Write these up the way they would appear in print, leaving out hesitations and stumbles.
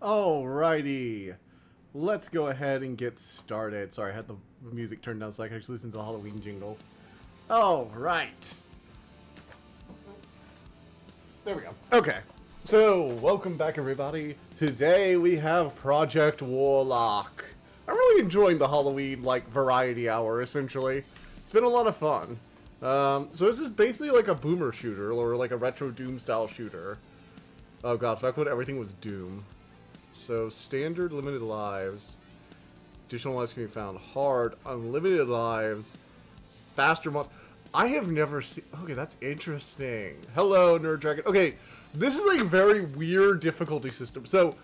Alrighty, let's go ahead and get started. Sorry, I had the music turned down so I could actually listen to the Halloween jingle. Alright. There we go. Okay, so welcome back everybody. Today we have Project Warlock. I'm really enjoying the Halloween, variety hour, essentially. It's been a lot of fun. So this is basically like a boomer shooter, or like a retro Doom style shooter. Oh god, it's back when everything was Doom. So, standard, limited lives. Additional lives can be found. Hard, unlimited lives. Faster mod. I have never seen... Okay, that's interesting. Hello, Nerd Dragon. Okay, this is like a very weird difficulty system. So,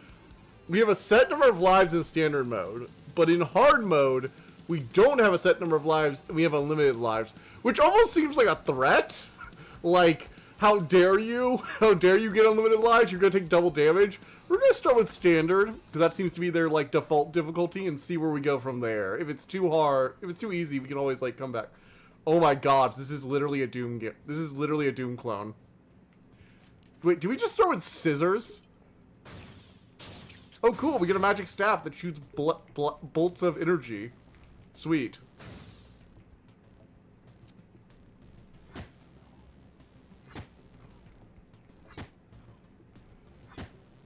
we have a set number of lives in standard mode. But in hard mode, we don't have a set number of lives, and we have unlimited lives. Which almost seems like a threat. Like... How dare you? How dare you get unlimited lives? You're gonna take double damage. We're gonna start with standard, because that seems to be their, default difficulty, and see where we go from there. If it's too hard, if it's too easy, we can always, come back. Oh my god, this is literally a Doom this is literally a Doom clone. Wait, do we just start with scissors? Oh cool, we get a magic staff that shoots bolts of energy. Sweet.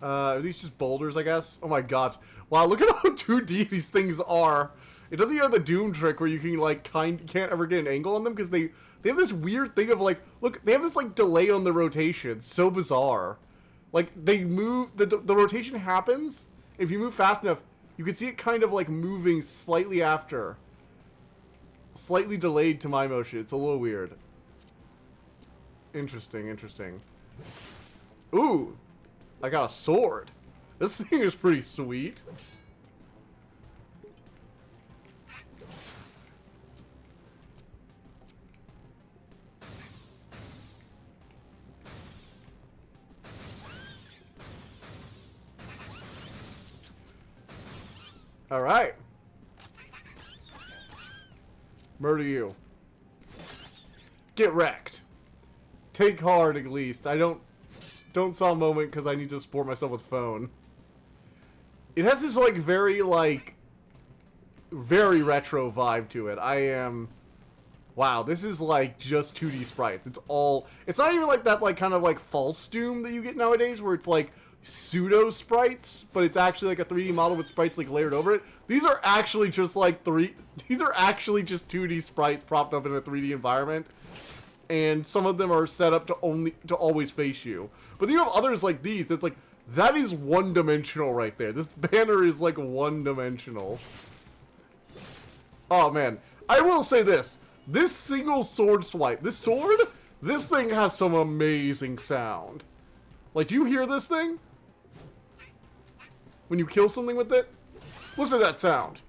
Are these just boulders, I guess? Oh my god. Wow, look at how 2D these things are. It doesn't even have the Doom trick where you can, can't ever get an angle on them, because they have this weird thing of, look, they have this, delay on the rotation. It's so bizarre. They move, the rotation happens. If you move fast enough, you can see it kind of, moving slightly after. Slightly delayed to my motion. It's a little weird. Interesting, interesting. Ooh! I got a sword. This thing is pretty sweet. All right. Murder you. Get wrecked. Take hard at least. I don't saw a moment because I need to support myself with phone. It has this very retro vibe to it. Wow, this is just 2D sprites. It's not even that kind of false Doom that you get nowadays where it's pseudo sprites, but it's actually a 3D model with sprites layered over it. These are actually just these are actually just 2D sprites propped up in a 3D environment. And some of them are set up to always face you. But then you have others like these. It's that is one-dimensional right there. This banner is one-dimensional. Oh man, I will say this. This single sword swipe, this thing has some amazing sound. Do you hear this thing? When you kill something with it? Listen to that sound.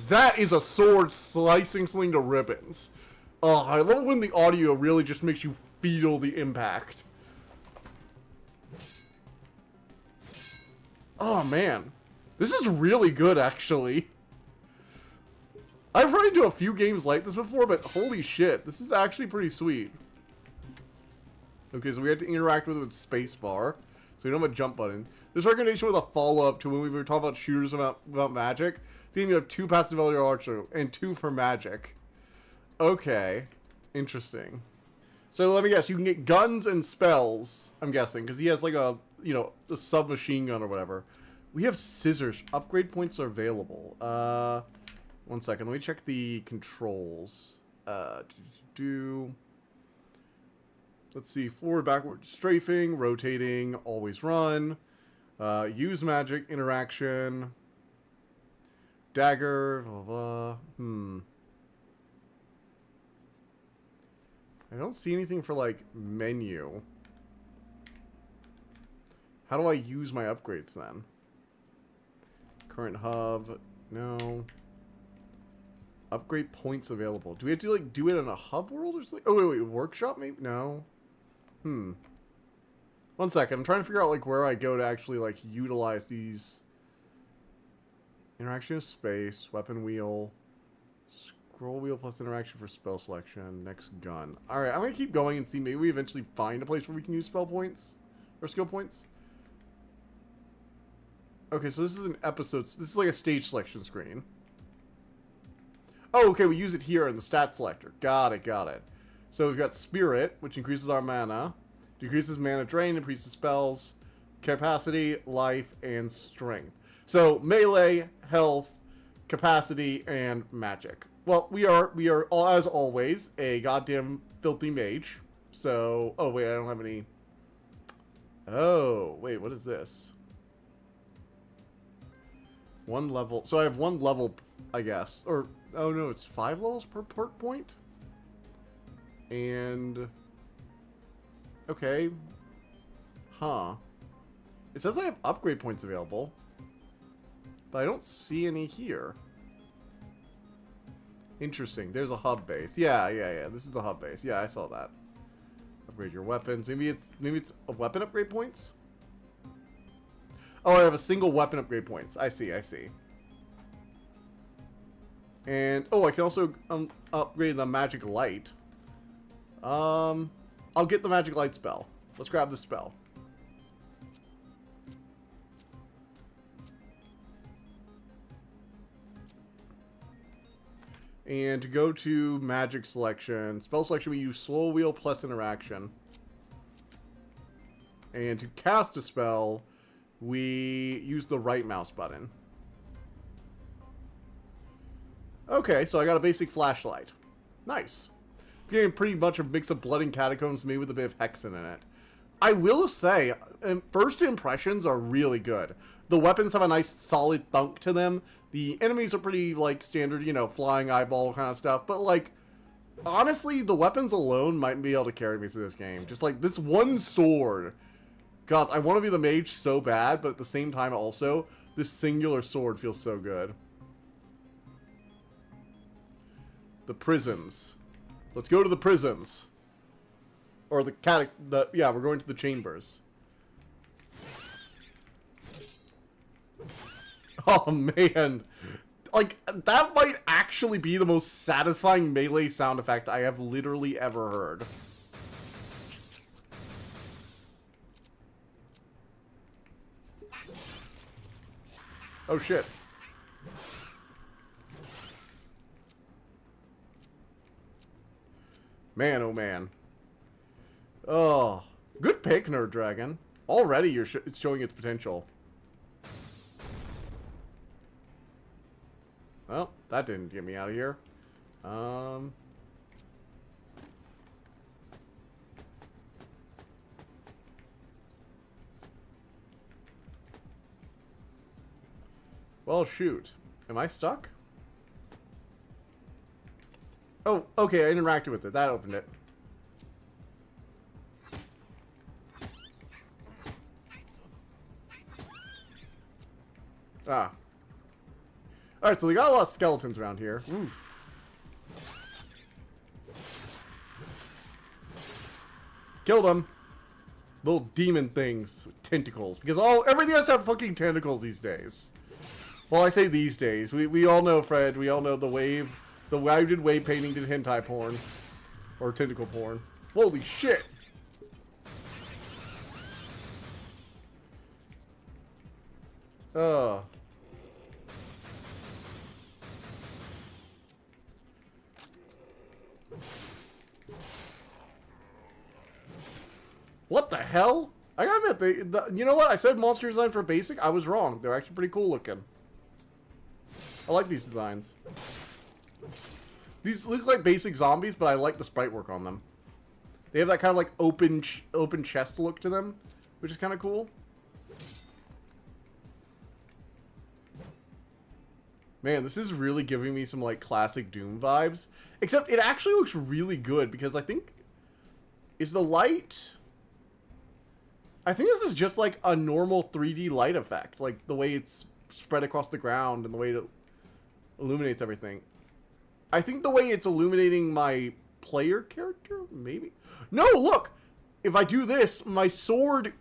That is a sword slicing something to ribbons. Oh, I love it when the audio really just makes you feel the impact. Oh, man. This is really good, actually. I've run into a few games like this before, but holy shit, this is actually pretty sweet. Okay, so we had to interact with it with spacebar, so we don't have a jump button. This recommendation was a follow-up to when we were talking about shooters about magic. It's going to have 2 passive ability archer and 2 for magic. Okay, interesting. So let me guess, you can get guns and spells, I'm guessing, because he has a submachine gun or whatever. We have scissors. Upgrade points are available. One second, let me check the controls. Let's see, forward, backward, strafing, rotating, always run, use magic, interaction, dagger, blah, blah. I don't see anything for, menu. How do I use my upgrades, then? Current hub. No. Upgrade points available. Do we have to, do it in a hub world or something? Oh, wait, workshop, maybe? No. One second. I'm trying to figure out, where I go to actually, utilize these. Interaction of space. Weapon wheel. Scroll wheel plus interaction for spell selection. Next gun. Alright, I'm going to keep going and see. Maybe we eventually find a place where we can use spell points. Or skill points. Okay, so this is an episode. This is like a stage selection screen. Oh, okay, we use it here in the stat selector. Got it, got it. So we've got Spirit, which increases our mana, decreases mana drain, increases spells, capacity, life, and strength. So melee, health, capacity, and magic. Well, we are as always a goddamn filthy mage. So, oh wait, I don't have any. Oh wait, what is this? One level. So I have one level, I guess, or oh no, it's 5 levels per perk point. And okay, huh? It says I have upgrade points available, but I don't see any here. Interesting. There's a hub base. Yeah. This is the hub base. Yeah, I saw that. Upgrade your weapons. Maybe it's a weapon upgrade points. Oh, I have a single weapon upgrade points. I see. And oh, I can also upgrade the magic light. I'll get the magic light spell. Let's grab the spell. And to go to magic selection, spell selection, we use slow wheel plus interaction. And to cast a spell, we use the right mouse button. Okay, so I got a basic flashlight. Nice. It's getting pretty much a mix of blood and catacombs, maybe with a bit of hexen in it. I will say, first impressions are really good. The weapons have a nice solid thunk to them. The enemies are pretty, like, standard, you know, flying eyeball kind of stuff. But, like, honestly, the weapons alone might be able to carry me through this game. Just, like, this one sword. God, I want to be the mage so bad, but at the same time, also, this singular sword feels so good. The prisons. Let's go to the prisons. Or yeah, we're going to the chambers. Oh, man. Like, that might actually be the most satisfying melee sound effect I have literally ever heard. Oh, shit. Man, oh, man. Oh, good pick, Nerd Dragon. Already, it's showing its potential. Well, that didn't get me out of here. Well, shoot. Am I stuck? Oh, okay, I interacted with it. That opened it. Ah. Alright, so we got a lot of skeletons around here. Oof. Killed them. Little demon things with tentacles. Because everything has to have fucking tentacles these days. Well, I say these days. We all know, Fred. We all know the wave. The I did wave painting did hentai porn. Or tentacle porn. Holy shit. Ugh. What the hell? I gotta admit, you know what? I said monster design for basic. I was wrong. They're actually pretty cool looking. I like these designs. These look like basic zombies, but I like the sprite work on them. They have that kind of like open chest look to them, which is kind of cool. Man, this is really giving me some like classic Doom vibes. Except it actually looks really good because I think is the light. I think this is just like a normal 3D light effect, like the way it's spread across the ground and the way it illuminates everything. I think the way it's illuminating my player character, maybe? No, look! If I do this, my sword...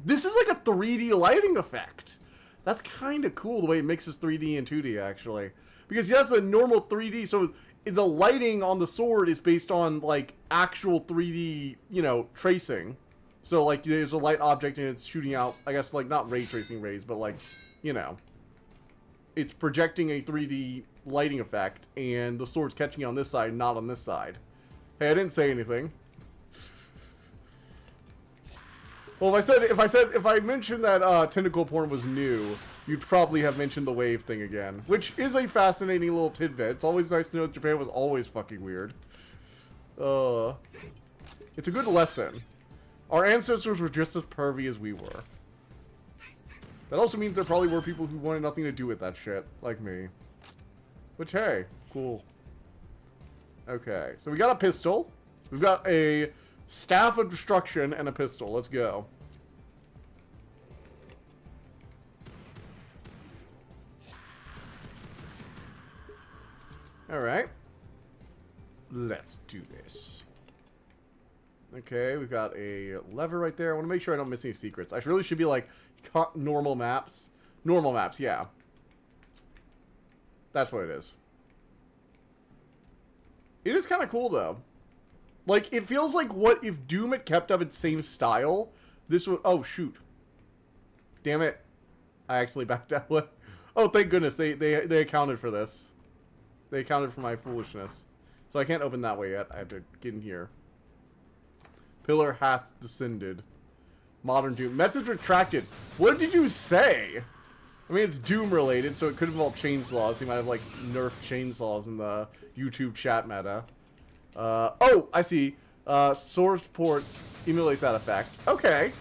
This is like a 3D lighting effect. That's kind of cool, the way it mixes 3D and 2D, actually. Because, yes, the normal 3D, so the lighting on the sword is based on, like, actual 3D, you know, tracing. So, like, there's a light object and it's shooting out, I guess, like, not ray tracing rays, but, like, you know, it's projecting a 3D lighting effect, and the sword's catching it on this side, not on this side. Hey, I didn't say anything. Well, if I mentioned that tentacle porn was new, you'd probably have mentioned the wave thing again, which is a fascinating little tidbit. It's always nice to know that Japan was always fucking weird. It's a good lesson. Our ancestors were just as pervy as we were. That also means there probably were people who wanted nothing to do with that shit, like me. Which, hey, cool. Okay, so we got a pistol. We've got a staff of destruction and a pistol. Let's go. Alright. Let's do this. Okay, we've got a lever right there. I want to make sure I don't miss any secrets. I really should be like, normal maps. Normal maps, yeah. That's what it is. It is kind of cool, though. Like, it feels like what if Doom had kept up its same style, this would... Oh, shoot. Damn it. I actually backed out. Oh, thank goodness. They accounted for this. They accounted for my foolishness. So I can't open that way yet. I have to get in here. Pillar hath descended. Modern Doom. Message retracted. What did you say? I mean, it's Doom related, so it could involve chainsaws. They might have, like, nerfed chainsaws in the YouTube chat meta. Oh, I see. Source ports emulate that effect. Okay.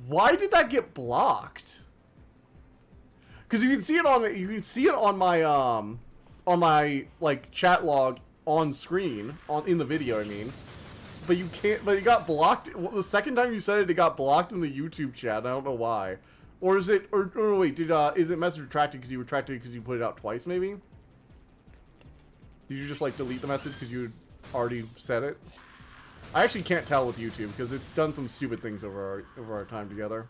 Why did that get blocked? Because you can see it on my like chat log on screen in the video. I mean, but you can't. But it got blocked the second time you said it. It got blocked in the YouTube chat. I don't know why. Or is it? Or wait, is it message retracted because you retracted because you put it out twice? Maybe. Did you just like delete the message because you already said it? I actually can't tell with YouTube because it's done some stupid things over our time together.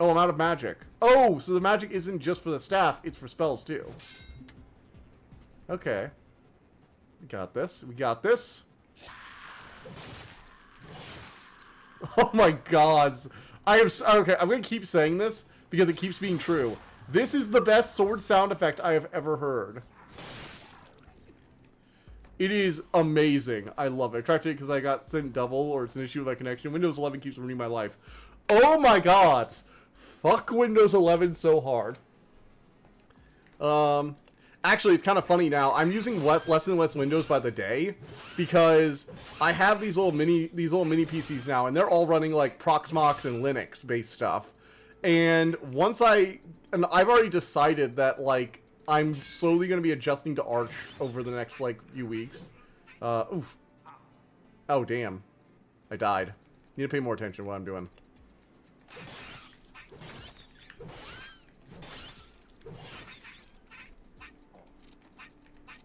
Oh, I'm out of magic. Oh, so the magic isn't just for the staff, it's for spells too. Okay. We got this. We got this. Oh my god. Okay, I'm gonna keep saying this because it keeps being true. This is the best sword sound effect I have ever heard. It is amazing. I love it. I tracked it because I got sent double, or it's an issue with my connection. Windows 11 keeps ruining my life. Oh my god. Fuck Windows 11 so hard. Actually, it's kind of funny now. I'm using less and less Windows by the day because I have these little mini PCs now, and they're all running like Proxmox and Linux based stuff. And I've already decided that like I'm slowly going to be adjusting to Arch over the next like few weeks. Oof. Oh damn, I died. Need to pay more attention to what I'm doing.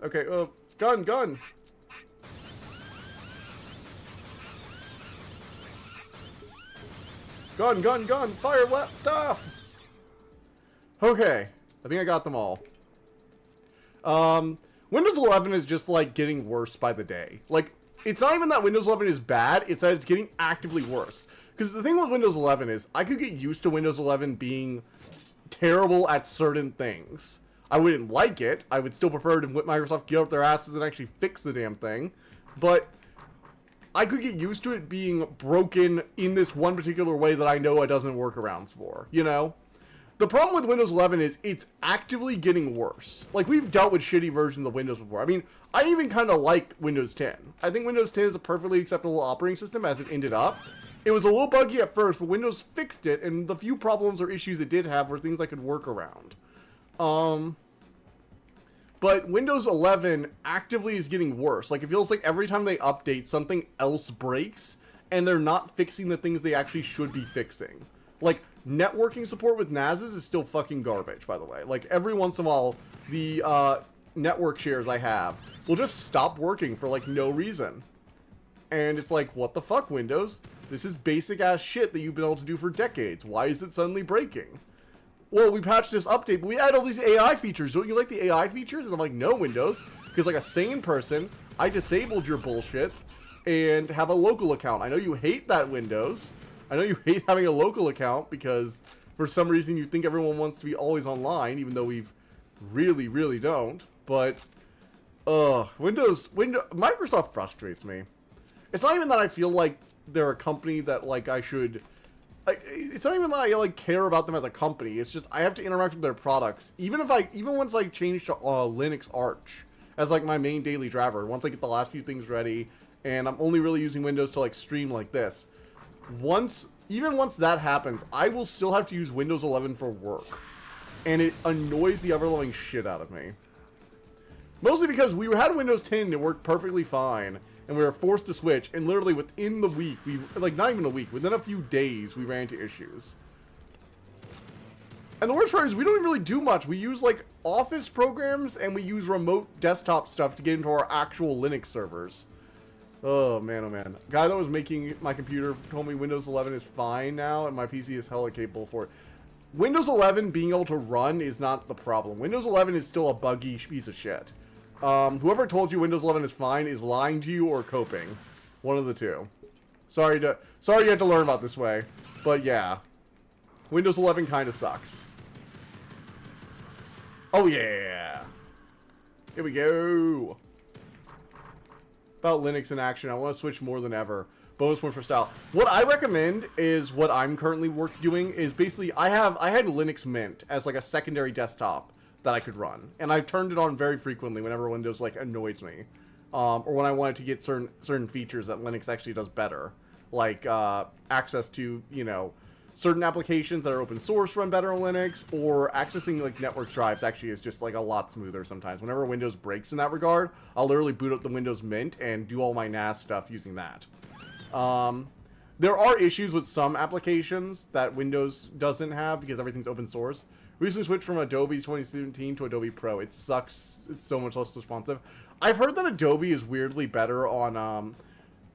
Okay, gun! Gun, fire wet stuff! Okay, I think I got them all. Windows 11 is just, like, getting worse by the day. Like, it's not even that Windows 11 is bad, it's that it's getting actively worse. Because the thing with Windows 11 is, I could get used to Windows 11 being terrible at certain things. I wouldn't like it. I would still prefer to let Microsoft get up their asses and actually fix the damn thing. But I could get used to it being broken in this one particular way that I know it doesn't workarounds for, you know? The problem with Windows 11 is it's actively getting worse. Like, we've dealt with shitty versions of Windows before. I mean, I even kind of like Windows 10. I think Windows 10 is a perfectly acceptable operating system as it ended up. It was a little buggy at first, but Windows fixed it, and the few problems or issues it did have were things I could work around. But Windows 11 actively is getting worse. Like, it feels like every time they update, something else breaks, and they're not fixing the things they actually should be fixing. Like, networking support with NASes is still fucking garbage, by the way. Like, every once in a while, the network shares I have will just stop working for, like, no reason. And it's like, what the fuck, Windows? This is basic-ass shit that you've been able to do for decades. Why is it suddenly breaking? Well, we patched this update, but we add all these AI features. Don't you like the AI features? And I'm like, no, Windows. Because like a sane person, I disabled your bullshit and have a local account. I know you hate that, Windows. I know you hate having a local account because for some reason you think everyone wants to be always online, even though we've really don't. But Microsoft frustrates me. It's not even that I feel like they're a company that like I should. It's not even that I like care about them as a company. It's just I have to interact with their products. Even once I change to Linux Arch as like my main daily driver. Once I get the last few things ready, and I'm only really using Windows to like stream like this. Even once that happens, I will still have to use Windows 11 for work, and it annoys the ever-loving shit out of me. Mostly because we had Windows 10 and it worked perfectly fine, and we were forced to switch, and literally within the week, not even a week, within a few days, we ran into issues. And the worst part is we don't even really do much. We use, like, Office programs, and we use remote desktop stuff to get into our actual Linux servers. Oh, man, oh, man. Guy that was making my computer told me Windows 11 is fine now, and my PC is hella capable for it. Windows 11 being able to run is not the problem. Windows 11 is still a buggy piece of shit. Whoever told you Windows 11 is fine is lying to you or coping. One of the two. Sorry you had to learn about this way. But yeah. Windows 11 kind of sucks. Oh yeah. Here we go. About Linux in action. I want to switch more than ever. Bonus point for style. What I recommend is what I'm currently doing is basically I had Linux Mint as like a secondary desktop that I could run, and I've turned it on very frequently whenever Windows like annoys me, or when I wanted to get certain features that Linux actually does better, like access to certain applications that are open source run better on Linux, or accessing like network drives actually is just like a lot smoother sometimes. Whenever Windows breaks in that regard, I'll literally boot up the Windows Mint and do all my NAS stuff using that. There are issues with some applications that Windows doesn't have because everything's open source. Recently switched from Adobe 2017 to Adobe Pro. It sucks. It's so much less responsive. I've heard that Adobe is weirdly better on,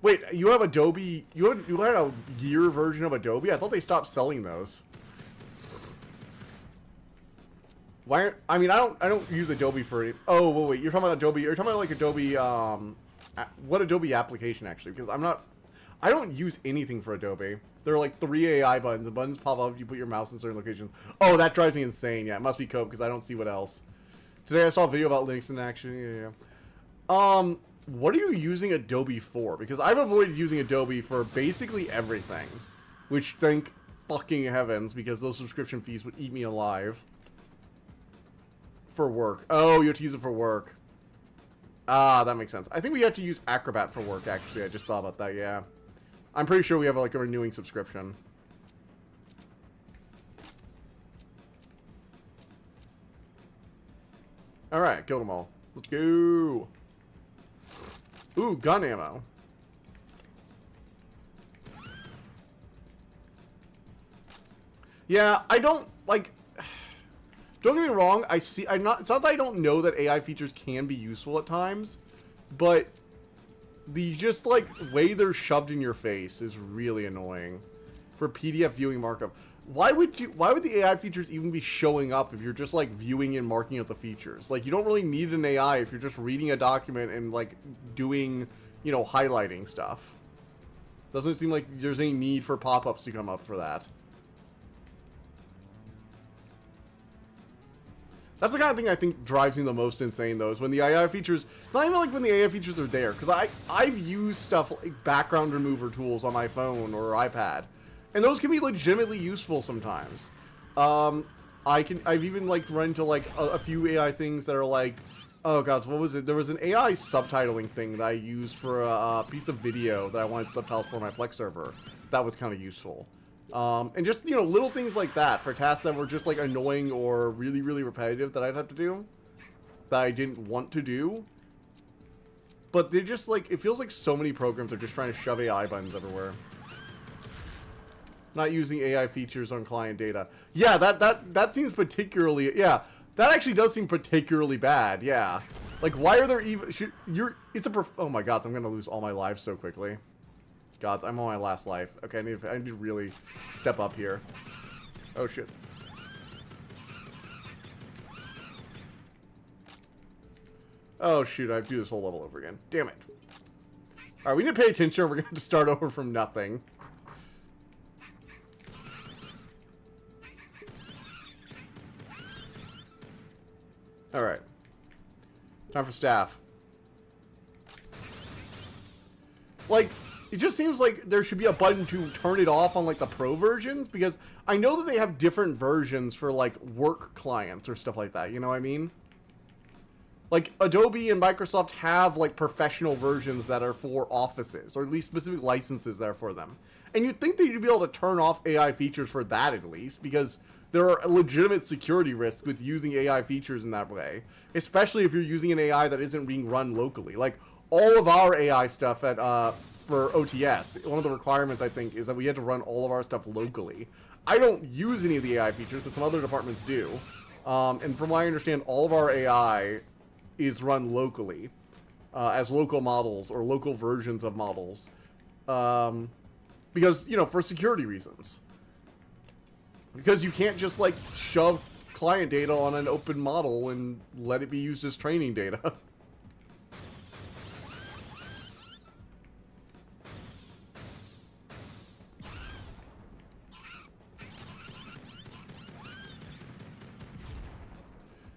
wait, you have Adobe, you had a year version of Adobe? I thought they stopped selling those. Why, I don't use Adobe for it. Oh, wait, you're talking about Adobe, you're talking about like Adobe, what Adobe application actually? Because I don't use anything for Adobe. There are like 3 AI buttons. The buttons pop up if you put your mouse in certain locations. Oh, that drives me insane. Yeah, it must be code because I don't see what else. Today I saw a video about Linux in action. Yeah. What are you using Adobe for? Because I've avoided using Adobe for basically everything. Which, thank fucking heavens, because those subscription fees would eat me alive. For work. Oh, you have to use it for work. Ah, that makes sense. I think we have to use Acrobat for work, actually. I just thought about that, yeah. I'm pretty sure we have like a renewing subscription. Alright, killed them all. Let's go. Ooh, gun ammo. Yeah, I don't like. Don't get me wrong. It's not that I don't know that AI features can be useful at times, but the just like way they're shoved in your face is really annoying. For PDF viewing markup, why would the AI features even be showing up if you're just like viewing and marking out the features? Like, you don't really need an AI if you're just reading a document and like doing, highlighting stuff. Doesn't seem like there's any need for pop-ups to come up for that. That's the kind of thing I think drives me the most insane, though, is when the AI features. It's not even like when the AI features are there, because I've used stuff like background remover tools on my phone or iPad, and those can be legitimately useful sometimes. I've even like run into like a few AI things that are like, oh god, what was it? There was an AI subtitling thing that I used for a piece of video that I wanted subtitles for my Plex server. That was kind of useful. And just, little things like that for tasks that were just, like, annoying or really, really repetitive that I'd have to do. That I didn't want to do. But they're just, like, it feels like so many programs are just trying to shove AI buttons everywhere. Not using AI features on client data. Yeah, that seems particularly, yeah. That actually does seem particularly bad, yeah. Like, why are there even, oh my god, I'm gonna lose all my lives so quickly. God, I'm on my last life. Okay, I need to really step up here. Oh, shit. Oh, shoot, I have to do this whole level over again. Damn it. Alright, we need to pay attention or we're going to start over from nothing. Alright. Time for staff. Like, it just seems like there should be a button to turn it off on, like, the pro versions, because I know that they have different versions for, like, work clients or stuff like that, you know what I mean? Like, Adobe and Microsoft have, like, professional versions that are for offices, or at least specific licenses that are for them. And you'd think that you'd be able to turn off AI features for that, at least, because there are legitimate security risks with using AI features in that way, especially if you're using an AI that isn't being run locally. Like, all of our AI stuff at, for OTS, one of the requirements, I think, is that we had to run all of our stuff locally. I don't use any of the AI features, but some other departments do. And from what I understand, all of our AI is run locally, as local models or local versions of models, because, you know, for security reasons. Because you can't just, like, shove client data on an open model and let it be used as training data.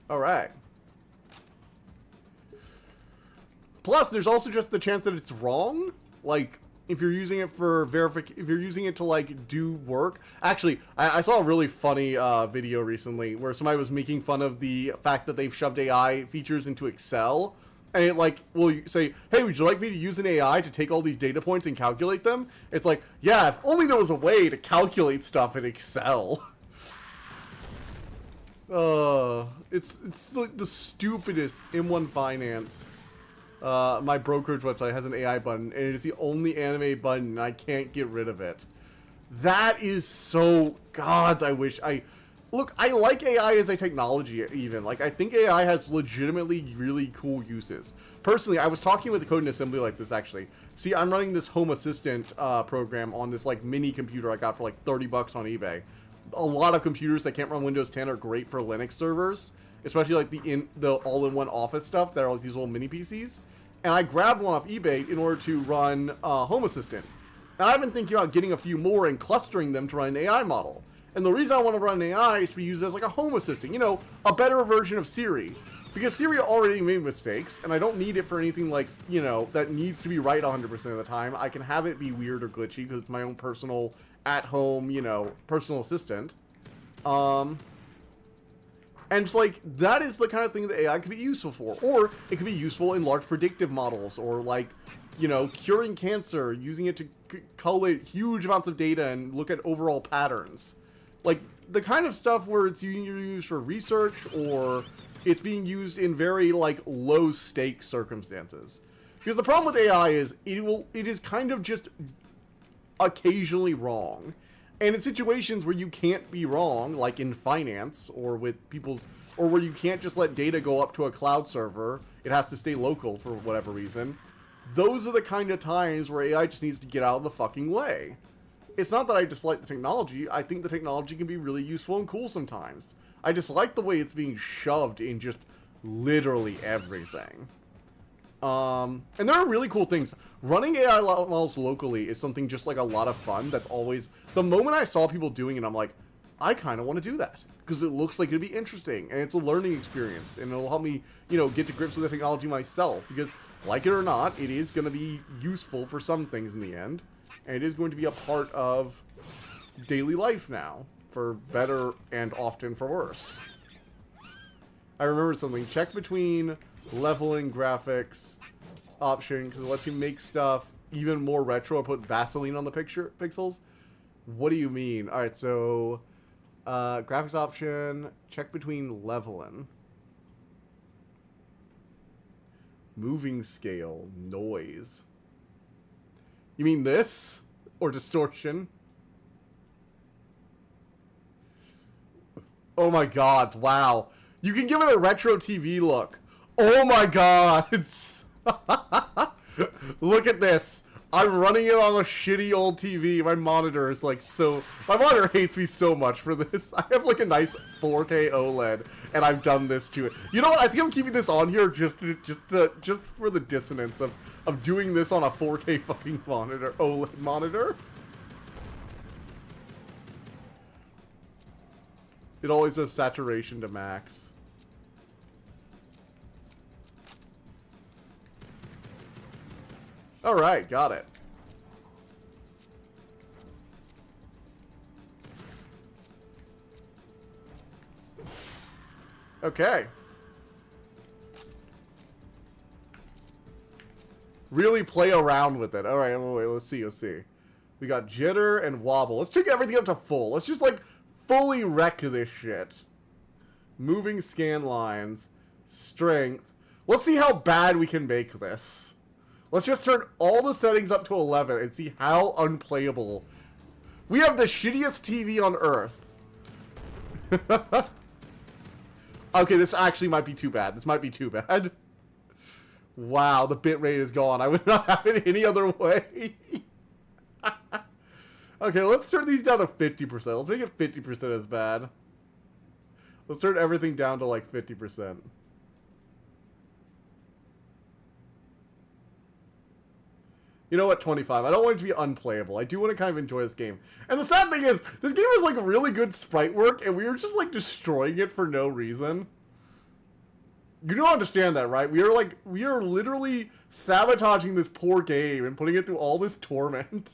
Alright. Plus, there's also just the chance that it's wrong. Like, if you're using it for if you're using it to, like, do work. Actually, I saw a really funny video recently where somebody was making fun of the fact that they've shoved AI features into Excel. And it, like, will say, hey, would you like me to use an AI to take all these data points and calculate them? It's like, yeah, if only there was a way to calculate stuff in Excel. It's like the stupidest. M1 Finance. My brokerage website has an AI button, and it is the only animated button, and I can't get rid of it. That is so... Gods, I wish I... Look, I like AI as a technology, even. Like, I think AI has legitimately really cool uses. Personally, I was talking with a code and assembly like this, actually. See, I'm running this Home Assistant program on this, like, mini computer I got for, like, 30 bucks on eBay. A lot of computers that can't run Windows 10 are great for Linux servers, especially like the all-in-one office stuff that are like these little mini PCs. And I grabbed one off eBay in order to run Home Assistant. And I've been thinking about getting a few more and clustering them to run an AI model. And the reason I want to run an AI is to use it as like a Home Assistant, you know, a better version of Siri. Because Siri already made mistakes, and I don't need it for anything like, you know, that needs to be right 100% of the time. I can have it be weird or glitchy because it's my own personal at-home, you know, personal assistant. And it's like, that is the kind of thing that AI could be useful for. Or it could be useful in large predictive models, or like, you know, curing cancer, using it to collate huge amounts of data and look at overall patterns. Like, the kind of stuff where it's used for research, or it's being used in very, like, low-stakes circumstances. Because the problem with AI is, it is kind of just occasionally wrong. And in situations where you can't be wrong, like in finance, or with people's, or where you can't just let data go up to a cloud server, it has to stay local for whatever reason, those are the kind of times where AI just needs to get out of the fucking way. It's not that I dislike the technology, I think the technology can be really useful and cool sometimes. I dislike the way it's being shoved in just literally everything. And there are really cool things. Running AI models locally is something just like a lot of fun. That's always, the moment I saw people doing it, I'm like, I kind of want to do that. Because it looks like it'd be interesting, and it's a learning experience, and it'll help me, you know, get to grips with the technology myself. Because, like it or not, it is going to be useful for some things in the end. And it is going to be a part of daily life now, for better and often for worse. I remembered something. Check between leveling graphics option, because it lets you make stuff even more retro or put Vaseline on the pixels. What do you mean? Alright, so graphics option, check between leveling. Moving scale, noise. You mean this? Or distortion? Oh my god, wow. You can give it a retro TV look. Oh my god! Look at this. I'm running it on a shitty old TV. My monitor is like so... My monitor hates me so much for this. I have like a nice 4K OLED, and I've done this to it. You know what? I think I'm keeping this on here just for the dissonance of doing this on a 4K fucking monitor, OLED monitor. It always does saturation to max. Alright, got it. Okay. Really play around with it. Alright, wait, let's see. We got jitter and wobble. Let's take everything up to full. Let's just, like, fully wreck this shit. Moving scan lines. Strength. Let's see how bad we can make this. Let's just turn all the settings up to 11 and see how unplayable. We have the shittiest TV on Earth. Okay, this actually might be too bad. This might be too bad. Wow, the bitrate is gone. I would not have it any other way. Okay, let's turn these down to 50%. Let's make it 50% as bad. Let's turn everything down to like 50%. You know what, 25. I don't want it to be unplayable. I do want to kind of enjoy this game. And the sad thing is, this game has like really good sprite work, and we were just like destroying it for no reason. You don't understand that, right? We are literally sabotaging this poor game and putting it through all this torment.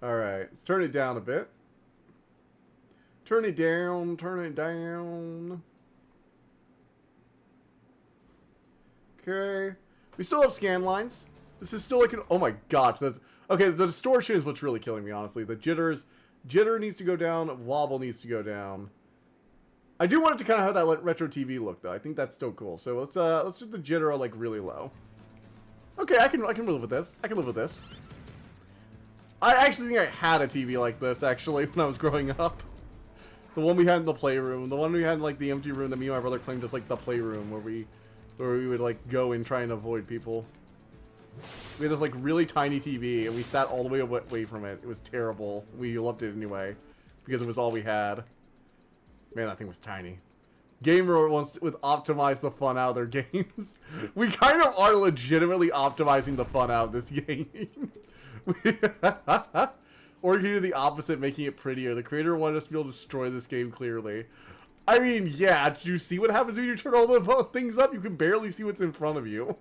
Alright, let's turn it down a bit. Turn it down, turn it down. Okay. We still have scan lines. This is still like an... Oh my gosh, that's... Okay, the distortion is what's really killing me, honestly. The jitters... Jitter needs to go down. Wobble needs to go down. I do want it to kind of have that like, retro TV look, though. I think that's still cool. So let's do the jitter like really low. Okay, I can live with this. I can live with this. I actually think I had a TV like this, actually, when I was growing up. The one we had in the playroom. The one we had in like the empty room that me and my brother claimed as like the playroom where we would like go and try and avoid people. We had this like really tiny TV and we sat all the way away from it. It was terrible. We loved it anyway because it was all we had. Man, that thing was tiny. Gamer wants to optimize the fun out of their games. We kind of are legitimately optimizing the fun out of this game. Or you can do the opposite, making it prettier. The creator wanted us to be able to destroy this game clearly. I mean, yeah, did you see what happens when you turn all the things up? You can barely see what's in front of you.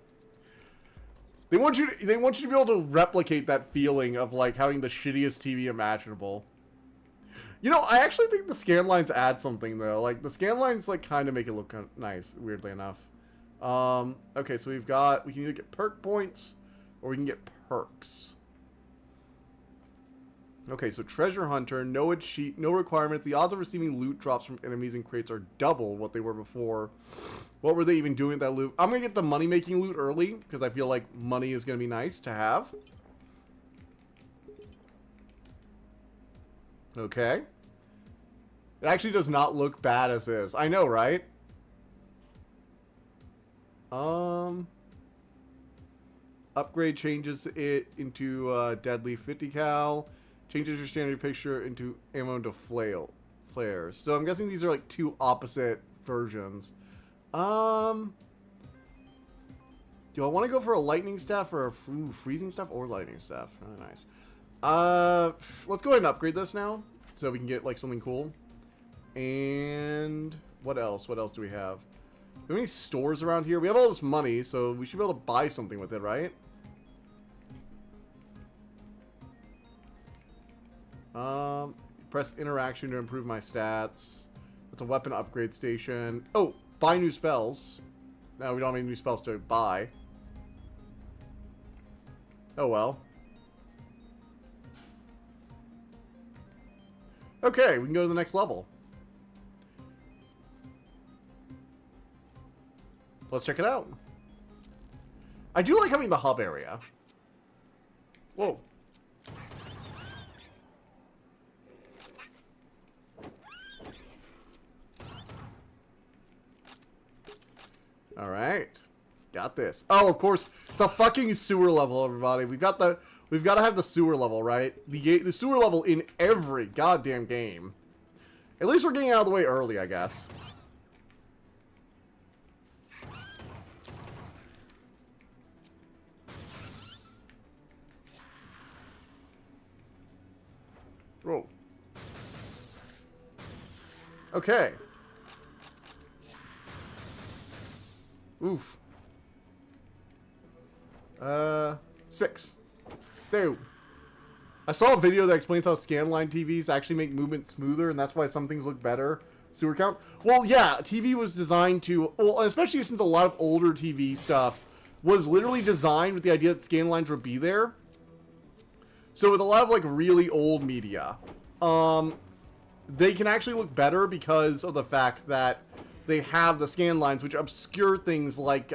They want you to be able to replicate that feeling of like having the shittiest TV imaginable. You know, I actually think the scan lines add something though. Like the scan lines like kind of make it look nice, weirdly enough. Okay, so we can either get perk points or we can get perks. Okay, so Treasure Hunter, no cheat, no requirements. The odds of receiving loot drops from enemies and crates are double what they were before. What were they even doing with that loot? I'm going to get the money-making loot early, because I feel like money is going to be nice to have. Okay. It actually does not look bad as is. I know, right? Upgrade changes it into deadly 50 cal. Changes your standard picture into ammo to flares. So I'm guessing these are like two opposite versions. Do I want to go for a lightning staff or a freezing staff or lightning staff? Really nice. Let's go ahead and upgrade this now so we can get like something cool. And what else? What else do we have? Do we have any stores around here? We have all this money, so we should be able to buy something with it, right? Press interaction to improve my stats. It's a weapon upgrade station. Oh, buy new spells. No, we don't have any new spells to buy. Oh well. Okay, we can go to the next level. Let's check it out. I do like having the hub area. Whoa. Alright. Got this. Oh, of course, it's a fucking sewer level, everybody. We've got to have the sewer level, right? The sewer level in every goddamn game. At least we're getting out of the way early, I guess. Whoa. Okay. Oof. 6. There. I saw a video that explains how scanline TVs actually make movement smoother, and that's why some things look better. Sewer count. Well, yeah, TV was designed to, well, especially since a lot of older TV stuff was literally designed with the idea that scanlines would be there. So with a lot of like really old media, they can actually look better because of the fact that they have the scan lines, which obscure things like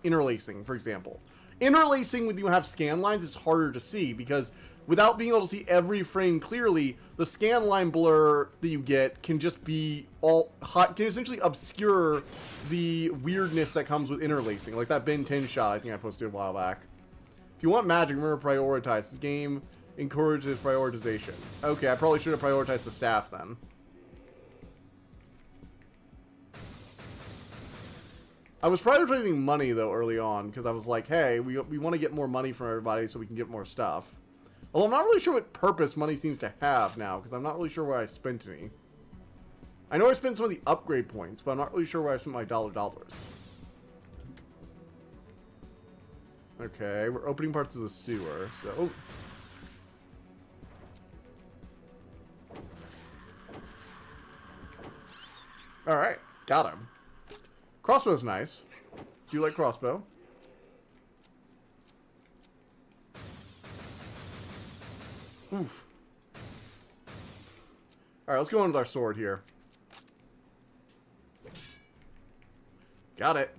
interlacing, for example. Interlacing when you have scan lines is harder to see because without being able to see every frame clearly, the scan line blur that you get can just be can essentially obscure the weirdness that comes with interlacing. Like that Ben 10 shot I think I posted a while back. If you want magic, remember prioritize. This game encourages prioritization. Okay, I probably should have prioritized the staff then. I was prioritizing money, though, early on, because I was like, hey, we want to get more money from everybody so we can get more stuff. Although I'm not really sure what purpose money seems to have now, because I'm not really sure where I spent any. I know I spent some of the upgrade points, but I'm not really sure where I spent my dollars. Okay, we're opening parts of the sewer, so... Oh. Alright, got him. Crossbow's nice. Do you like crossbow? Oof. Alright, let's go in with our sword here. Got it.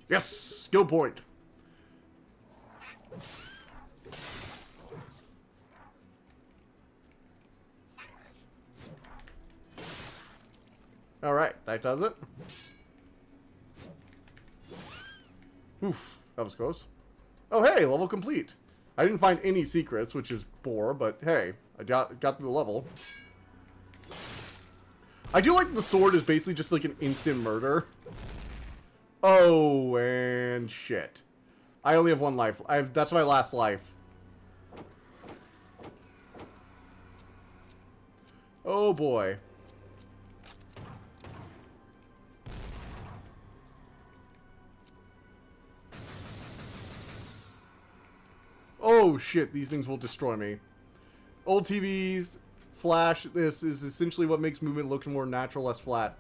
Yes! Skill point. Alright, that does it. Oof, that was close. Oh hey, level complete. I didn't find any secrets, which is poor, but hey, I got to the level. I do like the sword is basically just like an instant murder. Oh, and shit. I only have one life. That's my last life. Oh boy. Oh shit, these things will destroy me. Old TVs, flash, this is essentially what makes movement look more natural, less flat.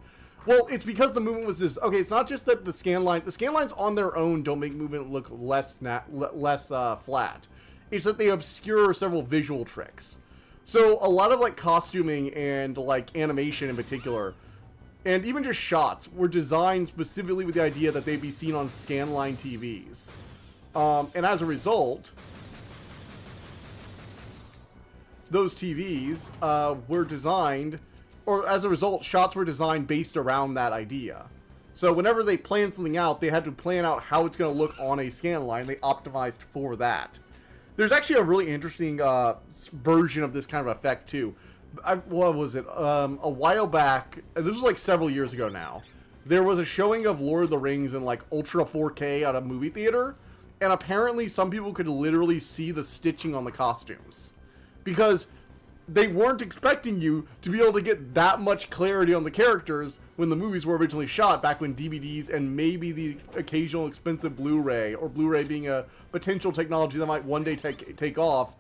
Well, it's because the movement was this. Okay, it's not just that the scan lines on their own don't make movement look less flat. It's that they obscure several visual tricks. So a lot of like costuming and like animation in particular, and even just shots, were designed specifically with the idea that they'd be seen on scanline TVs. And as a result, those TVs were designed, or as a result, shots were designed based around that idea. So whenever they planned something out, they had to plan out how it's going to look on a scan line. They optimized for that. There's actually a really interesting version of this kind of effect too. What was it? A while back, this was like several years ago now, there was a showing of Lord of the Rings in like Ultra 4K at a movie theater, and apparently some people could literally see the stitching on the costumes. Because they weren't expecting you to be able to get that much clarity on the characters when the movies were originally shot, back when DVDs and maybe the occasional expensive Blu-ray, or Blu-ray being a potential technology that might one day take off.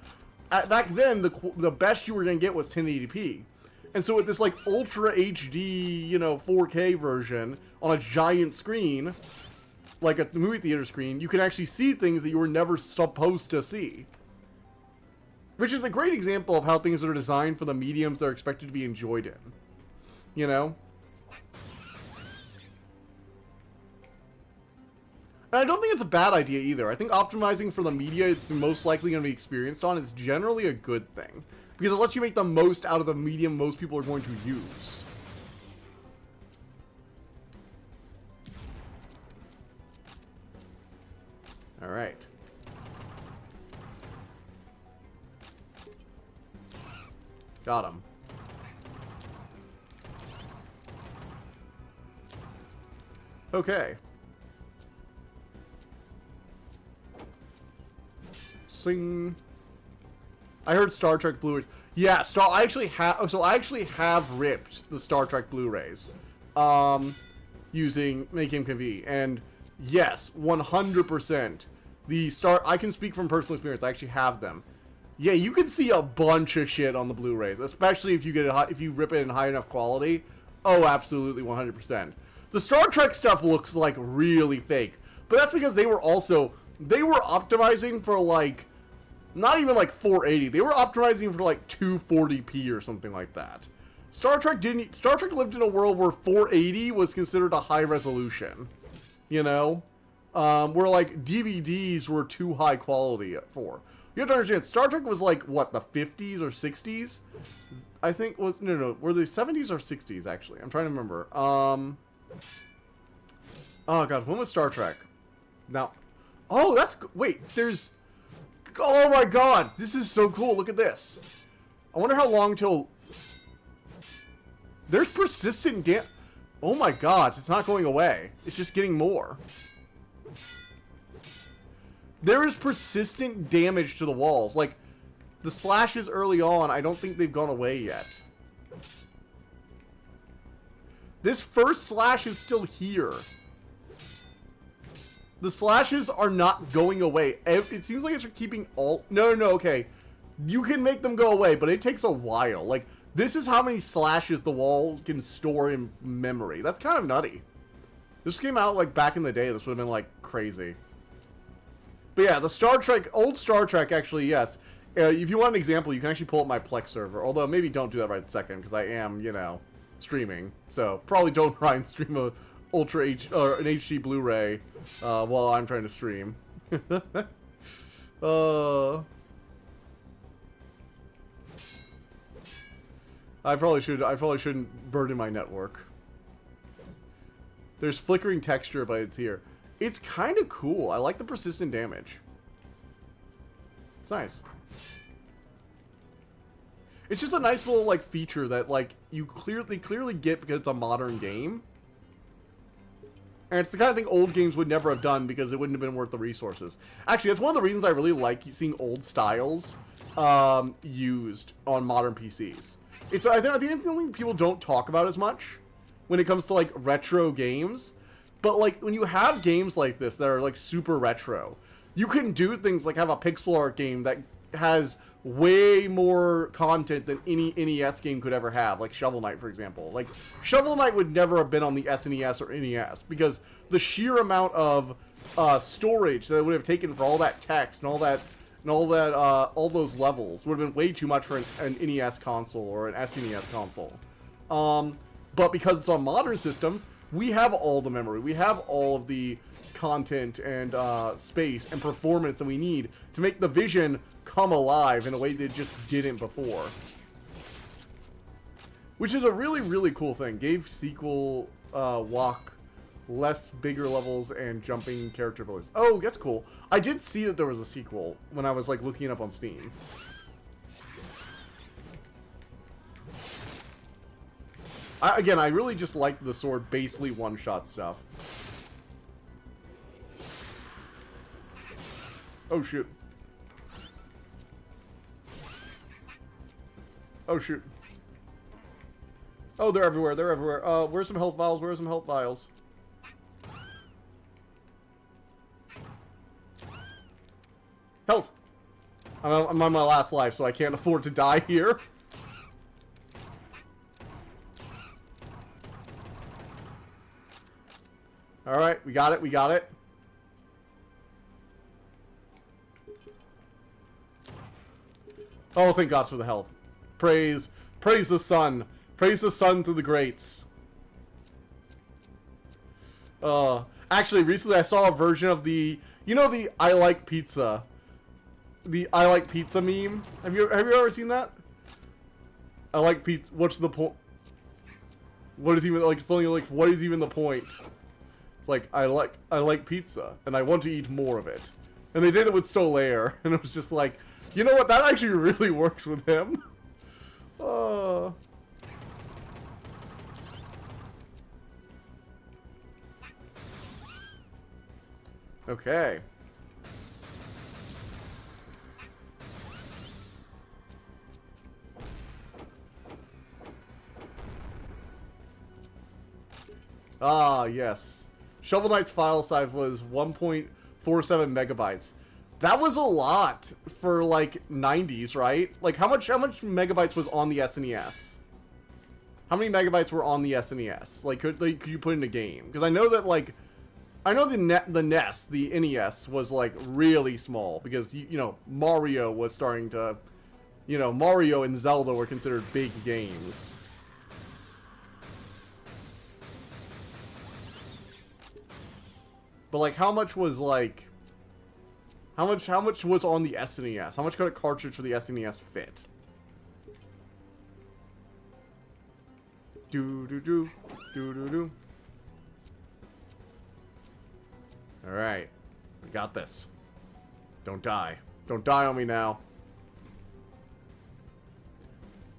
Back then, the best you were going to get was 1080p. And so with this like Ultra HD, 4K version on a giant screen, like a movie theater screen, you can actually see things that you were never supposed to see. Which is a great example of how things are designed for the mediums they're expected to be enjoyed in. You know? And I don't think it's a bad idea either. I think optimizing for the media it's most likely going to be experienced on is generally a good thing. Because it lets you make the most out of the medium most people are going to use. Alright. Got him. Okay. Sing. I heard Star Trek Blu-rays. Yeah, I actually have ripped the Star Trek Blu-rays, using MakeHimKV, and yes, 100%. I can speak from personal experience. I actually have them. Yeah, you can see a bunch of shit on the Blu-rays, especially if you get if you rip it in high enough quality. Oh, absolutely, 100%. The Star Trek stuff looks like really fake, but that's because they were optimizing for like, not even like 480. They were optimizing for like 240p or something like that. Star Trek lived in a world where 480 was considered a high resolution. You know? Where like DVDs were too high quality for. You have to understand, Star Trek was like, what, the 50s or 60s? I think was, no, were they 70s or 60s actually? I'm trying to remember. Oh god, when was Star Trek? Now, oh, wait, there's, oh my god, this is so cool, look at this. I wonder how long till, there's persistent oh my god, it's not going away. It's just getting more. There is persistent damage to the walls. Like, the slashes early on, I don't think they've gone away yet. This first slash is still here. The slashes are not going away. It seems like it's keeping all... No, okay. You can make them go away, but it takes a while. Like, this is how many slashes the wall can store in memory. That's kind of nutty. This came out, like, back in the day. This would have been, like, crazy. But yeah, the Star Trek, old Star Trek, actually, yes. If you want an example, you can actually pull up my Plex server. Although, maybe don't do that right this second, because I am, you know, streaming. So, probably don't try and stream an HD Blu-ray while I'm trying to stream. I probably shouldn't burden my network. There's flickering texture, but it's here. It's kind of cool. I like the persistent damage. It's nice. It's just a nice little, like, feature that, like, you clearly get because it's a modern game. And it's the kind of thing old games would never have done because it wouldn't have been worth the resources. Actually, that's one of the reasons I really like seeing old styles used on modern PCs. I think the thing people don't talk about as much when it comes to, like, retro games. But, like, when you have games like this that are, like, super retro, you can do things like have a pixel art game that has way more content than any NES game could ever have, like Shovel Knight, for example. Like, Shovel Knight would never have been on the SNES or NES because the sheer amount of storage that it would have taken for all that text and all those levels would have been way too much for an NES console or an SNES console. But because it's on modern systems, we have all the memory, we have all of the content and space and performance that we need to make the vision come alive in a way that just didn't before. Which is a really, really cool thing. Gave sequel walk less bigger levels and jumping character abilities. Oh, that's cool. I did see that there was a sequel when I was like looking it up on Steam. Again, I really just like the sword basically one-shot stuff. Oh, shoot. Oh, shoot. Oh, they're everywhere. They're everywhere. Where's some health vials? Where's some health vials? Health! I'm on my last life, so I can't afford to die here. Alright, we got it, we got it. Oh, thank God for the health. Praise the sun. Praise the sun through the grates. Actually, recently I saw a version of the, you know, the I like pizza. The I like pizza meme. Have you ever seen that? I like pizza. What's the point? What is even like? It's only like, what is even the point? It's like I like pizza and I want to eat more of it. And they did it with Solaire, and it was just like, you know what, that actually really works with him. Okay. Ah, yes. Shovel Knight's file size was 1.47 megabytes. That was a lot for, like, 90s, right? Like, how much megabytes was on the SNES? How many megabytes were on the SNES? Like, could you put in a game? Because I know that, like, I know the NES, the NES, was, like, really small. Because, you know, Mario was starting to... You know, Mario and Zelda were considered big games. But, like, how much was, like... How much was on the SNES? How much could a cartridge for the SNES fit? Do. Alright. We got this. Don't die. Don't die on me now.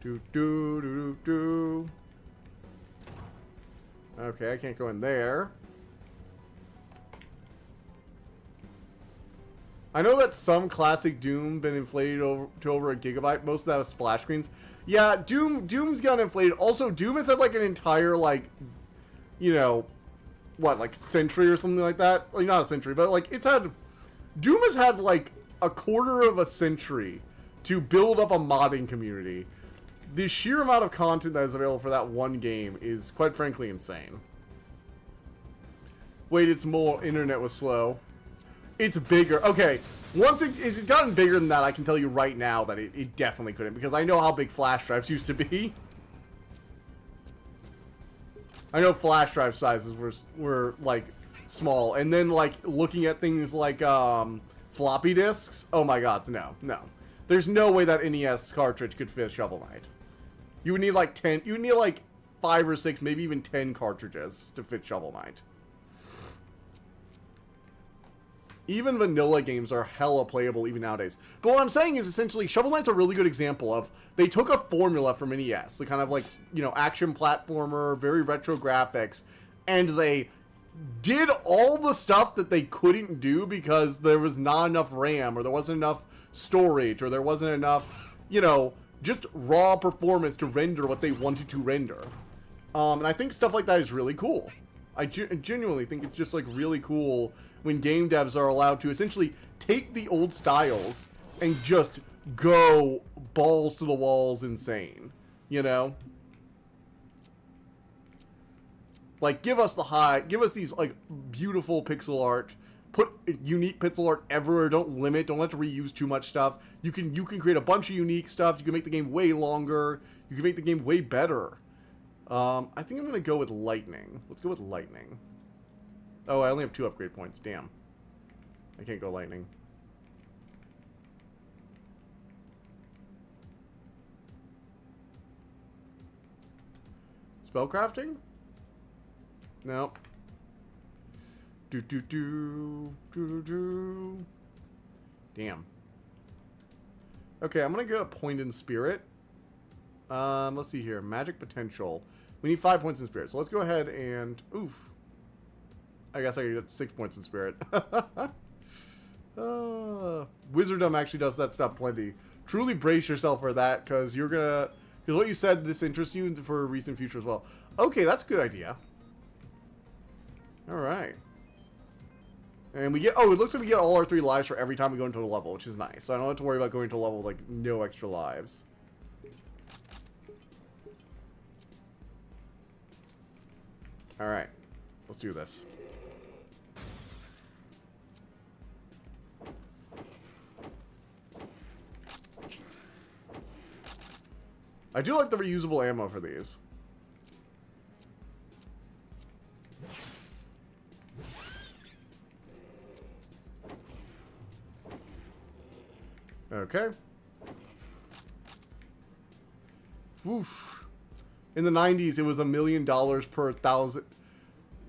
Do. Okay, I can't go in there. I know that some classic Doom been inflated to over a gigabyte. Most of that was splash screens. Yeah, Doom's gotten inflated. Also, Doom has had like an entire, like, you know, what, like century or something like that? Like, not a century, but like Doom has had like a quarter of a century to build up a modding community. The sheer amount of content that is available for that one game is quite frankly insane. Wait, it's more. Internet was slow. It's bigger. Okay, once it's gotten bigger than that, I can tell you right now that it definitely couldn't, because I know how big flash drives used to be. I know flash drive sizes were like small, and then like looking at things like floppy disks. Oh my god, no. There's no way that NES cartridge could fit Shovel Knight. You would need like 10. You would need like 5 or 6, maybe even 10 cartridges to fit Shovel Knight. Even vanilla games are hella playable even nowadays. But what I'm saying is essentially Shovel Knight's a really good example of they took a formula from NES, the kind of like, you know, action platformer, very retro graphics, and they did all the stuff that they couldn't do because there was not enough RAM, or there wasn't enough storage, or there wasn't enough, you know, just raw performance to render what they wanted to render. And I think stuff like that is really cool. I genuinely think it's just like really cool when game devs are allowed to essentially take the old styles and just go balls to the walls insane, you know? Like, give us these like beautiful pixel art, put unique pixel art everywhere, don't have to reuse too much stuff. You can create a bunch of unique stuff, you can make the game way longer, you can make the game way better. I think I'm gonna go with lightning. Let's go with lightning. Oh, I only have 2 upgrade points. Damn. I can't go lightning. Spellcrafting? No. Do. Damn. Okay, I'm gonna get a point in spirit. Let's see here. Magic potential. We need 5 points in spirit. So let's go ahead and... Oof. I guess I could get 6 points in spirit. Wizardom actually does that stuff plenty. Truly brace yourself for that, because you're gonna... Because what you said, this interests you for a recent future as well. Okay, that's a good idea. Alright. And we get... Oh, it looks like we get all our 3 lives for every time we go into a level, which is nice. So I don't have to worry about going to a level with, like, no extra lives. Alright. Let's do this. I do like the reusable ammo for these. Okay. Oof. In the 90s, it was $1 million per thousand.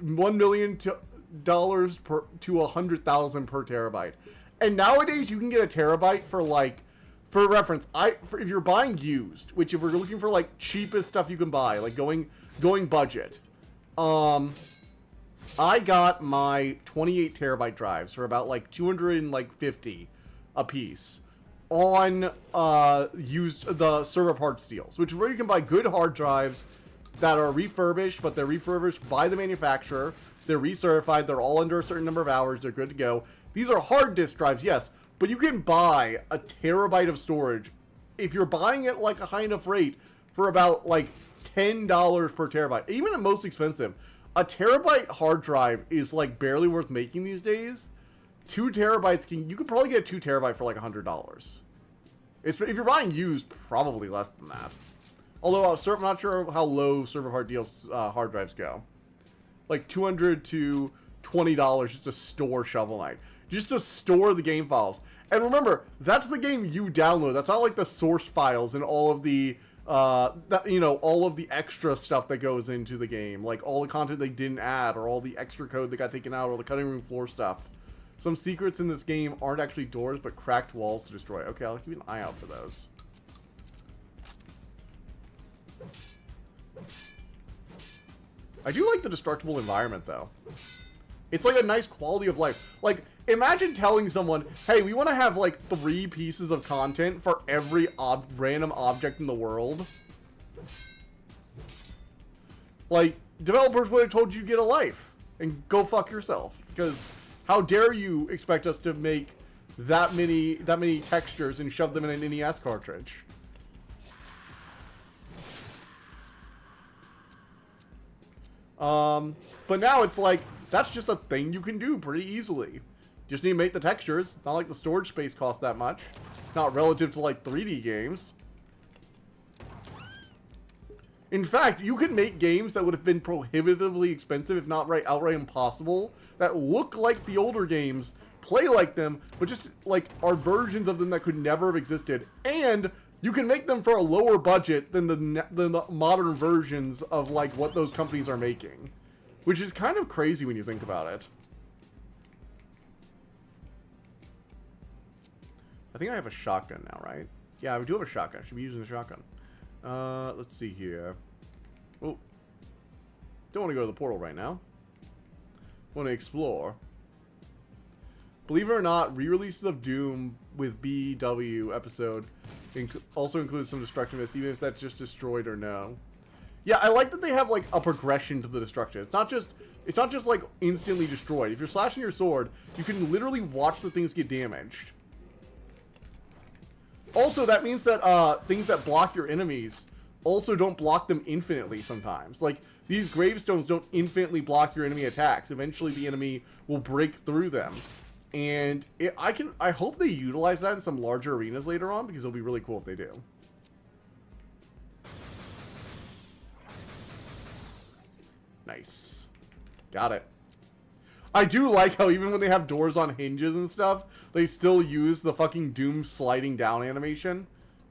$1 million to 100,000 per terabyte. And nowadays you can get a terabyte for like, for reference, if you're buying used, which if we're looking for like cheapest stuff you can buy, like going budget, I got my 28 terabyte drives for about like 250 a piece on used the server parts deals, which is where you can buy good hard drives that are refurbished, but they're refurbished by the manufacturer. They're recertified. They're all under a certain number of hours. They're good to go. These are hard disk drives, yes, but you can buy a terabyte of storage if you're buying it like a high enough rate for about like $10 per terabyte. Even at most expensive, a terabyte hard drive is like barely worth making these days. 2 terabytes you can probably get 2 terabyte for like $100. If you're buying used, probably less than that. Although I'm not sure how low server hard deals hard drives go. Like $200 to $20 just to store Shovel Knight, just to store the game files. And remember, that's the game you download. That's not like the source files and all of the all of the extra stuff that goes into the game, like all the content they didn't add, or all the extra code that got taken out, or the cutting room floor stuff. Some secrets in this game aren't actually doors, but cracked walls to destroy. Okay, I'll keep an eye out for those. I do like the destructible environment, though. It's like a nice quality of life. Like, imagine telling someone, hey, we want to have like 3 pieces of content for every random object in the world. Like, developers would have told you to get a life and go fuck yourself. Because how dare you expect us to make that many textures and shove them in an NES cartridge? But now it's like, that's just a thing you can do pretty easily. Just need to make the textures. Not like the storage space costs that much. Not relative to like 3D games. In fact, you can make games that would have been prohibitively expensive, if not outright impossible, that look like the older games, play like them, but just like are versions of them that could never have existed. And you can make them for a lower budget than the modern versions of like what those companies are making. Which is kind of crazy when you think about it. I think I have a shotgun now, right? Yeah, I do have a shotgun. I should be using a shotgun. Let's see here. Oh. Don't want to go to the portal right now. Want to explore. Believe it or not, re-releases of Doom with BW episode also includes some destructiveness, even if that's just destroyed or no. Yeah, I like that they have like a progression to the destruction. It's not just like instantly destroyed. If you're slashing your sword, you can literally watch the things get damaged. Also, that means that things that block your enemies also don't block them infinitely sometimes. Like, these gravestones don't infinitely block your enemy attacks. Eventually the enemy will break through them. And I hope they utilize that in some larger arenas later on, because it'll be really cool if they do. Nice. Got it. I do like how even when they have doors on hinges and stuff, they still use the fucking Doom sliding down animation.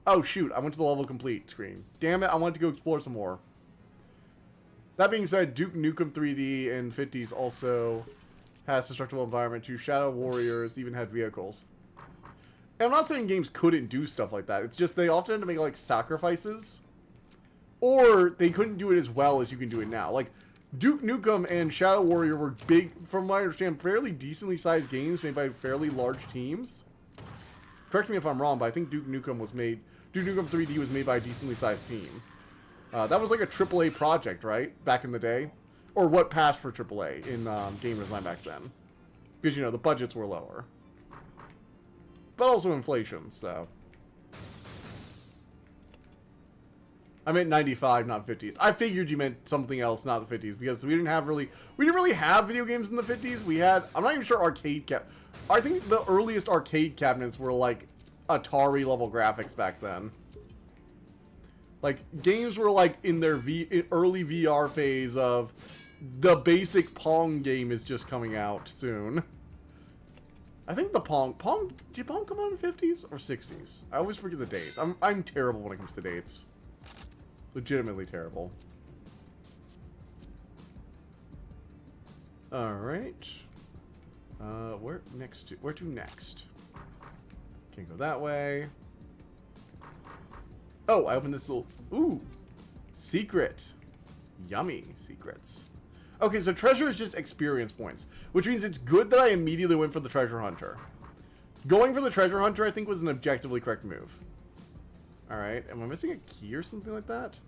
Oh shoot, I went to the level complete screen. Damn it, I wanted to go explore some more. That being said, Duke Nukem 3D and 50s also has destructible environment too. Shadow Warriors even had vehicles. And I'm not saying games couldn't do stuff like that. It's just they often had to make like sacrifices. Or they couldn't do it as well as you can do it now. Like, Duke Nukem and Shadow Warrior were big, from what I understand, fairly decently sized games made by fairly large teams. Correct me if I'm wrong, but I think Duke Nukem 3D was made by a decently sized team. That was like a AAA project, right? Back in the day. Or what passed for AAA in game design back then. Because, you know, the budgets were lower. But also inflation, so. I meant 95, not 50s. I figured you meant something else, not the 50s, because we didn't really have video games in the 50s. We had, I'm not even sure I think the earliest arcade cabinets were like Atari level graphics back then. Like, games were like in their early VR phase of the basic Pong game is just coming out soon. I think the did Pong come out in the 50s or 60s? I always forget the dates. I'm terrible when it comes to dates. Legitimately terrible. Alright. Where to next? Can't go that way. Oh, I opened this little... Ooh! Secret. Yummy secrets. Okay, so treasure is just experience points, which means it's good that I immediately went for the treasure hunter. Going for the treasure hunter, I think, was an objectively correct move. Alright, am I missing a key or something like that?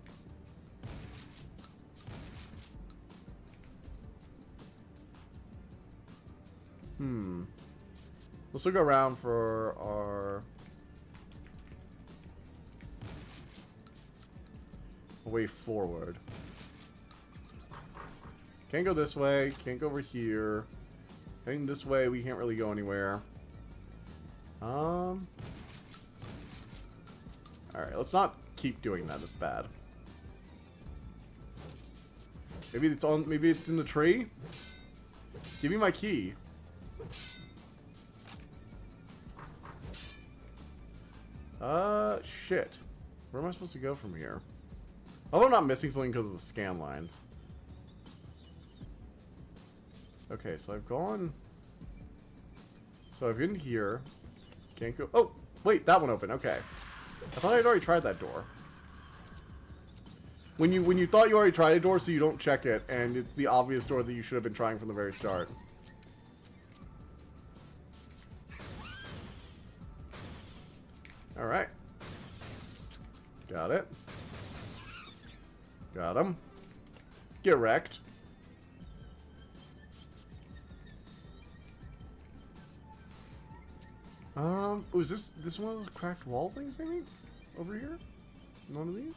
Let's look around for our... way forward. Can't go this way. Can't go over here. Heading this way, we can't really go anywhere. Alright, let's not keep doing that. That's bad. Maybe it's on. Maybe it's in the tree. Give me my key. Shit. Where am I supposed to go from here? I hope I'm not missing something because of the scan lines. Okay, so I've gone... So I've been here. Can't go... Oh! Wait, that one opened. Okay. I thought I'd already tried that door. When you thought you already tried a door, so you don't check it, and it's the obvious door that you should have been trying from the very start. Alright. Got it. Got him. Get wrecked. Oh, is this one of those cracked wall things, maybe? Over here? One of these?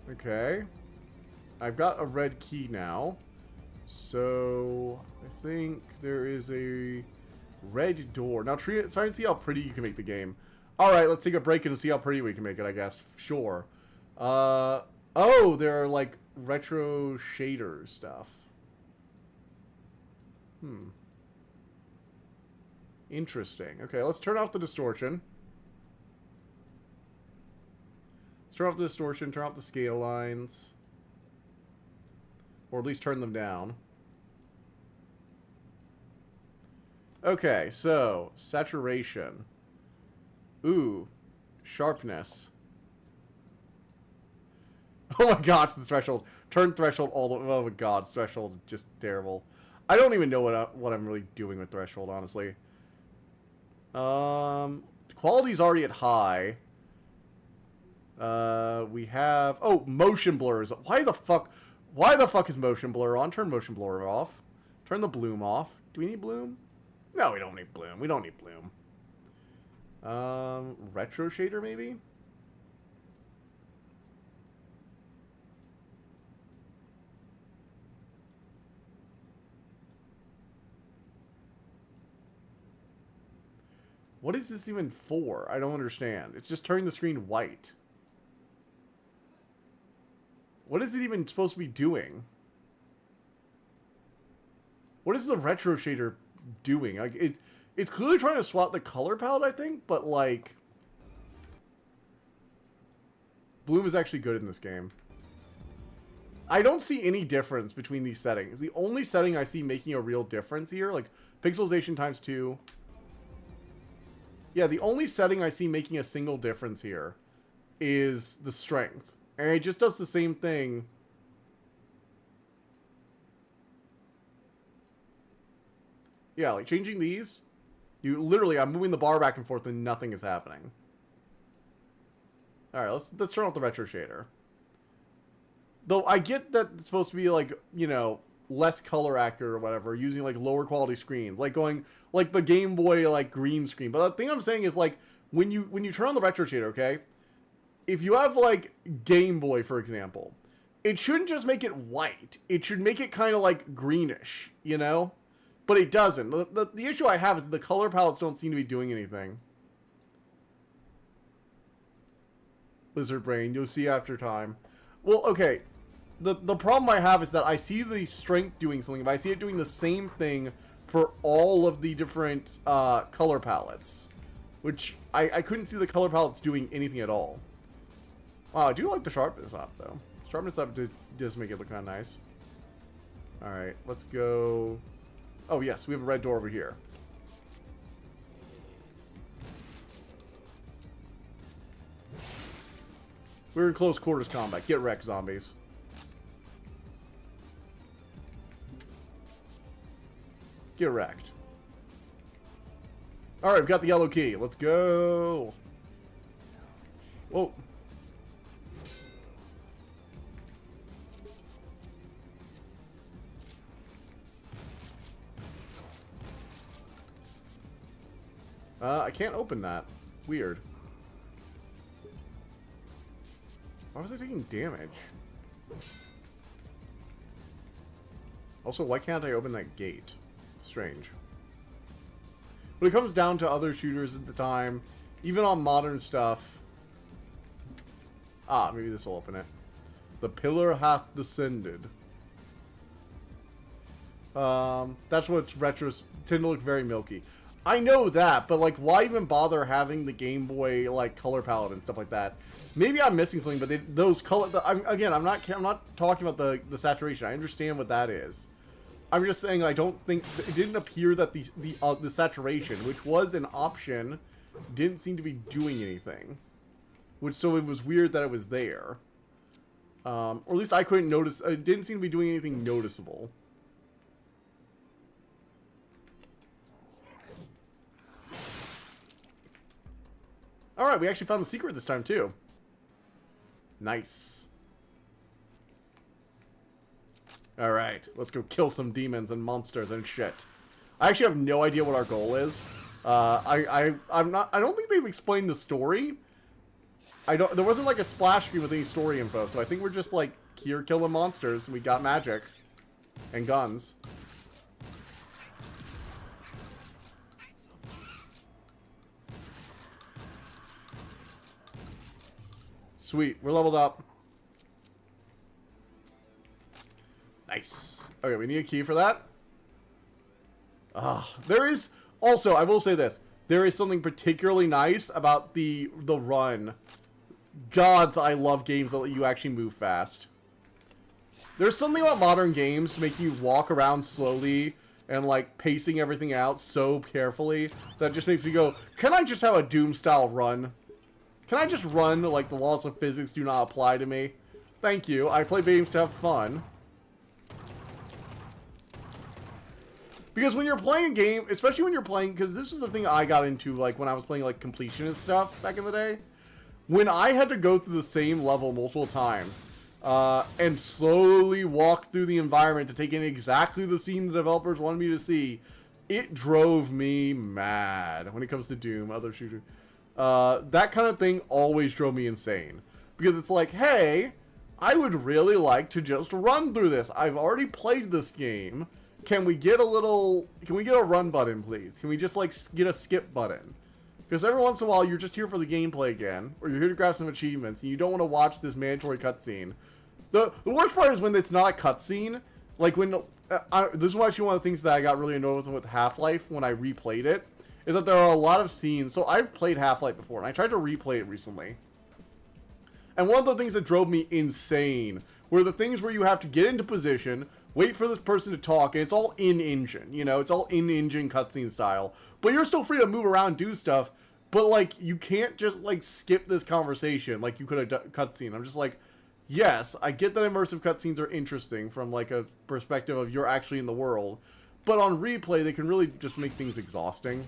Okay. I've got a red key now. So, I think there is a red door. Now, try and see how pretty you can make the game. Alright, let's take a break and see how pretty we can make it, I guess. Sure. Oh, there are, like, retro shader stuff. Interesting. Okay, let's turn off the distortion. Let's turn off the distortion, turn off the scale lines. Or at least turn them down. Okay, so, saturation. Ooh, sharpness. Oh my god, it's the threshold. Turn threshold all the... Oh my god, threshold is just terrible. I don't even know what I'm really doing with threshold, honestly. Quality's already at high. We have... Oh, motion blurs. Why the fuck is motion blur on? Turn motion blur off. Turn the bloom off. Do we need bloom? No, we don't need bloom. We don't need bloom. Retro shader, maybe? What is this even for? I don't understand. It's just turning the screen white. What is it even supposed to be doing? What is the retro shader doing? Like it's clearly trying to swap the color palette, I think, but like bloom is actually good in this game. I don't see any difference between these settings. The only setting I see making a real difference here, like pixelization times 2. Yeah, the only setting I see making a single difference here is the strength. And it just does the same thing. Yeah, like changing these, you literally, I'm moving the bar back and forth and nothing is happening. Alright, let's turn off the retro shader. Though I get that it's supposed to be like, you know, less color accurate or whatever, using like lower quality screens, like going like the Game Boy like green screen. But the thing I'm saying is like when you turn on the retro shader, okay, if you have like Game Boy, for example, it shouldn't just make it white. It should make it kind of like greenish, you know? But it doesn't. The issue I have is the color palettes don't seem to be doing anything. Lizard brain, you'll see after time. Well, okay. The problem I have is that I see the strength doing something, but I see it doing the same thing for all of the different color palettes. Which, I couldn't see the color palettes doing anything at all. Wow, I do like the sharpness up, though. Sharpness up does make it look kind of nice. Alright, let's go... Oh, yes, we have a red door over here. We're in close quarters combat. Get wrecked, zombies. Get wrecked. Alright, we've got the yellow key. Let's go. Whoa. I can't open that. Weird. Why was I taking damage? Also, why can't I open that gate? Strange. When it comes down to other shooters at the time, even on modern stuff... Ah, maybe this will open it. The pillar hath descended. That's what's retro... tend to look very milky. I know that, but like, why even bother having the Game Boy like color palette and stuff like that? Maybe I'm missing something, but those color. Again, I'm not talking about the saturation. I understand what that is. I'm just saying I don't think it didn't appear that the saturation, which was an option, didn't seem to be doing anything. So it was weird that it was there. Or at least I couldn't notice. It didn't seem to be doing anything noticeable. Alright, we actually found the secret this time, too. Nice. Alright, let's go kill some demons and monsters and shit. I actually have no idea what our goal is. I don't think they've explained the story. There wasn't like a splash screen with any story info, so I think we're just like here killing monsters and we got magic. And guns. Sweet, we're leveled up. Nice. Okay, we need a key for that. There is also, I will say this, there is something particularly nice about the run. Gods, I love games that let you actually move fast. There's something about modern games to make you walk around slowly and like pacing everything out so carefully that just makes me go, can I just have a Doom style run? Can I just run like the laws of physics do not apply to me? Thank you. I play games to have fun. Because when you're playing a game, especially when you're playing, because this is the thing I got into like when I was playing like completionist stuff back in the day. When I had to go through the same level multiple times and slowly walk through the environment to take in exactly the scene the developers wanted me to see, it drove me mad when it comes to Doom, other shooters. That kind of thing always drove me insane. Because it's like, hey, I would really like to just run through this. I've already played this game. Can we get a run button, please? Can we just, like, get a skip button? Because every once in a while, you're just here for the gameplay again. Or you're here to grab some achievements, and you don't want to watch this mandatory cutscene. The worst part is when it's not a cutscene. Like, when... this is actually one of the things that I got really annoyed with Half-Life when I replayed it. Is that there are a lot of scenes... So I've played Half-Life before, and I tried to replay it recently. And one of the things that drove me insane were the things where you have to get into position, wait for this person to talk, and it's all in-engine, you know? It's all in-engine cutscene style. But you're still free to move around, do stuff, but, like, you can't just, like, skip this conversation like you could have done cutscene. I'm just like, yes, I get that immersive cutscenes are interesting from, like, a perspective of you're actually in the world, but on replay, they can really just make things exhausting.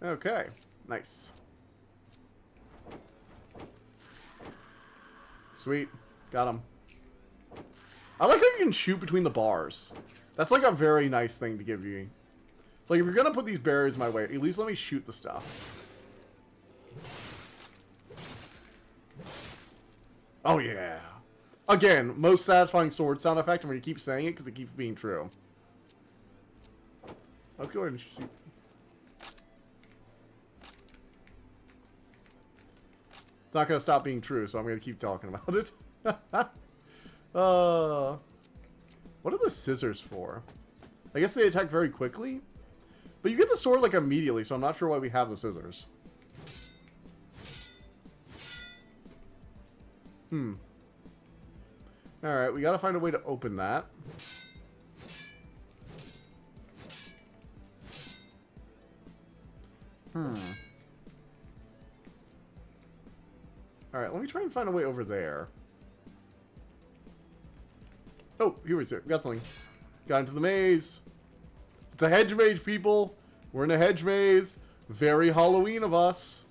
Okay, nice. Sweet, got him. I like how you can shoot between the bars. That's like a very nice thing to give you. It's like, if you're gonna put these barriers in my way, at least let me shoot the stuff. Oh yeah. Again, most satisfying sword sound effect, I'm gonna keep saying it because it keeps being true. Let's go ahead and shoot. It's not going to stop being true, so I'm going to keep talking about it. What are the scissors for? I guess they attack very quickly. But you get the sword, like, immediately, so I'm not sure why we have the scissors. Alright, we gotta find a way to open that. Alright, let me try and find a way over there. Oh, here we go. Got something. Got into the maze. It's a hedge maze, people. We're in a hedge maze. Very Halloween of us.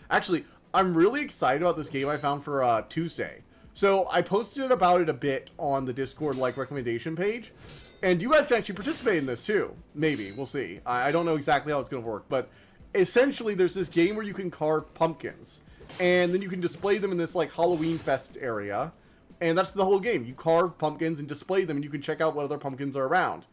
Actually, I'm really excited about this game I found for Tuesday. So I posted about it a bit on the Discord recommendation page. And you guys can actually participate in this too. Maybe. We'll see. I don't know exactly how it's going to work. But essentially, there's this game where you can carve pumpkins. And then you can display them in this Halloween Fest area. And that's the whole game. You carve pumpkins and display them, and you can check out what other pumpkins are around.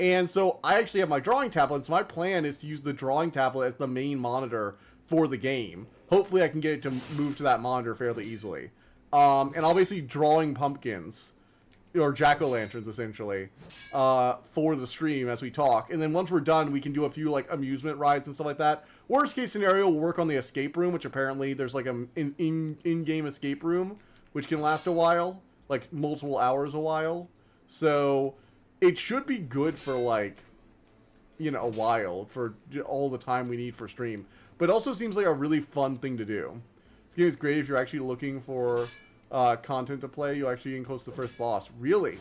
And so I actually have my drawing tablet, so my plan is to use the drawing tablet as the main monitor for the game. Hopefully I can get it to move to that monitor fairly easily. And I'll basically drawing pumpkins, or jack-o'-lanterns essentially, for the stream as we talk. And then once we're done, we can do a few amusement rides and stuff like that. Worst case scenario, we'll work on the escape room, which apparently there's an in-game escape room, which can last a while, multiple hours a while. So it should be good for a while, for all the time we need for stream. But it also seems like a really fun thing to do. This game is great if you're actually looking for content to play. You'll actually get close to the first boss. Really?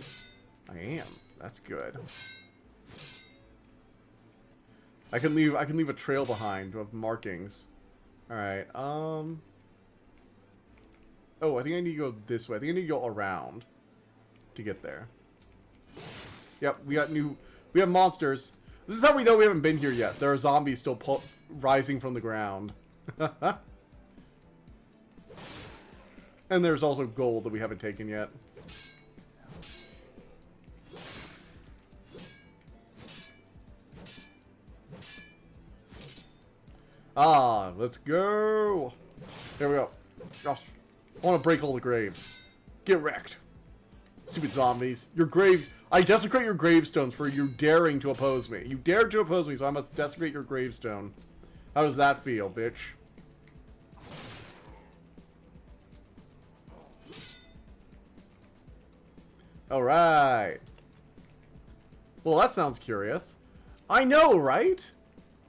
I am. That's good. I can leave a trail behind of markings. Alright, oh, I think I need to go this way. I think I need to go around to get there. Yep, we have monsters. This is how we know we haven't been here yet. There are zombies still rising from the ground. And there's also gold that we haven't taken yet. Ah, let's go. There we go. Gosh, I want to break all the graves. Get wrecked. Stupid zombies. Your graves. I desecrate your gravestones for you daring to oppose me. You dared to oppose me, so I must desecrate your gravestone. How does that feel, bitch? Alright. Well, that sounds curious. I know, right?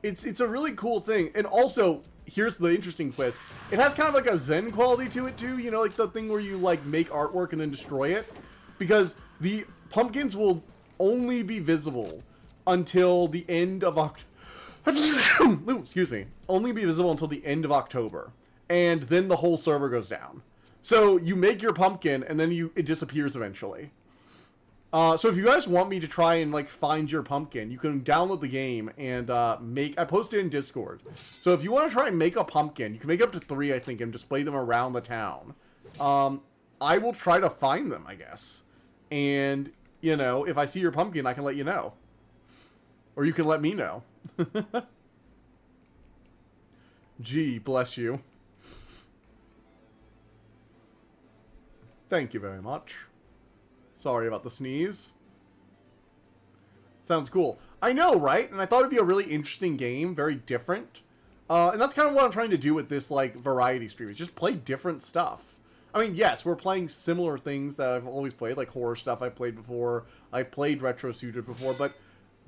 It's a really cool thing. And also, here's the interesting twist. It has kind of a Zen quality to it, too. You know, the thing where you, make artwork and then destroy it. Because the pumpkins will only be visible until the end of October. Excuse me. Only be visible until the end of October. And then the whole server goes down. So you make your pumpkin, and then it disappears eventually. So if you guys want me to try and find your pumpkin, you can download the game and I posted it in Discord. So if you want to try and make a pumpkin, you can make up to 3, I think, and display them around the town. I will try to find them, I guess. And, if I see your pumpkin, I can let you know. Or you can let me know. Gee, bless you. Thank you very much. Sorry about the sneeze. Sounds cool. I know, right? And I thought it'd be a really interesting game, very different. And that's kind of what I'm trying to do with this, variety stream, is just play different stuff. I mean, yes, we're playing similar things that I've always played, like horror stuff I've played before. I've played Retro Suited before, but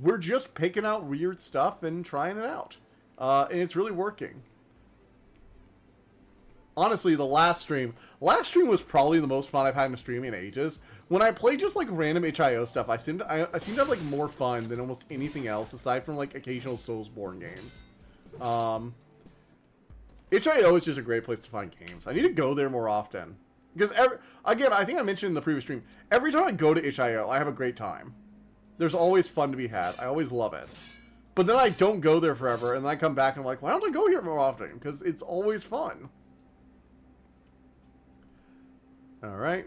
we're just picking out weird stuff and trying it out. And it's really working. Honestly, the last stream was probably the most fun I've had in a stream in ages. When I play just random HIO stuff, I seem to have more fun than almost anything else aside from occasional Soulsborne games. HIO is just a great place to find games. I need to go there more often because again, I think I mentioned in the previous stream, every time I go to HIO, I have a great time. There's always fun to be had. I always love it. But then I don't go there forever, and then I come back and I'm like, why don't I go here more often? Because it's always fun. Alright.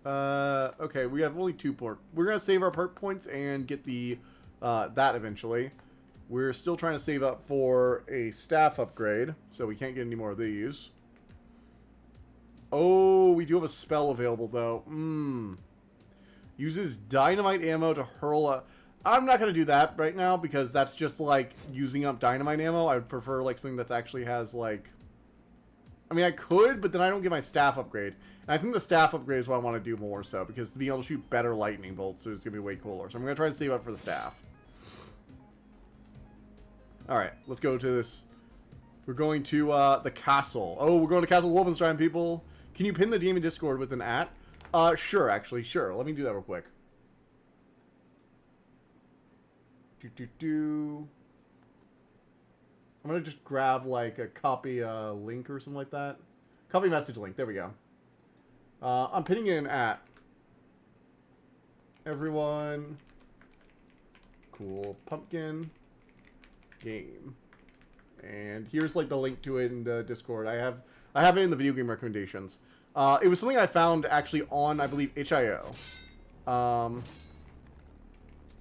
Okay, we have only 2 more. We're gonna save our perk points and get the, that eventually. We're still trying to save up for a staff upgrade, so we can't get any more of these. Oh, we do have a spell available, though. Uses dynamite ammo to hurl a... I'm not going to do that right now because that's just, like, using up dynamite ammo. I would prefer, like, something that actually has, like... I mean, I could, but then I don't get my staff upgrade. And I think the staff upgrade is what I want to do more so, because to be able to shoot better lightning bolts is going to be way cooler. So I'm going to try to save up for the staff. Alright, let's go to this. We're going to the castle. Oh, we're going to Castle Wolfenstein, people. Can you pin the DM in Discord with an @ Sure, actually, sure. Let me do that real quick. I'm going to just grab, like, a copy link or something like that. Copy message link. There we go. I'm pinning in @ everyone. Cool. Pumpkin. Game. And here's, like, the link to it in the Discord. I have it in the video game recommendations. It was something I found, actually, on, I believe, itch.io.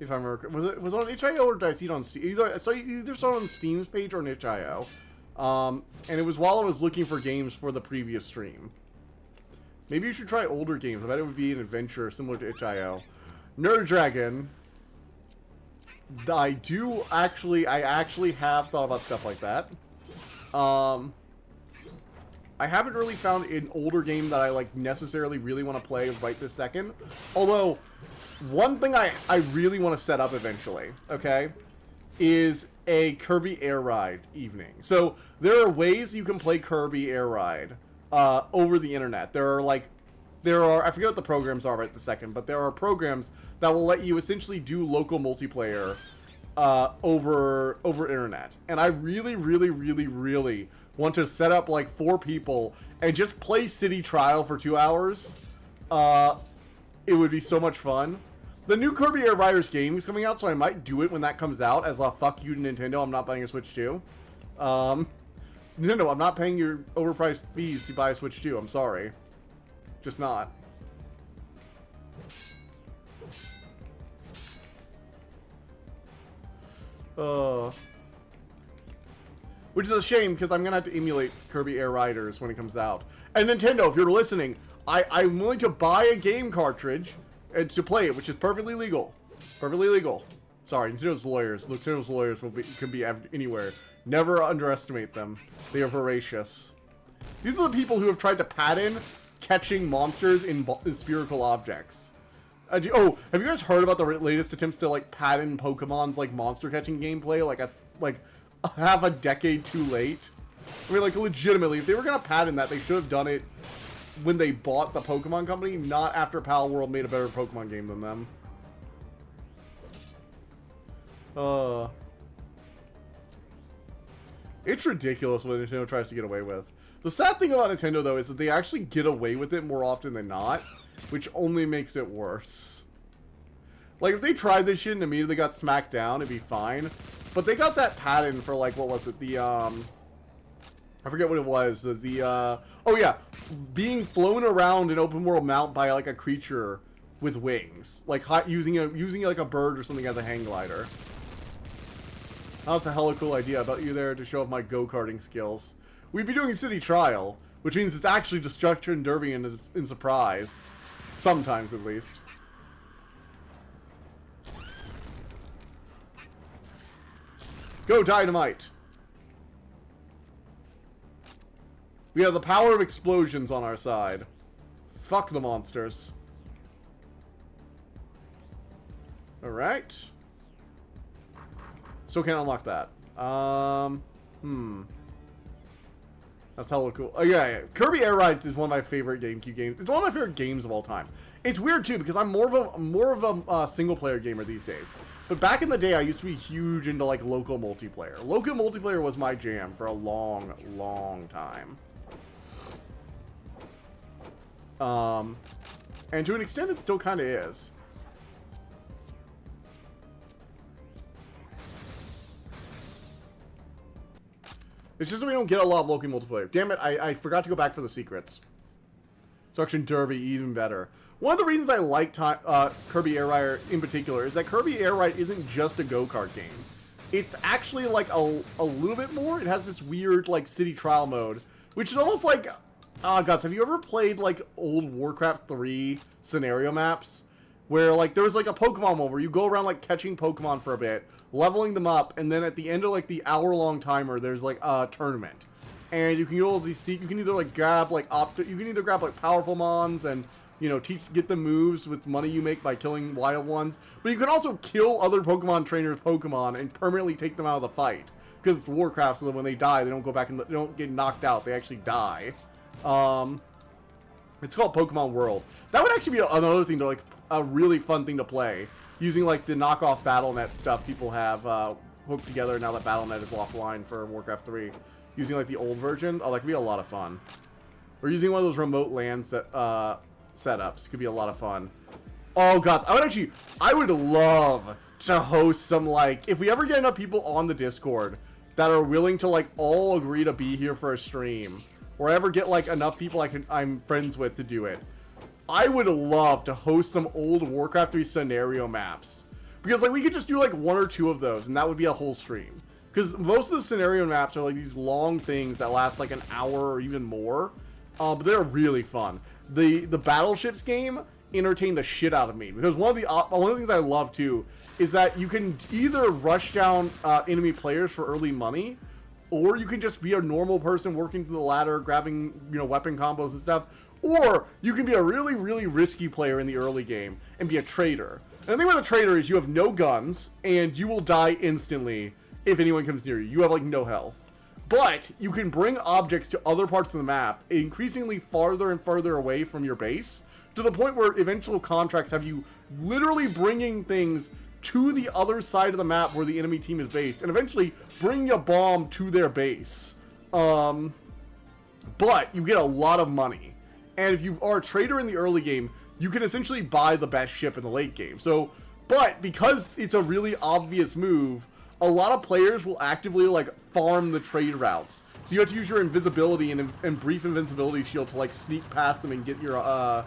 If I remember, was it on itch.io or did I see it on Steam? Either saw it on Steam's page or on itch.io. And it was while I was looking for games for the previous stream. Maybe you should try older games. I bet it would be an adventure similar to itch.io. Nerd Dragon. I actually have thought about stuff like that. I haven't really found an older game that I like necessarily really want to play right this second. Although, one thing I really want to set up eventually, okay, is a Kirby Air Ride evening. So there are ways you can play Kirby Air Ride over the internet. There are I forget what the programs are right this second, but there are programs that will let you essentially do local multiplayer over internet. And I really, really, really, really want to set up like 4 people and just play City Trial for 2 hours. It would be so much fun. The new Kirby Air Riders game is coming out, so I might do it when that comes out as a fuck you to Nintendo. I'm not buying a Switch 2. Nintendo, I'm not paying your overpriced fees to buy a Switch 2. I'm sorry. Just not. Which is a shame, because I'm going to have to emulate Kirby Air Riders when it comes out. And Nintendo, if you're listening, I'm willing to buy a game cartridge and to play it, which is perfectly legal. Perfectly legal. Sorry, Nintendo's lawyers. Nintendo's lawyers can be anywhere. Never underestimate them. They are voracious. These are the people who have tried to patent catching monsters in spherical objects. Have you guys heard about the latest attempts to like patent Pokemon's like monster catching gameplay like half a decade too late? I mean, like, legitimately, if they were gonna patent that, they should have done it when they bought the Pokemon company, not after Pal World made a better Pokemon game than them. It's ridiculous what Nintendo tries to get away with. The sad thing about Nintendo, though, is that they actually get away with it more often than not, which only makes it worse. Like, if they tried this shit and immediately got smacked down, it'd be fine. But they got that patent for, like, what was it? The, I forget what it was. Oh yeah, being flown around an open world mount by, like, a creature with wings. Like, using like, a bird or something as a hang glider. That's a hella cool idea. About you there to show off my go-karting skills. We'd be doing City Trial, which means it's actually Destruction Derby in Surprise. Sometimes, at least. Go, Dynamite! We have the power of explosions on our side. Fuck the monsters. Alright. Still can't unlock that. That's hella cool. Oh, yeah. Kirby Air Rides is one of my favorite GameCube games. It's one of my favorite games of all time. It's weird, too, because I'm more of a single-player gamer these days. But back in the day, I used to be huge into, like, local multiplayer. Local multiplayer was my jam for a long, long time. And to an extent, it still kind of is. It's just that we don't get a lot of local multiplayer. Damn it, I forgot to go back for the secrets. Destruction Derby, even better. One of the reasons I like Kirby Air Ride in particular is that Kirby Air Ride isn't just a go-kart game. It's actually like a little bit more. It has this weird like city trial mode, which is almost like... gods, have you ever played like old Warcraft 3 scenario maps? where like there was like a Pokemon one where you go around like catching Pokemon for a bit, leveling them up, and then at the end of like the hour-long timer, there's like a tournament, and you can you can either like grab like you can either grab like powerful mons and get the moves with money you make by killing wild ones, but you can also kill other Pokemon trainers' Pokemon and permanently take them out of the fight because it's Warcraft, so that when they die, they don't go back and they don't get knocked out; they actually die. It's called Pokemon World. That would actually be another thing to like a really fun thing to play, using like the knockoff BattleNet stuff people have hooked together now that BattleNet is offline for Warcraft 3. Using like the old version, oh, that could be a lot of fun. Or using one of those remote LAN setups could be a lot of fun. Oh god, I would love to host some like, if we ever get enough people on the Discord that are willing to like all agree to be here for a stream, or ever get like enough people I'm friends with to do it, I would love to host some old Warcraft 3 scenario maps. Because like we could just do like 1 or 2 of those and that would be a whole stream. Because most of the scenario maps are like these long things that last like an hour or even more. But they're really fun. The Battleships game entertained the shit out of me. Because one of the things I love too is that you can either rush down enemy players for early money, or you can just be a normal person working through the ladder, grabbing weapon combos and stuff. Or you can be a really, really risky player in the early game and be a traitor. And the thing with a traitor is you have no guns and you will die instantly if anyone comes near you. You have like no health. But you can bring objects to other parts of the map, increasingly farther and farther away from your base, to the point where eventual contracts have you literally bringing things to the other side of the map where the enemy team is based, and eventually bring a bomb to their base. But you get a lot of money. And if you are a trader in the early game, you can essentially buy the best ship in the late game. But because it's a really obvious move, a lot of players will actively like farm the trade routes. So you have to use your invisibility and brief invincibility shield to like sneak past them and get your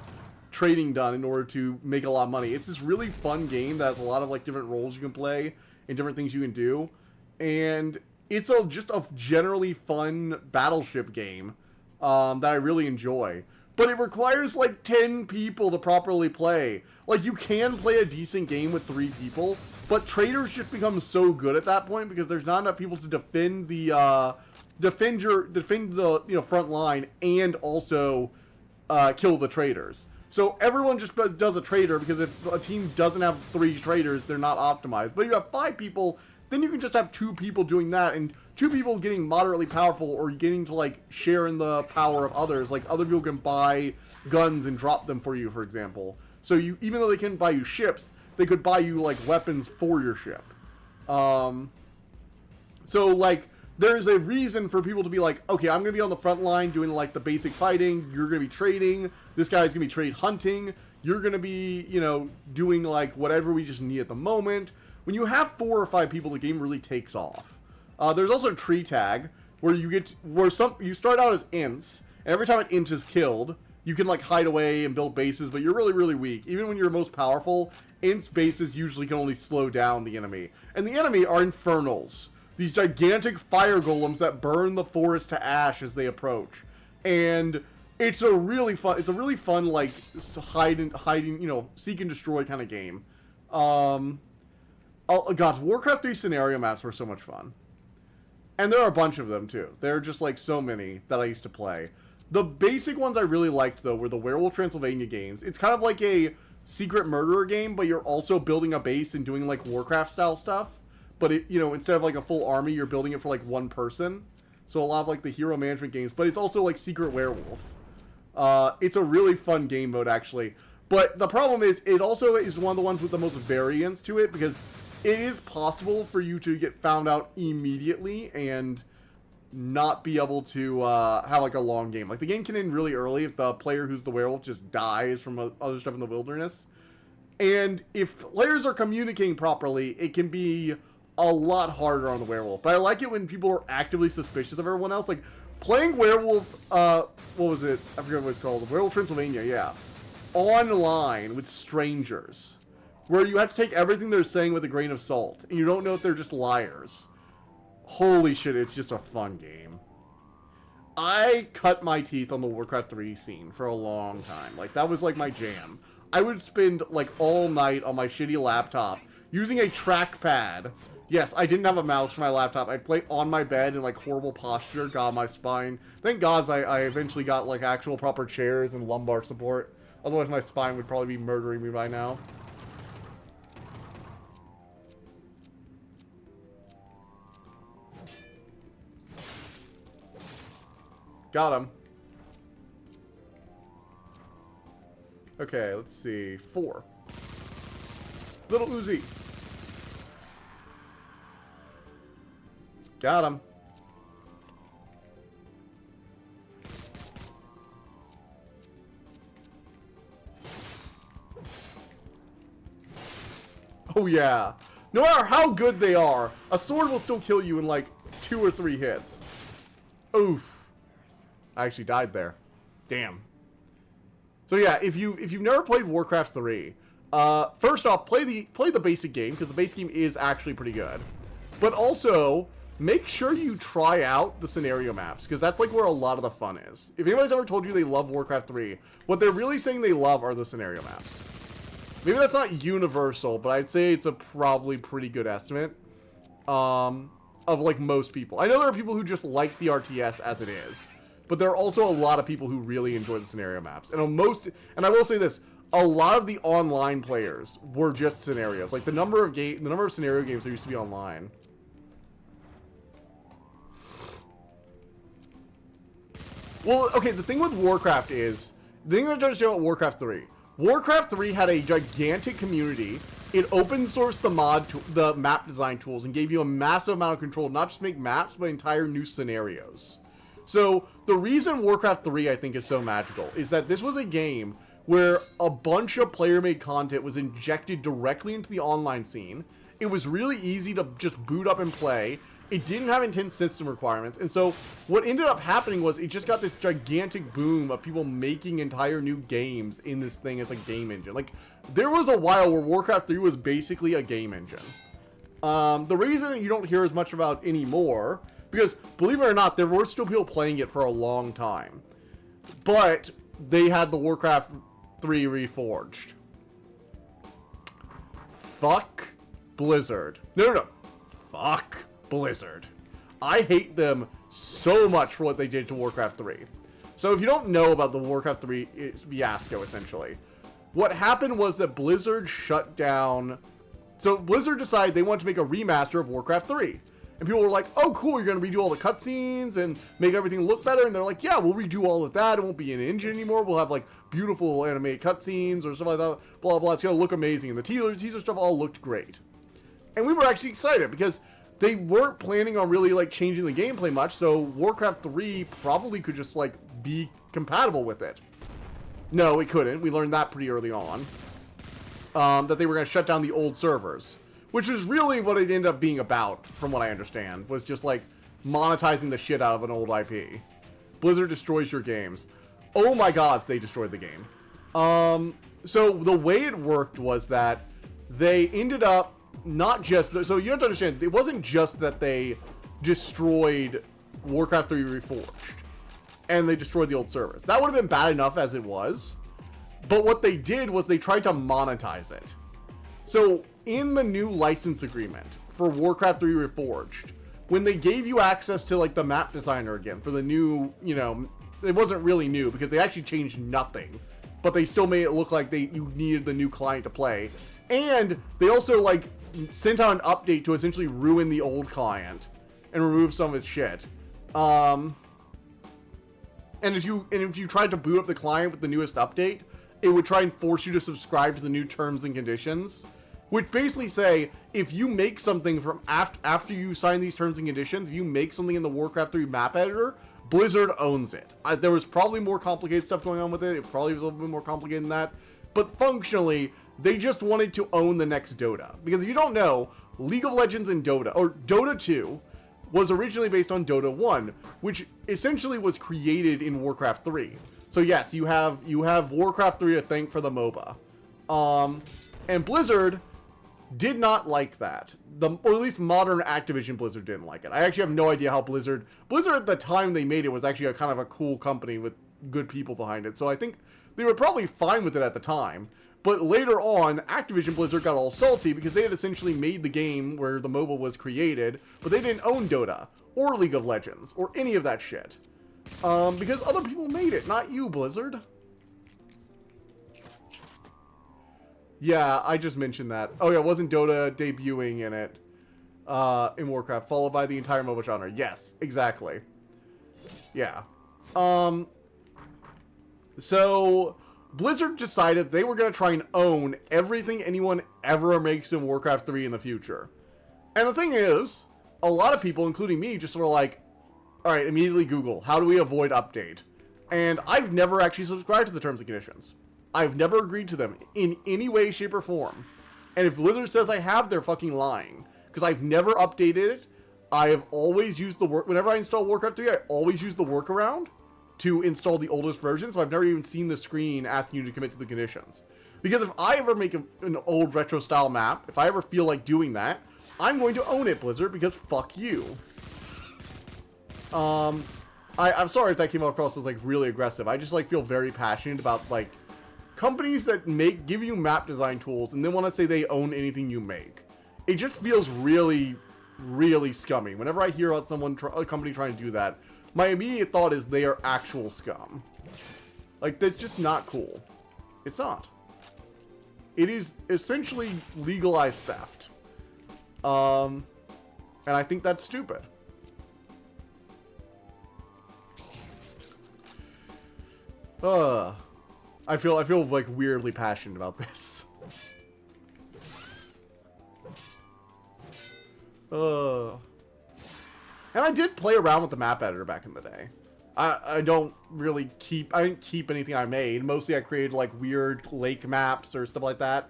trading done in order to make a lot of money. It's this really fun game that has a lot of like different roles you can play and different things you can do. And it's just a generally fun battleship game that I really enjoy. But it requires like 10 people to properly play. Like you can play a decent game with 3 people, but traders just become so good at that point because there's not enough people to defend the front line and also kill the traders. So everyone just does a trader, because if a team doesn't have 3 traders, they're not optimized. But you have 5 people, then you can just have 2 people doing that, and 2 people getting moderately powerful or getting to like share in the power of others. Like other people can buy guns and drop them for you, for example. So you, even though they can buy you ships, they could buy you like weapons for your ship. So like there's a reason for people to be like, okay, I'm gonna be on the front line doing like the basic fighting. You're gonna be trading. This guy's gonna be trade hunting. You're gonna be, doing like whatever we just need at the moment. When you have 4 or 5 people, the game really takes off. There's also a tree tag where you start out as ints, and every time an int is killed, you can like hide away and build bases, but you're really, really weak. Even when you're most powerful, ints bases usually can only slow down the enemy. And the enemy are infernals. These gigantic fire golems that burn the forest to ash as they approach. And it's a really fun like hiding, seek and destroy kind of game. Oh gosh, Warcraft 3 scenario maps were so much fun. And there are a bunch of them too. There are just like so many that I used to play. The basic ones I really liked though were the Werewolf Transylvania games. It's kind of like a secret murderer game, but you're also building a base and doing like Warcraft style stuff. But it, instead of like a full army, you're building it for like one person. So a lot of like the hero management games, but it's also like Secret Werewolf. It's a really fun game mode actually. But the problem is it also is one of the ones with the most variance to it, because it is possible for you to get found out immediately and not be able to have like a long game. Like the game can end really early if the player who's the werewolf just dies from other stuff in the wilderness. And if players are communicating properly, it can be a lot harder on the werewolf. But I like it when people are actively suspicious of everyone else. Like playing werewolf, what was it? I forget what it's called. Werewolf Transylvania, yeah. Online with strangers, where you have to take everything they're saying with a grain of salt, and you don't know if they're just liars. Holy shit, it's just a fun game. I cut my teeth on the Warcraft 3 scene for a long time. Like, that was like my jam. I would spend, like, all night on my shitty laptop using a trackpad. Yes, I didn't have a mouse for my laptop. I'd play on my bed in, like, horrible posture. God, my spine. Thank God I eventually got, like, actual proper chairs and lumbar support. Otherwise, my spine would probably be murdering me by now. Got him. Okay, let's see. 4. Little Uzi. Got him. Oh yeah. No matter how good they are, a sword will still kill you in like 2 or 3 hits. Oof. I actually died there. Damn. So yeah, if you've never played Warcraft 3, first off, play the basic game, because the basic game is actually pretty good. But also, make sure you try out the scenario maps, because that's like where a lot of the fun is. If anybody's ever told you they love Warcraft 3, what they're really saying they love are the scenario maps. Maybe that's not universal, but I'd say it's a probably pretty good estimate of like most people. I know there are people who just like the RTS as it is, but there are also a lot of people who really enjoy the scenario maps. And and I will say this, a lot of the online players were just scenarios. Like the number of scenario games there used to be online. Well, okay, the thing with Warcraft is, the thing that I understand about Warcraft 3, Warcraft 3 had a gigantic community. It open sourced the map design tools and gave you a massive amount of control, not just make maps, but entire new scenarios. So the reason Warcraft 3, I think, is so magical is that this was a game where a bunch of player-made content was injected directly into the online scene. It was really easy to just boot up and play. It didn't have intense system requirements. And so what ended up happening was it just got this gigantic boom of people making entire new games in this thing as a game engine. Like, there was a while where Warcraft 3 was basically a game engine. The reason you don't hear as much about anymore, because believe it or not, there were still people playing it for a long time. But they had the Warcraft 3 Reforged. Fuck Blizzard. No. Fuck Blizzard. I hate them so much for what they did to Warcraft 3. So if you don't know about the Warcraft 3 fiasco, essentially, what happened was that Blizzard shut down. So Blizzard decided they wanted to make a remaster of Warcraft 3. And people were like, oh cool, you're going to redo all the cutscenes and make everything look better. And they're like, yeah, we'll redo all of that. It won't be an engine anymore. We'll have like beautiful animated cutscenes or stuff like that. Blah, blah. It's going to look amazing. And the teaser stuff all looked great. And we were actually excited because they weren't planning on really like changing the gameplay much. So Warcraft 3 probably could just like be compatible with it. No, it couldn't. We learned that pretty early on. That they were going to shut down the old servers. Which is really what it ended up being about, from what I understand, was just like monetizing the shit out of an old IP. Blizzard destroys your games. Oh my god, they destroyed the game. So the way it worked was that they ended up not just, so you have to understand, it wasn't just that they destroyed Warcraft 3 Reforged and they destroyed the old servers. That would have been bad enough as it was, but what they did was they tried to monetize it. So in the new license agreement for Warcraft 3 Reforged, when they gave you access to like the map designer again for the new, you know, it wasn't really new because they actually changed nothing, but they still made it look like you needed the new client to play. And they also like sent out an update to essentially ruin the old client and remove some of its shit. And if you tried to boot up the client with the newest update, it would try and force you to subscribe to the new terms and conditions, which basically say if you make something from after you sign these terms and conditions, if you make something in the Warcraft 3 map editor, Blizzard owns it. There was probably more complicated stuff going on with it. It probably was a little bit more complicated than that. But functionally, they just wanted to own the next Dota. Because if you don't know, League of Legends and Dota, or Dota 2, was originally based on Dota 1, which essentially was created in Warcraft 3. So yes, you have Warcraft 3 to thank for the MOBA. And Blizzard did not like that. Or at least modern Activision Blizzard didn't like it. I actually have no idea how Blizzard at the time they made it was actually a kind of a cool company with good people behind it. So I think they were probably fine with it at the time. But later on, Activision Blizzard got all salty because they had essentially made the game where the MOBA was created, but they didn't own Dota, or League of Legends, or any of that shit. Because other people made it, not you, Blizzard. Yeah, I just mentioned that. Oh yeah, wasn't Dota debuting in it, in Warcraft, followed by the entire MOBA genre? Yes, exactly. Yeah. So Blizzard decided they were going to try and own everything anyone ever makes in Warcraft 3 in the future. And the thing is, a lot of people, including me, just were like, alright, immediately Google, how do we avoid update? And I've never actually subscribed to the terms and conditions. I've never agreed to them in any way, shape, or form. And if Blizzard says I have, they're fucking lying. Because I've never updated it. I have always used the whenever I install Warcraft 3, I always use the workaround to install the oldest version, so I've never even seen the screen asking you to commit to the conditions. Because if I ever make an old retro-style map, if I ever feel like doing that, I'm going to own it, Blizzard, because fuck you. I'm sorry if that came across as, like, really aggressive. I just, like, feel very passionate about, like, companies that give you map design tools and then want to say they own anything you make. It just feels really, really scummy. Whenever I hear about a company trying to do that, my immediate thought is they are actual scum. Like, that's just not cool. It's not. It is essentially legalized theft. And I think that's stupid. I feel like weirdly passionate about this. And I did play around with the map editor back in the day. I didn't keep anything I made. Mostly I created like weird lake maps or stuff like that.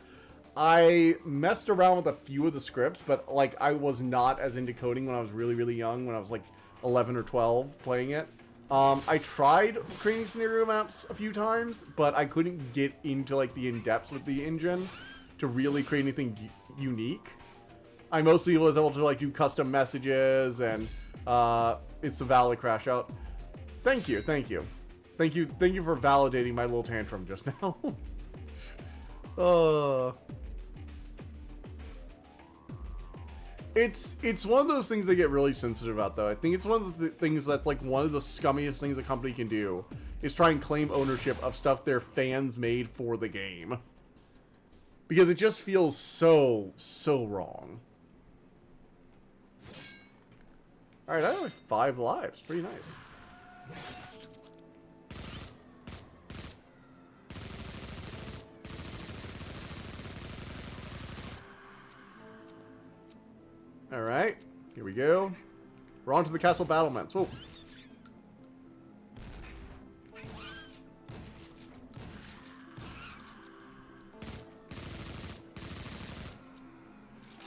I messed around with a few of the scripts, but like I was not as into coding when I was really, really young, when I was like 11 or 12 playing it. I tried creating scenario maps a few times, but I couldn't get into like the in-depths with the engine to really create anything unique. I mostly was able to like do custom messages and it's a valid crash out. Thank you for validating my little tantrum just now. It's one of those things they get really sensitive about, though. I think it's one of the things that's like one of the scummiest things a company can do is try and claim ownership of stuff their fans made for the game. Because it just feels so wrong. Alright, I have like 5 lives. Pretty nice. Alright, here we go. We're on to the castle battlements. Whoa.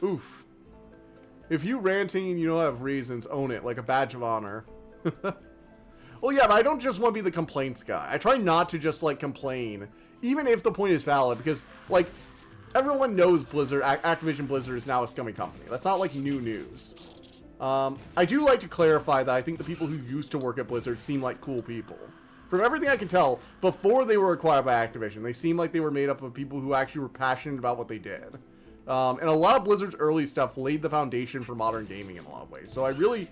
Oof. If you ranting and you don't have reasons, own it, like a badge of honor. Well, yeah, but I don't just want to be the complaints guy. I try not to just, like, complain, even if the point is valid, because, like, everyone knows Blizzard, Activision Blizzard is now a scummy company. That's not, like, new news. I do like to clarify that I think the people who used to work at Blizzard seem like cool people. From everything I can tell, before they were acquired by Activision, they seemed like they were made up of people who actually were passionate about what they did. And a lot of Blizzard's early stuff laid the foundation for modern gaming in a lot of ways. So I really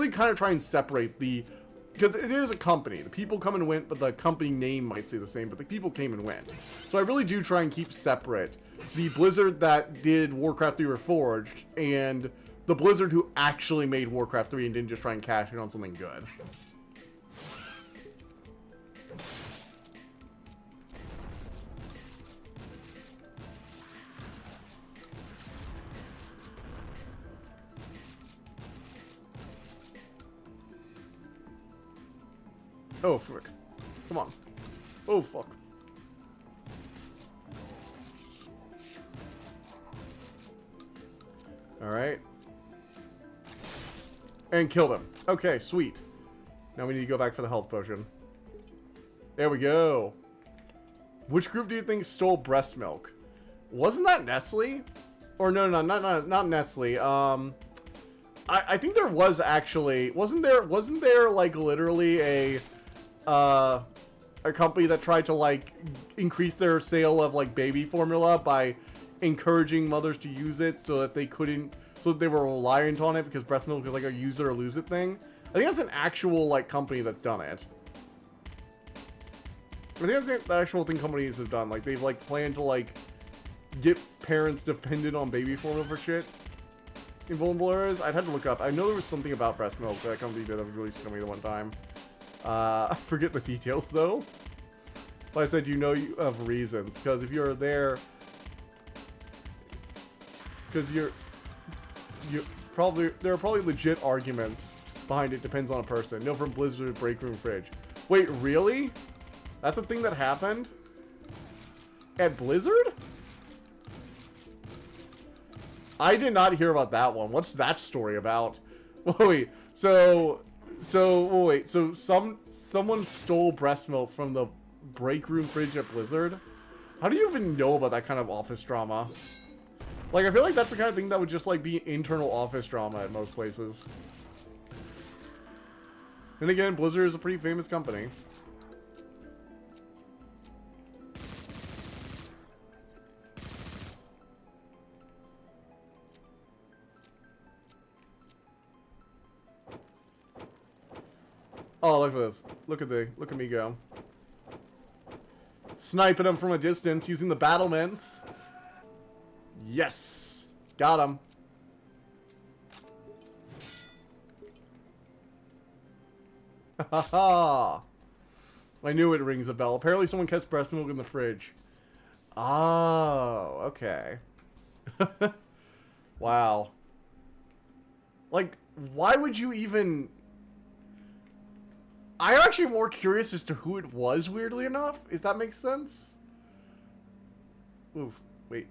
kind of try and separate because it is a company. The people come and went, but the company name might stay the same, but the people came and went. So I really do try and keep separate the Blizzard that did Warcraft 3 Reforged and the Blizzard who actually made Warcraft 3 and didn't just try and cash in on something good. Oh, frick. Come on. Oh, fuck. Alright. And killed him. Okay, sweet. Now we need to go back for the health potion. There we go. Which group do you think stole breast milk? Wasn't that Nestle? Or no, not Nestle. I think there was actually... Wasn't there like literally a... a company that tried to like increase their sale of like baby formula by encouraging mothers to use it so that they couldn't, so that they were reliant on it because breast milk is like a use it or lose it thing. I think that's an actual like company that's done it. I think that's the actual thing companies have done. Like they've like planned to like get parents dependent on baby formula for shit in vulnerable areas. I'd have to look up. I know there was something about breast milk that company did that was really scummy the one time. I forget the details though. But I said you know you have reasons because if you're there, because you're probably there are probably legit arguments behind it. Depends on a person. No, from Blizzard break room fridge. Wait, really? That's a thing that happened at Blizzard? I did not hear about that one. What's that story about? Wait, so someone stole breast milk from the break room fridge at Blizzard? How do you even know about that kind of office drama? Like, I feel like that's the kind of thing that would just, like, be internal office drama at most places. And again, Blizzard is a pretty famous company. Oh, look at this. Look at me go. Sniping him from a distance using the battlements. Yes! Got him. Haha! I knew it rings a bell. Apparently someone kept breast milk in the fridge. Oh, okay. Wow. Like, why would you even... I'm actually more curious as to who it was, weirdly enough. If that makes sense? Oof. Wait.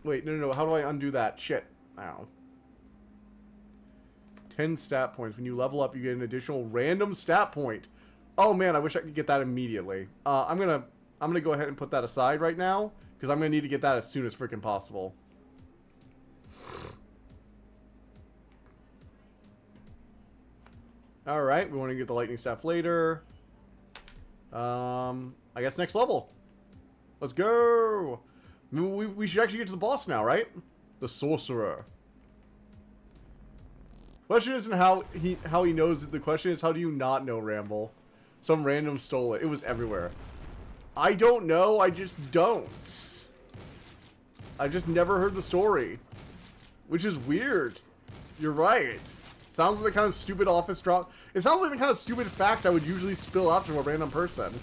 Wait, no. How do I undo that? Shit. Ow. 10 stat points. When you level up, you get an additional random stat point. Oh man, I wish I could get that immediately. I'm gonna go ahead and put that aside right now, because I'm gonna need to get that as soon as freaking possible. Alright, we want to get the lightning staff later. I guess next level. Let's go! We should actually get to the boss now, right? The sorcerer. Question isn't how he knows it. The question is, how do you not know Ramble? Some random stole it. It was everywhere. I don't know. I just don't. I just never heard the story. Which is weird. You're right. Sounds like the kind of stupid office drop. It sounds like the kind of stupid fact I would usually spill out to a random person.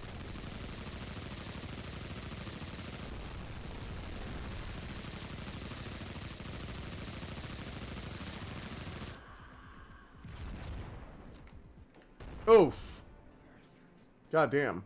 Oof. God damn.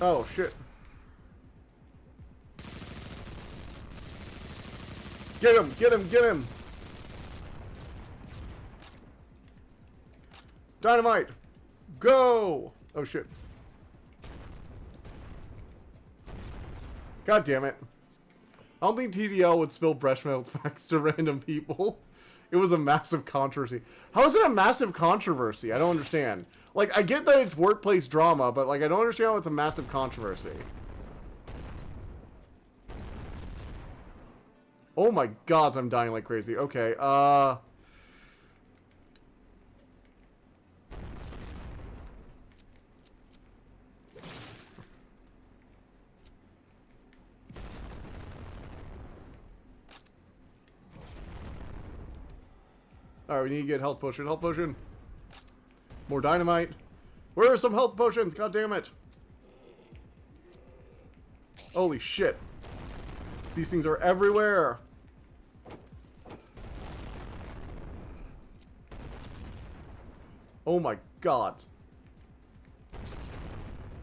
Oh, shit. Get him! Get him! Get him! Dynamite! Go! Oh, shit. God damn it. I don't think TDL would spill breast milk facts to random people. It was a massive controversy. How is it a massive controversy? I don't understand. Like, I get that it's workplace drama, but, like, I don't understand how it's a massive controversy. Oh my god, I'm dying like crazy. Okay, Alright, we need to get health potion. Health potion. More dynamite. Where are some health potions? God damn it. Holy shit. These things are everywhere. Oh my god.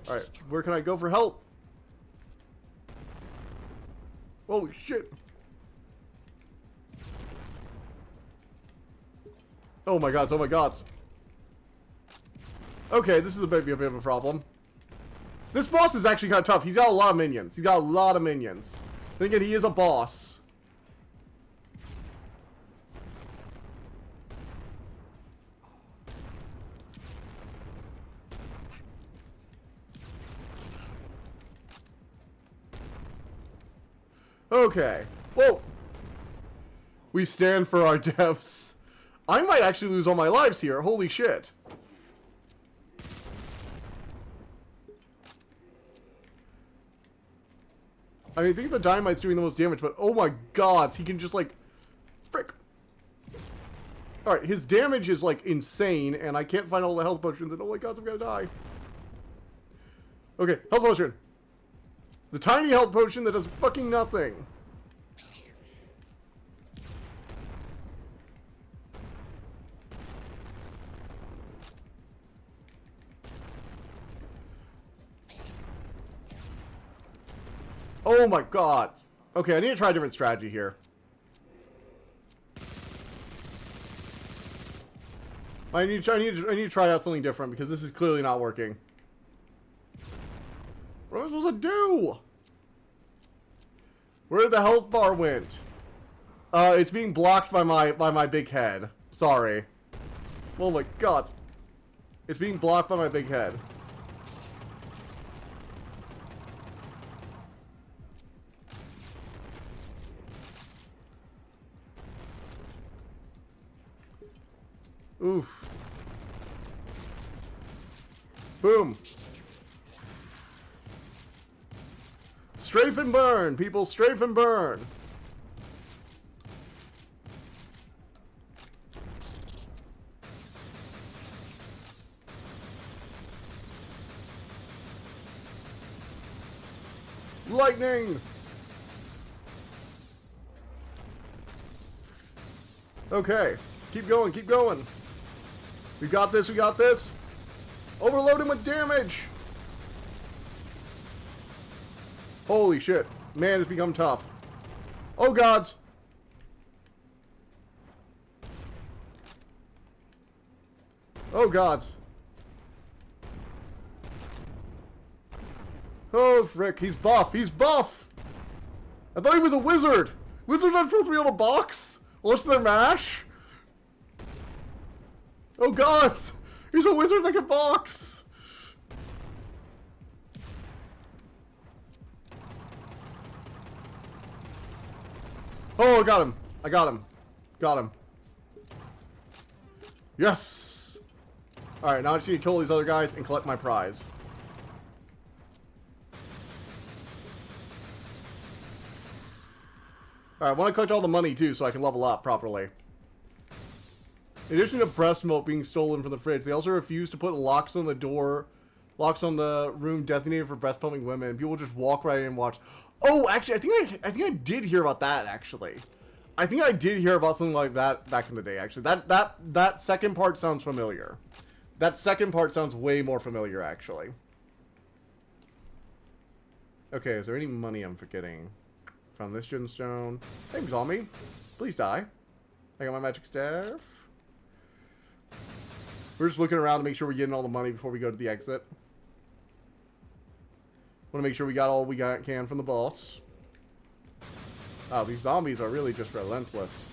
Alright, where can I go for health? Holy shit. Oh my god, oh my god. Okay, this is a bit of a problem. This boss is actually kind of tough. He's got a lot of minions. He's got a lot of minions. Then again, he is a boss. Okay. Whoa. We stand for our depths. I might actually lose all my lives here. Holy shit. I mean, I think the dynamite's doing the most damage, but oh my god, he can just like... Frick. Alright, his damage is like insane, and I can't find all the health potions, and oh my god, I'm gonna die. Okay, health potion. The tiny health potion that does fucking nothing. Oh my god. Okay, I need to try a different strategy here. I need to try out something different because this is clearly not working. What am I supposed to do? Where did the health bar went? It's being blocked by my big head. Sorry. Oh my god. It's being blocked by my big head. Oof. Boom. Strafe and burn, people. Strafe and burn. Lightning. Okay. Keep going, keep going. We got this, we got this. Overload him with damage. Holy shit. Man, it's become tough. Oh, gods. Oh, gods. Oh, frick. He's buff. He's buff. I thought he was a wizard. Wizards aren't supposed to be able to box unless they're MASH. Oh, gods. He's a wizard that can box. Oh, I got him. I got him. Got him. Yes! Alright, now I just need to kill these other guys and collect my prize. Alright, I want to collect all the money too so I can level up properly. In addition to breast milk being stolen from the fridge, they also refuse to put locks on the door, locks on the room designated for breast pumping women. People just walk right in and watch. Oh, actually, I think I did hear about that. Actually, I think I did hear about something like that back in the day. Actually, that second part sounds familiar. That second part sounds way more familiar, actually. Okay, is there any money I'm forgetting? Found this gemstone. Hey, zombie, please die. I got my magic staff. We're just looking around to make sure we're getting all the money before we go to the exit. Want to make sure we got all we can from the boss. Wow, these zombies are really just relentless.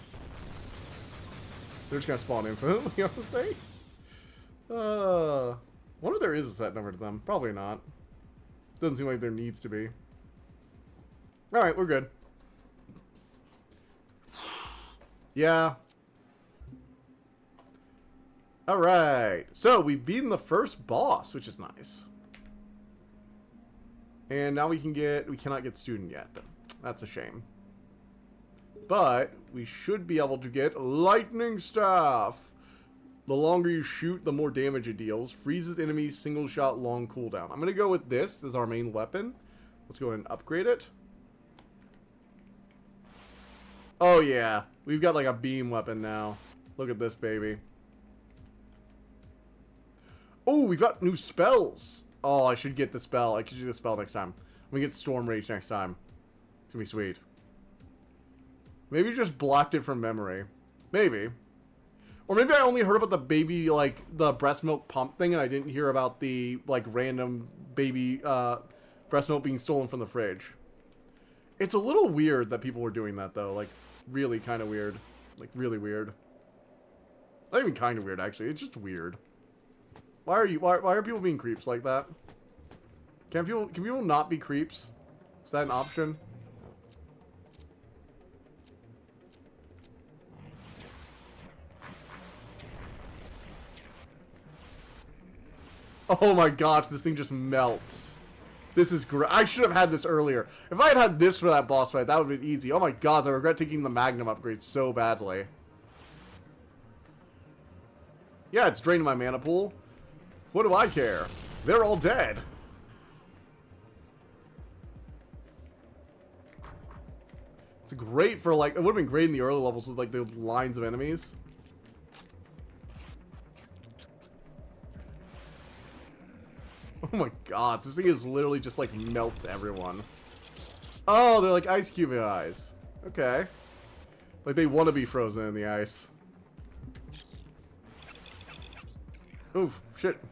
They're just gonna spawn infinitely, aren't they? Wonder if there is a set number to them. Probably not. Doesn't seem like there needs to be. Alright, we're good. Yeah. Alright. So, we've beaten the first boss, which is nice. And now we cannot get student yet. That's a shame. But, we should be able to get lightning staff. The longer you shoot, the more damage it deals. Freezes enemies, single shot, long cooldown. I'm going to go with this as our main weapon. Let's go ahead and upgrade it. Oh yeah, we've got like a beam weapon now. Look at this baby. Oh, we've got new spells. Oh, I should get the spell. I should do the spell next time. I'm gonna get Storm Rage next time. It's gonna be sweet. Maybe just blocked it from memory. Maybe. Or maybe I only heard about the baby, like, the breast milk pump thing, and I didn't hear about the, like, random baby, breast milk being stolen from the fridge. It's a little weird that people were doing that, though. Like, really kind of weird. Like, really weird. Not even kind of weird, actually. It's just weird. Why are people being creeps like that? Can people not be creeps? Is that an option? Oh my gosh, this thing just melts. This is great. I should have had this earlier. If I had had this for that boss fight, that would have been easy. Oh my god, I regret taking the Magnum upgrade so badly. Yeah, it's draining my mana pool. What do I care? They're all dead. It's great for, like, it would have been great in the early levels with, like, the lines of enemies. Oh my god, this thing is literally just, like, melts everyone. Oh, they're like ice cube eyes. Okay. Like, they want to be frozen in the ice. Oof, shit.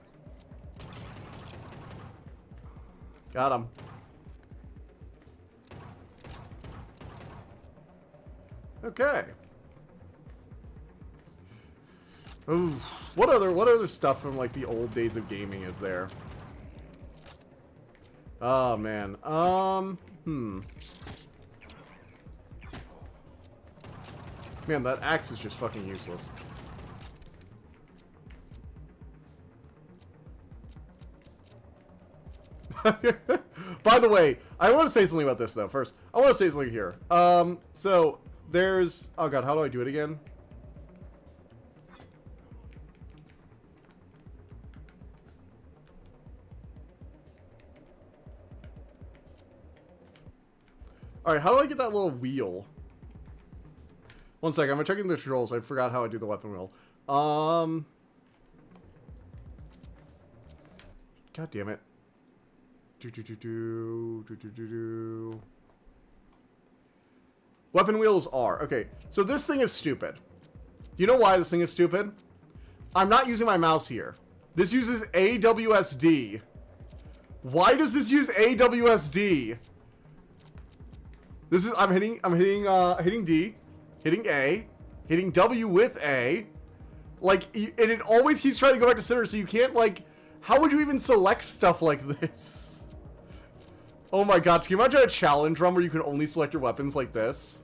Got him. Okay. Oof. What other stuff from, like, the old days of gaming is there? Oh, man. Man, that axe is just fucking useless. By the way, I want to say something about this, though. First, I want to say something here. So, there's... Oh, God, how do I do it again? Alright, how do I get that little wheel? One second, I'm checking the controls. I forgot how I do the weapon wheel. God damn it. Weapon wheels are. Okay, so this thing is stupid. You know why this thing is stupid? I'm not using my mouse here. This uses AWSD. Why does this use AWSD? This is I'm hitting D, hitting A, hitting W with A. Like, and it always keeps trying to go back to center, so you can't, like, how would you even select stuff like this? Oh my god, can you imagine a challenge run where you can only select your weapons like this?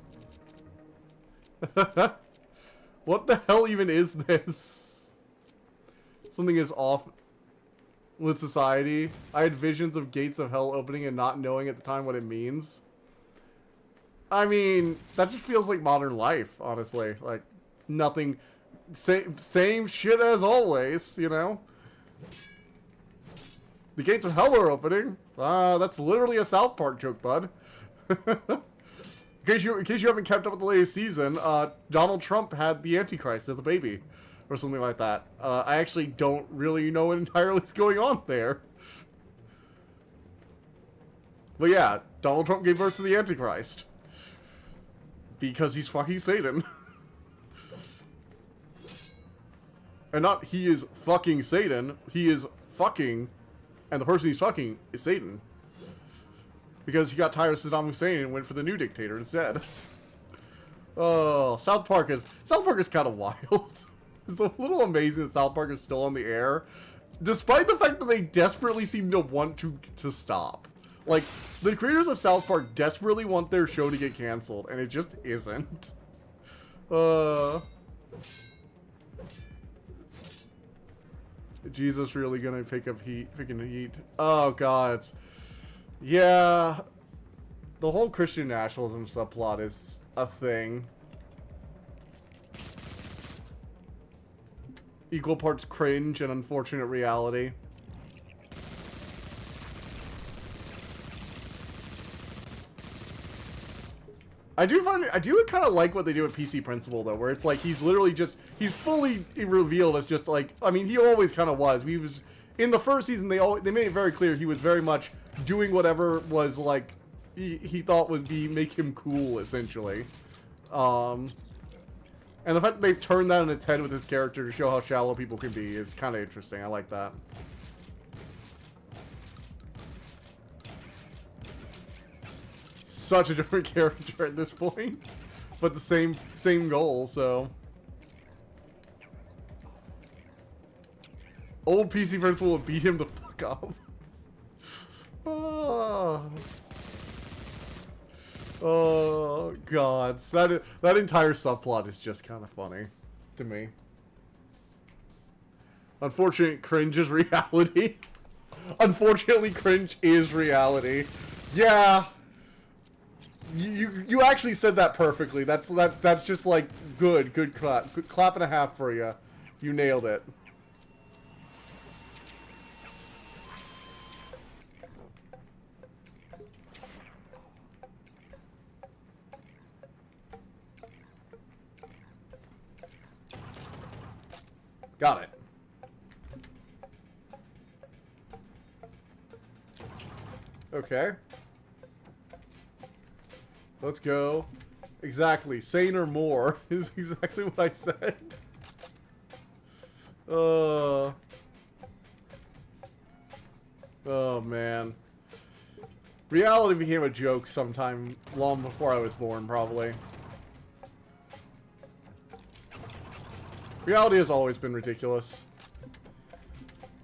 What the hell even is this? Something is off with society. I had visions of gates of hell opening and not knowing at the time what it means. I mean, that just feels like modern life, honestly. Like, nothing... Same shit as always, you know? The gates of hell are opening. That's literally a South Park joke, bud. In case you haven't kept up with the latest season, Donald Trump had the Antichrist as a baby. Or something like that. I actually don't really know what entirely is going on there. But yeah, Donald Trump gave birth to the Antichrist. Because he's fucking Satan. And not he is fucking Satan, he is fucking, and the person he's fucking is Satan. Because he got tired of Saddam Hussein and went for the new dictator instead. Oh, South Park is kind of wild. It's a little amazing that South Park is still on the air, despite the fact that they desperately seem to want to stop. Like, the creators of South Park desperately want their show to get canceled, and it just isn't. Jesus really gonna picking heat. Oh, God. Yeah. The whole Christian nationalism subplot is a thing. Equal parts cringe and unfortunate reality. I do kind of like what they do with PC Principal, though, where it's like he's literally just, he's fully revealed as just like, I mean, he always kind of was. He was, in the first season, they made it very clear he was very much doing whatever was like, he thought would make him cool, essentially. And the fact that they've turned that on its head with this character to show how shallow people can be is kind of interesting. I like that. Such a different character at this point, but the same goal. So, old PC friends will beat him the fuck up. Oh god, that entire subplot is just kind of funny to me. Unfortunately, cringe is reality. Unfortunately, cringe is reality. Yeah. You actually said that perfectly. That's just like good clap. Good clap and a half for you. You nailed it. Got it. Okay. Let's go. Exactly. Sane or more is exactly what I said. Oh, man. Reality became a joke sometime long before I was born, probably. Reality has always been ridiculous.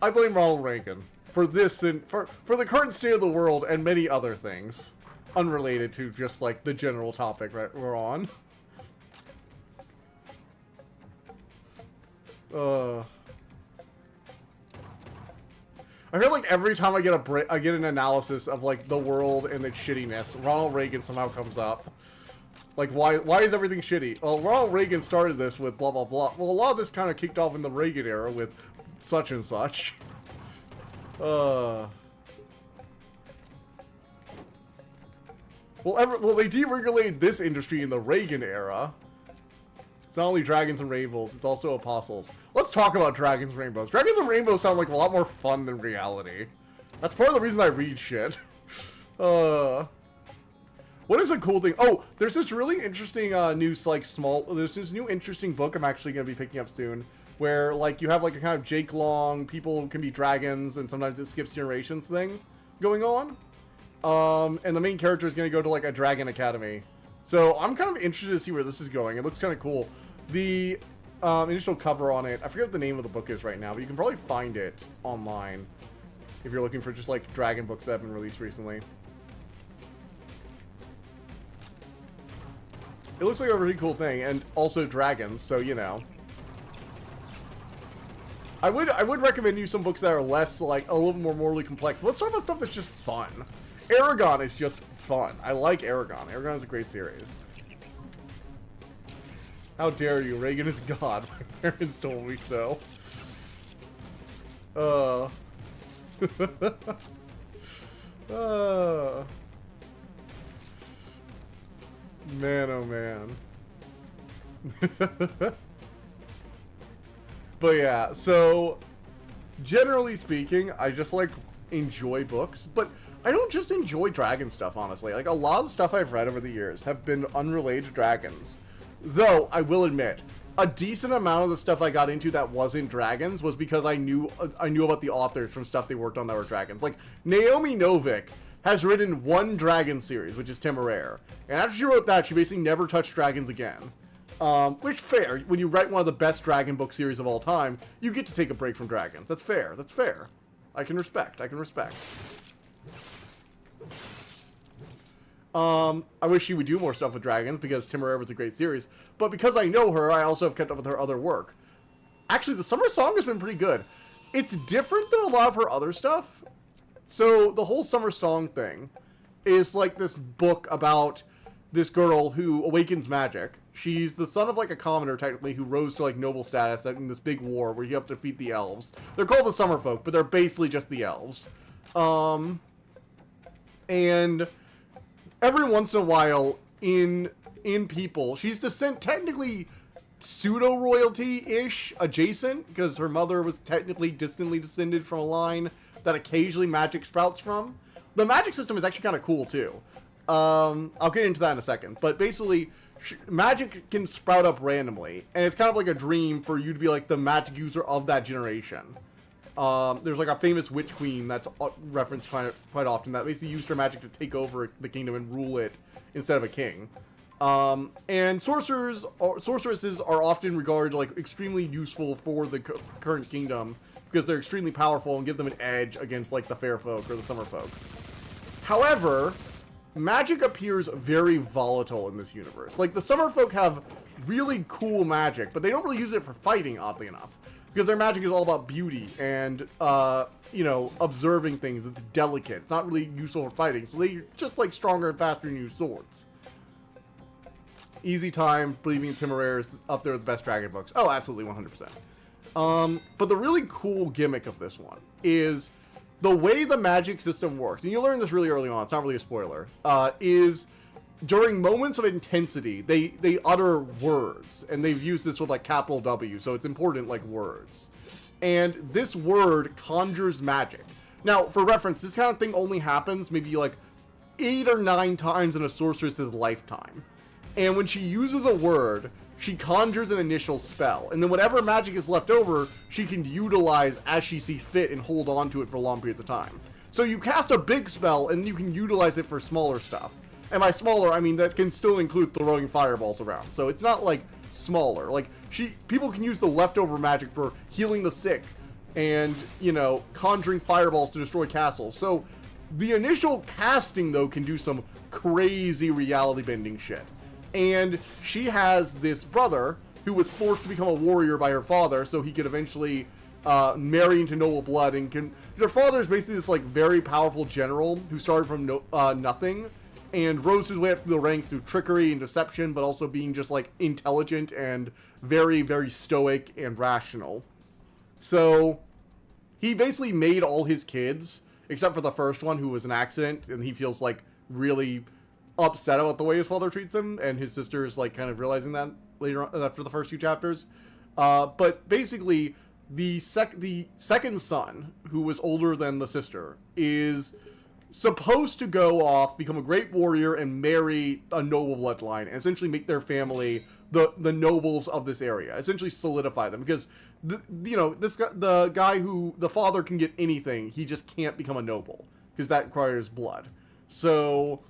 I blame Ronald Reagan for this and for the current state of the world and many other things. Unrelated to just, like, the general topic that we're on. I feel like every time I get an analysis of, like, the world and its shittiness, Ronald Reagan somehow comes up. Like, why is everything shitty? Well, Ronald Reagan started this with blah, blah, blah. Well, a lot of this kind of kicked off in the Reagan era with such and such. Well, they deregulated this industry in the Reagan era. It's not only dragons and rainbows, it's also apostles. Let's talk about dragons and rainbows. Dragons and rainbows sound like a lot more fun than reality. That's part of the reason I read shit. What is a cool thing? Oh, there's this really interesting there's this new interesting book I'm actually going to be picking up soon, where, like, you have, like, a kind of Jake Long, people can be dragons, and sometimes it skips generations thing going on. And the main character is going to go to, like, a dragon academy. So I'm kind of interested to see where this is going. It looks kind of cool. The initial cover on it, I forget what the name of the book is right now, but you can probably find it online if you're looking for just, like, dragon books that have been released recently. It looks like a really cool thing, and also dragons, so, you know. I would recommend you some books that are less, like, a little more morally complex. But let's talk about stuff that's just fun. Aragon is just fun. I like Aragon. Aragon is a great series. How dare you? Reagan is God. My parents told me so. Man, oh man. But yeah, so generally speaking, I just like enjoy books, but I don't just enjoy dragon stuff, honestly. Like, a lot of the stuff I've read over the years have been unrelated to dragons. Though, I will admit, a decent amount of the stuff I got into that wasn't dragons was because I knew about the authors from stuff they worked on that were dragons. Like, Naomi Novik has written one dragon series, which is Temeraire. And after she wrote that, she basically never touched dragons again. Which, fair. When you write one of the best dragon book series of all time, you get to take a break from dragons. That's fair. That's fair. I can respect. I can respect. I wish she would do more stuff with dragons, because Temeraire was a great series. But because I know her, I also have kept up with her other work. Actually, the Summer Song has been pretty good. It's different than a lot of her other stuff. So, the whole Summer Song thing is like this book about this girl who awakens magic. She's the son of, like, a commoner, technically, who rose to, like, noble status in this big war where you have to defeat the elves. They're called the Summer Folk, but they're basically just the elves. And every once in a while, in people, she's technically pseudo-royalty-ish adjacent, because her mother was technically distantly descended from a line that occasionally magic sprouts from. The magic system is actually kind of cool, too. I'll get into that in a second. But basically, magic can sprout up randomly, and it's kind of like a dream for you to be like the magic user of that generation. There's like a famous witch queen that's referenced quite often that basically used her magic to take over the kingdom and rule it instead of a king. And sorceresses are often regarded like extremely useful for the current kingdom because they're extremely powerful and give them an edge against like the fair folk or the summer folk. However, magic appears very volatile in this universe. Like the summer folk have really cool magic, but they don't really use it for fighting, oddly enough. Because their magic is all about beauty and, you know, observing things. It's delicate. It's not really useful for fighting. So they're just, like, stronger and faster and use swords. Easy Time, Believing in Temeraire is up there with the best dragon books. Oh, absolutely, 100%. But the really cool gimmick of this one is the way the magic system works. And you'll learn this really early on. It's not really a spoiler. Is during moments of intensity, they utter words, and they've used this with like capital W, so it's important like words. And this word conjures magic. Now, for reference, this kind of thing only happens maybe like 8 or 9 times in a sorceress's lifetime. And when she uses a word, she conjures an initial spell, and then whatever magic is left over, she can utilize as she sees fit and hold on to it for long periods of time. So you cast a big spell, and you can utilize it for smaller stuff. And by smaller, I mean that can still include throwing fireballs around. So it's not like smaller. Like people can use the leftover magic for healing the sick and, you know, conjuring fireballs to destroy castles. So the initial casting, though, can do some crazy reality bending shit. And she has this brother who was forced to become a warrior by her father so he could eventually marry into noble blood. And her father is basically this like very powerful general who started from nothing and rose his way up through the ranks through trickery and deception, but also being just like intelligent and very, very stoic and rational. So he basically made all his kids, except for the first one who was an accident, and he feels like really upset about the way his father treats him, and his sister is like kind of realizing that later on after the first 2 chapters. But basically the second son, who was older than the sister, is supposed to go off, become a great warrior, and marry a noble bloodline, and essentially make their family the nobles of this area. Essentially solidify them, because the guy who the father can get anything, he just can't become a noble because that requires blood. So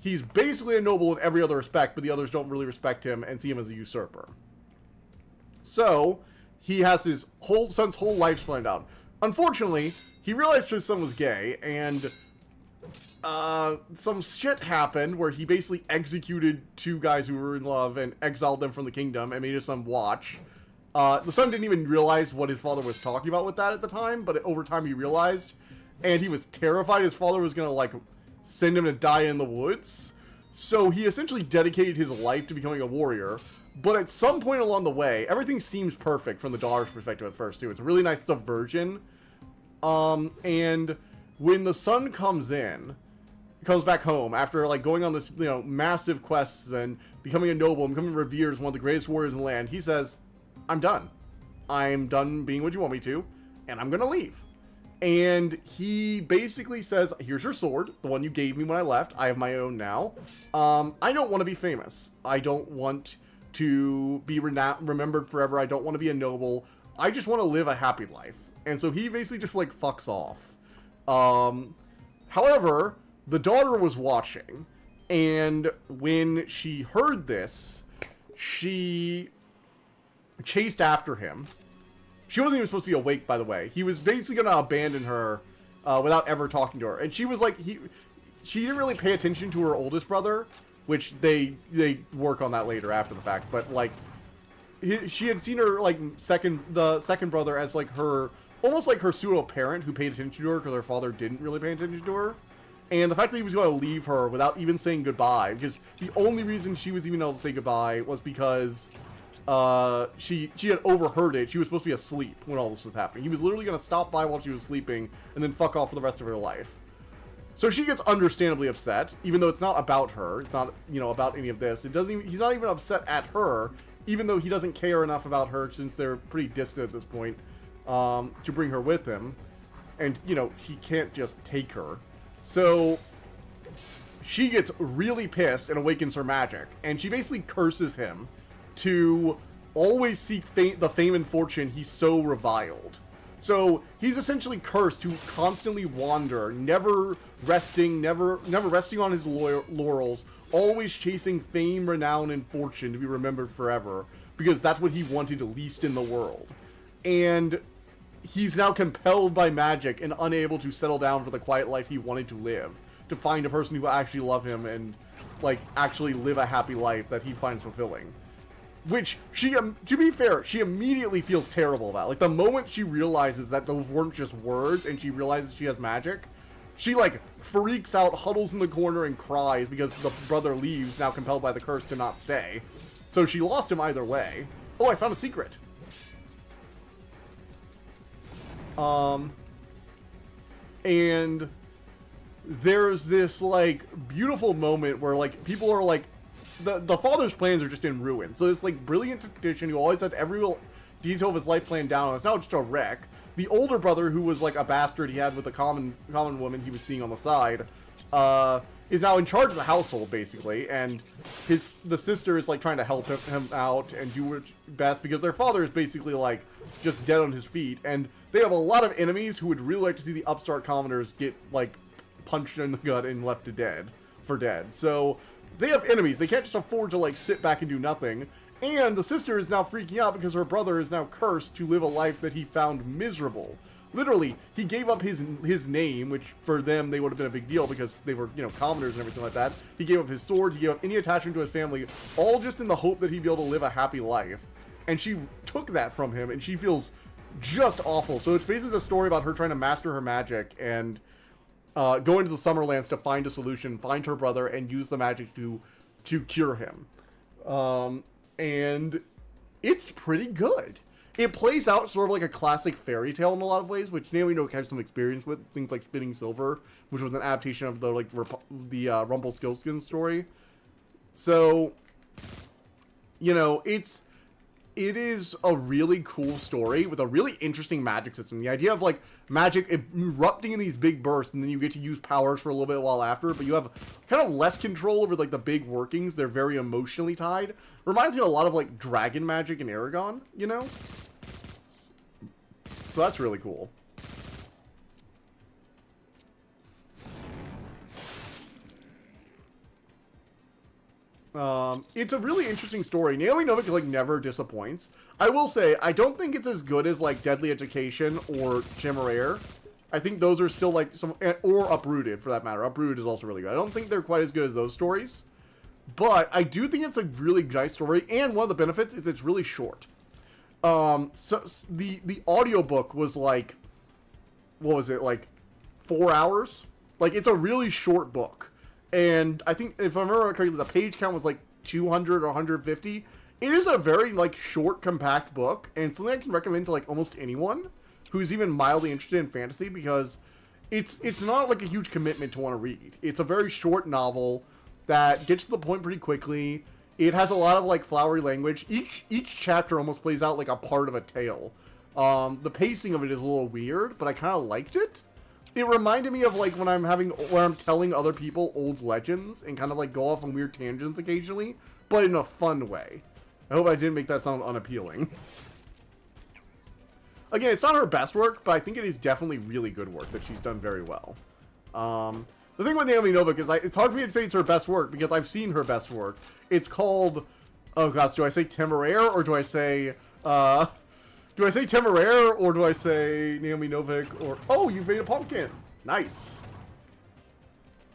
he's basically a noble in every other respect, but the others don't really respect him and see him as a usurper. So he has his son's whole life planned out. Unfortunately, he realized his son was gay, and some shit happened where he basically executed 2 guys who were in love and exiled them from the kingdom and made his son watch. The son didn't even realize what his father was talking about with that at the time, but over time he realized, and he was terrified his father was gonna like send him to die in the woods. So he essentially dedicated his life to becoming a warrior. But at some point along the way, everything seems perfect from the daughter's perspective at first too. It's a really nice subversion. And when the son comes back home after like going on this, massive quests and becoming a noble and becoming revered as one of the greatest warriors in the land, he says, I'm done. I'm done being what you want me to, and I'm gonna leave. And he basically says, here's your sword, the one you gave me when I left. I have my own now. I don't want to be famous. I don't want to be remembered forever. I don't want to be a noble. I just want to live a happy life. And so he basically just like fucks off. However, the daughter was watching, and when she heard this, she chased after him. She wasn't even supposed to be awake, by the way. He was basically going to abandon her without ever talking to her. And she was like, she didn't really pay attention to her oldest brother, which they work on that later after the fact. But like, she had seen her like the second brother as like her, almost like her pseudo parent who paid attention to her because her father didn't really pay attention to her. And the fact that he was going to leave her without even saying goodbye, because the only reason she was even able to say goodbye was because she had overheard it. She was supposed to be asleep when all this was happening. He was literally going to stop by while she was sleeping and then fuck off for the rest of her life. So she gets understandably upset, even though it's not about her. It's not, about any of this. He's not even upset at her, even though he doesn't care enough about her since they're pretty distant at this point, to bring her with him. And, he can't just take her. So she gets really pissed and awakens her magic, and she basically curses him to always seek the fame and fortune he so reviled. So he's essentially cursed to constantly wander, never resting on his laurels, always chasing fame, renown, and fortune to be remembered forever, because that's what he wanted least in the world. And he's now compelled by magic and unable to settle down for the quiet life he wanted to live, to find a person who will actually love him and, like, actually live a happy life that he finds fulfilling. Which, to be fair, she immediately feels terrible about. Like, the moment she realizes that those weren't just words and she realizes she has magic, she, like, freaks out, huddles in the corner, and cries because the brother leaves, now compelled by the curse to not stay. So she lost him either way. Oh, I found a secret. And there's this, like, beautiful moment where, like, people are, like, the father's plans are just in ruin. So this, like, brilliant tactician who always had every detail of his life planned down, and it's now just a wreck. The older brother, who was, like, a bastard he had with a common woman he was seeing on the side, is now in charge of the household, basically, and the sister is, like, trying to help him out and do her best, because their father is basically, like, just dead on his feet, and they have a lot of enemies who would really like to see the upstart commoners get, like, punched in the gut and left for dead. So they have enemies. They can't just afford to, like, sit back and do nothing. And the sister is now freaking out because her brother is now cursed to live a life that he found miserable. Literally, he gave up his name, which for them, they would have been a big deal because they were, you know, commoners and everything like that. He gave up his sword, he gave up any attachment to his family, all just in the hope that he'd be able to live a happy life. And she took that from him, and she feels just awful. So it's basically a story about her trying to master her magic and go into the Summerlands to find a solution, find her brother, and use the magic to cure him. And it's pretty good. It plays out sort of like a classic fairy tale in a lot of ways, which Naomi Novik has some experience with. Things like Spinning Silver, which was an adaptation of the, like, Rumpelstiltskin story. So, you know, it is a really cool story with a really interesting magic system. The idea of, like, magic erupting in these big bursts, and then you get to use powers for a little bit while after, but you have kind of less control over, like, the big workings. They're very emotionally tied. Reminds me a lot of, like, dragon magic in Aragon, you know? So that's really cool. It's a really interesting story. Naomi Novik, like, never disappoints. I will say, I don't think it's as good as, like, Deadly Education or Chimeraire. I think those are still, like, or Uprooted, for that matter. Uprooted is also really good. I don't think they're quite as good as those stories. But I do think it's a really nice story, and one of the benefits is it's really short. So the audiobook was, like, what was it, like, 4 hours? Like, it's a really short book. And I think, if I remember correctly, the page count was like 200 or 150. It is a very, like, short, compact book, and something I can recommend to, like, almost anyone who's even mildly interested in fantasy, because it's not, like, a huge commitment to want to read. It's a very short novel that gets to the point pretty quickly. It has a lot of, like, flowery language. Each chapter almost plays out like a part of a tale. The pacing of it is a little weird, but I kind of liked it. It reminded me of, like, when I'm telling other people old legends and kind of, like, go off on weird tangents occasionally, but in a fun way. I hope I didn't make that sound unappealing. Again, it's not her best work, but I think it is definitely really good work that she's done very well. The thing with Naomi Novik is, it's hard for me to say it's her best work because I've seen her best work. It's called, oh gosh, do I say Temeraire or do I say Temeraire, or do I say Naomi Novik, or... Oh, you've made a pumpkin! Nice.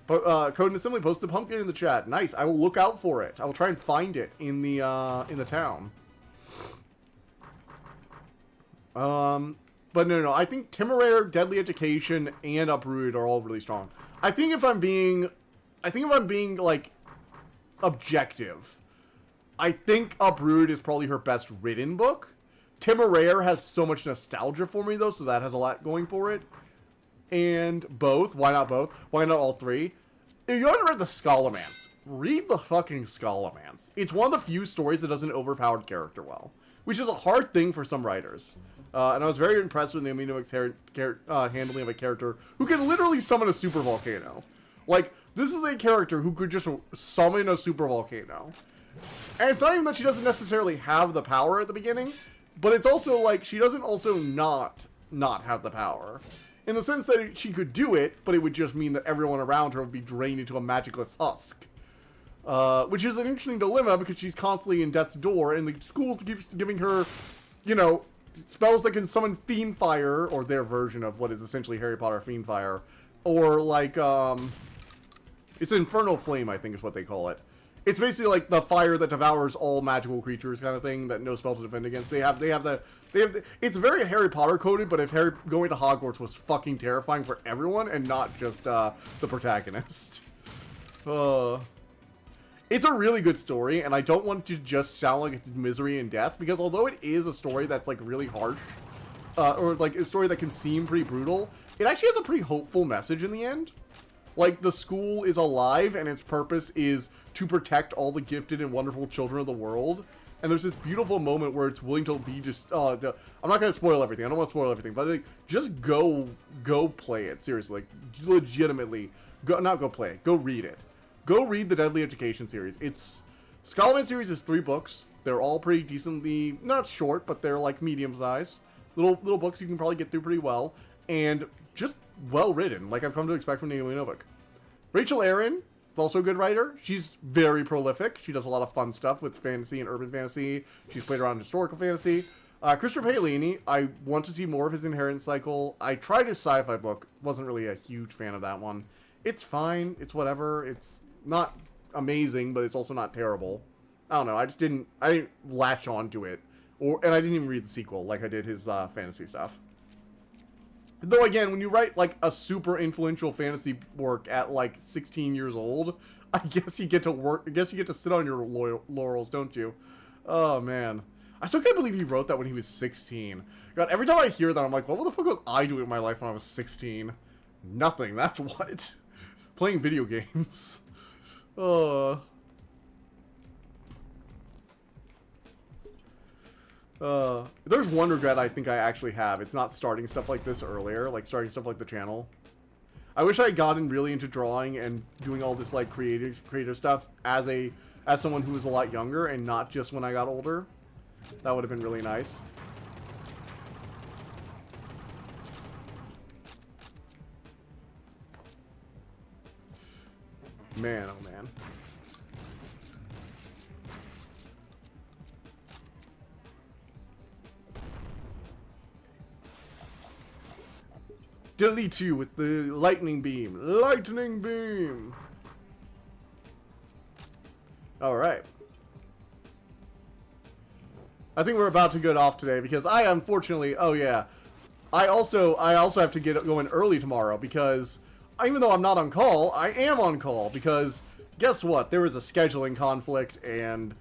But, Code and Assembly posted a pumpkin in the chat. Nice. I will look out for it. I will try and find it in the town. But no. I think Temeraire, Deadly Education, and Uprooted are all really strong. I think if I'm being, like, objective, I think Uprooted is probably her best written book. Temeraire has so much nostalgia for me, though, so that has a lot going for it. And both. Why not both? Why not all three? If you haven't read The Scholomance, read the fucking Scholomance. It's one of the few stories that does an overpowered character well, which is a hard thing for some writers. And I was very impressed with Naomi Novik's handling of a character who can literally summon a super volcano. Like, This is a character who could just summon a super volcano. And it's not even that she doesn't necessarily have the power at the beginning, but it's also like she doesn't also not have the power. In the sense that she could do it, but it would just mean that everyone around her would be drained into a magicless husk. Which is an interesting dilemma because she's constantly in death's door, and the school keeps giving her, you know, spells that can summon fiend fire, or their version of what is essentially Harry Potter fiend fire, or like, it's infernal flame, I think is what they call it. It's basically like the fire that devours all magical creatures kind of thing that no spell to defend against. They have the, it's very Harry Potter coded, but if going to Hogwarts was fucking terrifying for everyone and not just, the protagonist. It's a really good story, and I don't want to just sound like it's misery and death, because although it is a story that's, like, really harsh, or, like, a story that can seem pretty brutal, it actually has a pretty hopeful message in the end. Like, the school is alive, and its purpose is to protect all the gifted and wonderful children of the world. And there's this beautiful moment where it's willing to be just, I'm not going to spoil everything, I don't want to spoil everything, but, like, just go play it, seriously, like, legitimately, go read it. Go read the Deadly Education series. Scholomance series is 3 books. They're all pretty decently, not short, but they're like medium size. Little books you can probably get through pretty well. And just well written, like I've come to expect from Naomi Novik. Rachel Aaron is also a good writer. She's very prolific. She does a lot of fun stuff with fantasy and urban fantasy. She's played around in historical fantasy. Christopher Paolini, I want to see more of his Inheritance Cycle. I tried his sci-fi book. Wasn't really a huge fan of that one. It's fine. It's whatever. It's not amazing, but it's also not terrible. I don't know. I didn't latch on to it. And I didn't even read the sequel like I did his fantasy stuff. Though again, when you write like a super influential fantasy work at like 16 years old, I guess you get to sit on your laurels, don't you? Oh man. I still can't believe he wrote that when he was 16. God, every time I hear that, I'm like, what the fuck was I doing in my life when I was 16? Nothing, that's what. Playing video games. There's one regret I think I actually have. It's not starting stuff like this earlier, like starting stuff like the channel. I wish I had gotten really into drawing and doing all this like creative stuff as someone who was a lot younger and not just when I got older. That would have been really nice. Man, oh man. Delete you with the lightning beam. Lightning beam! Alright. I think we're about to get off today because I unfortunately, oh yeah. I also have to get going early tomorrow because even though I'm not on call, I am on call because guess what? There was a scheduling conflict and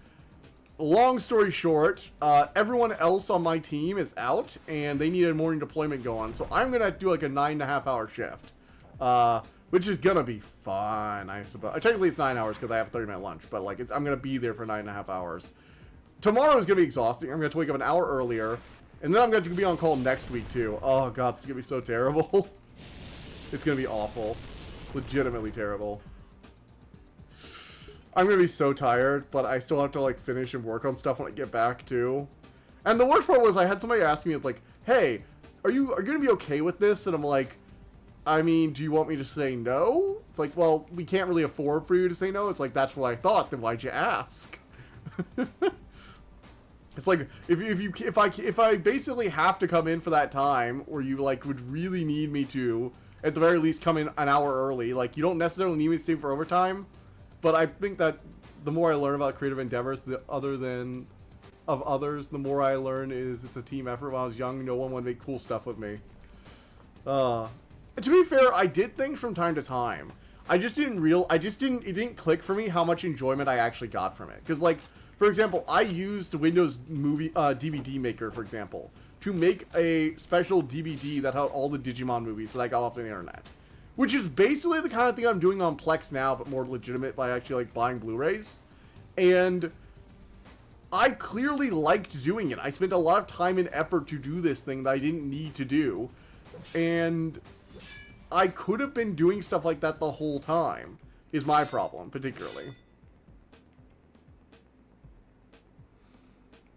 long story short, everyone else on my team is out and they need a morning deployment going. So I'm going to do like a 9.5 hour shift, which is going to be fun, I suppose. Technically it's 9 hours because I have a 30-minute lunch, but like I'm going to be there for 9.5 hours. Tomorrow is going to be exhausting. I'm going to wake up an hour earlier and then I'm going to be on call next week too. Oh god, it's going to be so terrible. It's going to be awful. Legitimately terrible. I'm going to be so tired, but I still have to, like, finish and work on stuff when I get back, too. And the worst part was I had somebody ask me, it's like, hey, are you going to be okay with this? And I'm like, I mean, do you want me to say no? It's like, well, we can't really afford for you to say no. It's like, that's what I thought. Then why'd you ask? It's like, if I basically have to come in for that time, or you, like, would really need me to, at the very least come in an hour early, like, you don't necessarily need me to stay for overtime, but I think that the more I learn about creative endeavors, the more I learn is it's a team effort. When I was young, no one would make cool stuff with me. To be fair, I did things from time to time. It didn't click for me how much enjoyment I actually got from it. Because, like, for example, I used Windows Movie DVD Maker, for example, to make a special DVD that had all the Digimon movies that I got off the internet. Which is basically the kind of thing I'm doing on Plex now, but more legitimate by actually, like, buying Blu-rays. And I clearly liked doing it. I spent a lot of time and effort to do this thing that I didn't need to do. And I could have been doing stuff like that the whole time. is my problem, particularly.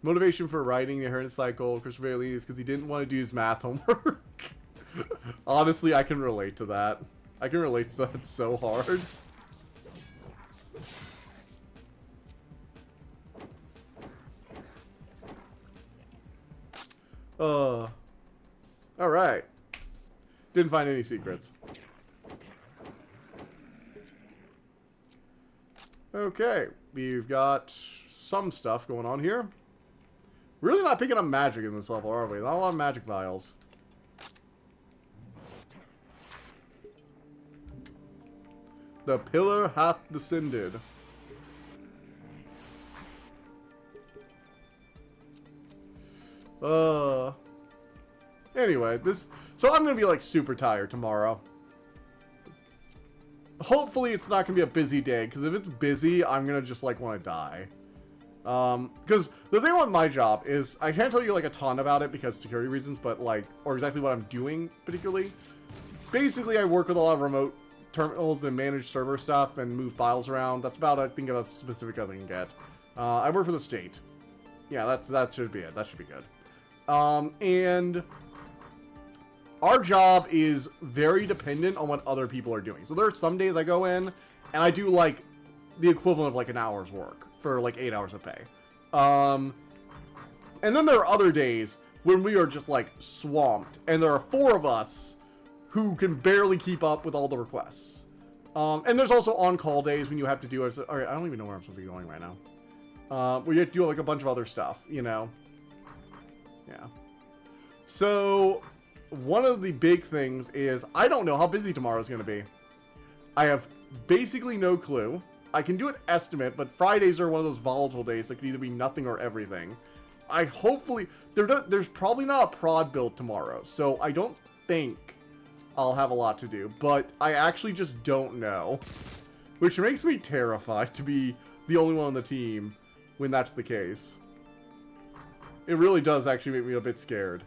Motivation for writing the inheritance cycle, Christopher Bailey, is because he didn't want to do his math homework. Honestly, I can relate to that. I can relate to that so hard. Alright. Didn't find any secrets. Okay, we've got some stuff going on here. Really not picking up magic in this level, are we? Not a lot of magic vials. The pillar hath descended. Anyway, so I'm gonna be like super tired tomorrow. Hopefully it's not gonna be a busy day, because if it's busy, I'm gonna just like want to die. Because the thing with my job is, I can't tell you like a ton about it because of security reasons, but like, or exactly what I'm doing particularly. Basically, I work with a lot of remote terminals and manage server stuff and move files around. That's about, I think, about specific as I can get. I work for the state. Yeah, that should be it. That should be good. And our job is very dependent on what other people are doing. So there are some days I go in and I do like the equivalent of like an hour's work for like 8 hours of pay. And then there are other days when we are just like swamped and there are 4 of us who can barely keep up with all the requests. And there's also on-call days when you have to do it. Alright, I don't even know where I'm supposed to be going right now. Where you have to do like a bunch of other stuff, you know? Yeah. So, one of the big things is, I don't know how busy tomorrow's going to be. I have basically no clue. I can do an estimate, but Fridays are one of those volatile days that could either be nothing or everything. There's probably not a prod build tomorrow, so I don't think I'll have a lot to do, but I actually just don't know. Which makes me terrified to be the only one on the team when that's the case. It really does actually make me a bit scared.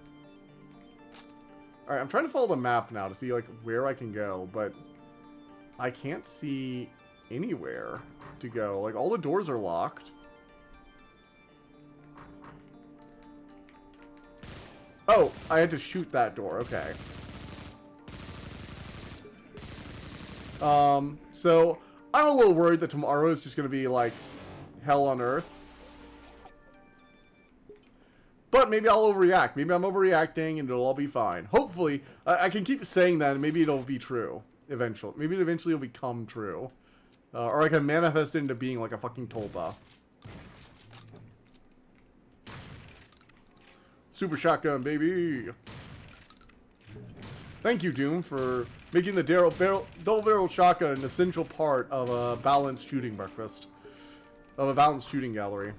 Alright, I'm trying to follow the map now to see like where I can go, but I can't see anywhere to go. Like, all the doors are locked. Oh, I had to shoot that door. Okay. So I'm a little worried that tomorrow is just going to be like hell on earth. But maybe I'll overreact. Maybe I'm overreacting and it'll all be fine. Hopefully, I can keep saying that and maybe it'll be true eventually. Maybe it eventually will become true. Or I can manifest it into being like a fucking tulpa. Super shotgun, baby! Thank you, Doom, for making the double-barrel shotgun an essential part of a balanced shooting breakfast. Of a balanced shooting gallery.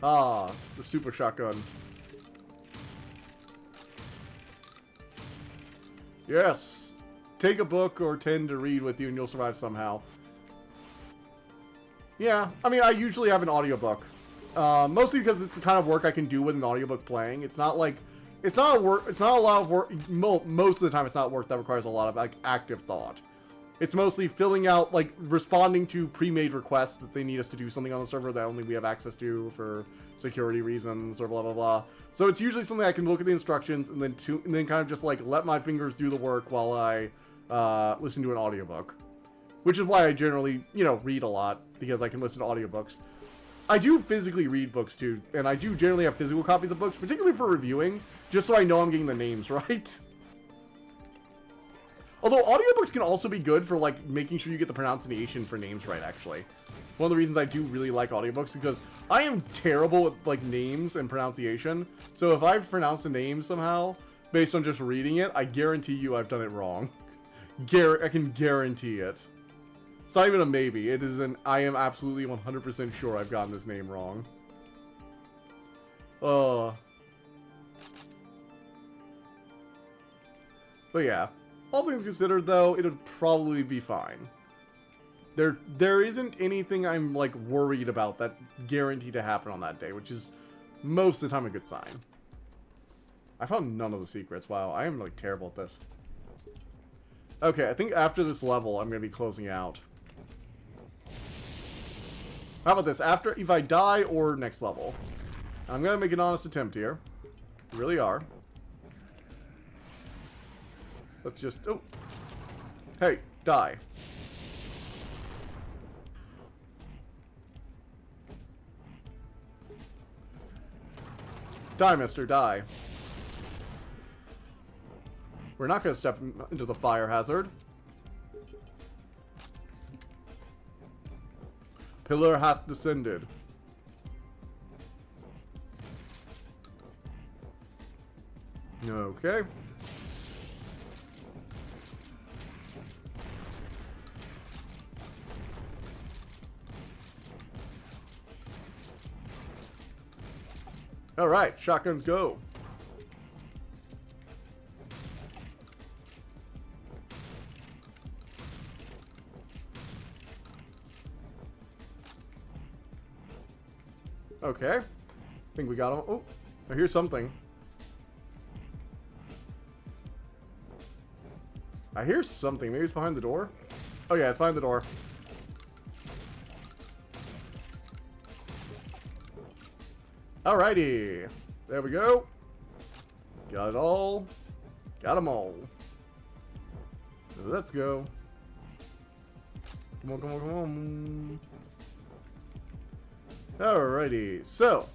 Ah, the super shotgun. Yes! Take a book or 10 to read with you and you'll survive somehow. Yeah, I mean, I usually have an audiobook. Mostly because it's the kind of work I can do with an audiobook playing. It's not like... It's not a lot of work... Most of the time, it's not work that requires a lot of, like, active thought. It's mostly filling out, like, responding to pre-made requests that they need us to do something on the server that only we have access to for security reasons or blah, blah, blah. So it's usually something I can look at the instructions and then kind of just, like, let my fingers do the work while I listen to an audiobook. Which is why I generally, you know, read a lot, because I can listen to audiobooks. I do physically read books, too, and I do generally have physical copies of books, particularly for reviewing, just so I know I'm getting the names right. Although, audiobooks can also be good for, like, making sure you get the pronunciation for names right, actually. One of the reasons I do really like audiobooks is because I am terrible at, like, names and pronunciation. So if I've pronounced a name somehow, based on just reading it, I guarantee you I've done it wrong. I can guarantee it. It's not even a maybe. It is I am absolutely 100% sure I've gotten this name wrong. But yeah. All things considered, though, it would probably be fine. There isn't anything I'm, like, worried about that guaranteed to happen on that day, which is most of the time a good sign. I found none of the secrets. Wow, I am, like, terrible at this. Okay, I think after this level, I'm going to be closing out. How about this? After, if I die or next level. I'm going to make an honest attempt here. Really are. Let's just... Oh. Hey, die. Die, mister, die. We're not going to step into the fire hazard. Pillar hath descended. Okay. Alright, shotguns go. Okay. I think we got him. Oh, I hear something. I hear something. Maybe it's behind the door? Oh yeah, it's behind the door. Alrighty. There we go. Got it all. Got them all. Let's go. Come on, come on, come on. Alrighty. So,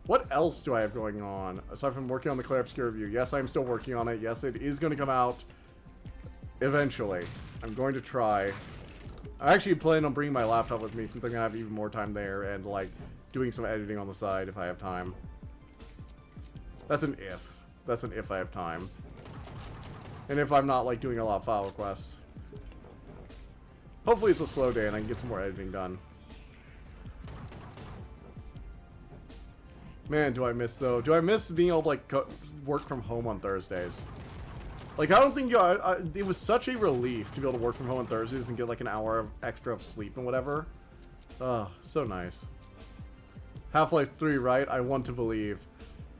what else do I have going on? Aside from working on the Claire Obscure review. Yes, I'm still working on it. Yes, it is going to come out eventually. I'm going to try. I actually plan on bringing my laptop with me since I'm going to have even more time there and, like, doing some editing on the side if I have time. That's an if. That's an if I have time. And if I'm not, like, doing a lot of file requests. Hopefully it's a slow day and I can get some more editing done. Man, do I miss, though. Do I miss being able to, like, work from home on Thursdays? Like, I don't think, it was such a relief to be able to work from home on Thursdays and get, like, an hour of extra of sleep and whatever. Oh, so nice. Half-Life 3, right? I want to believe.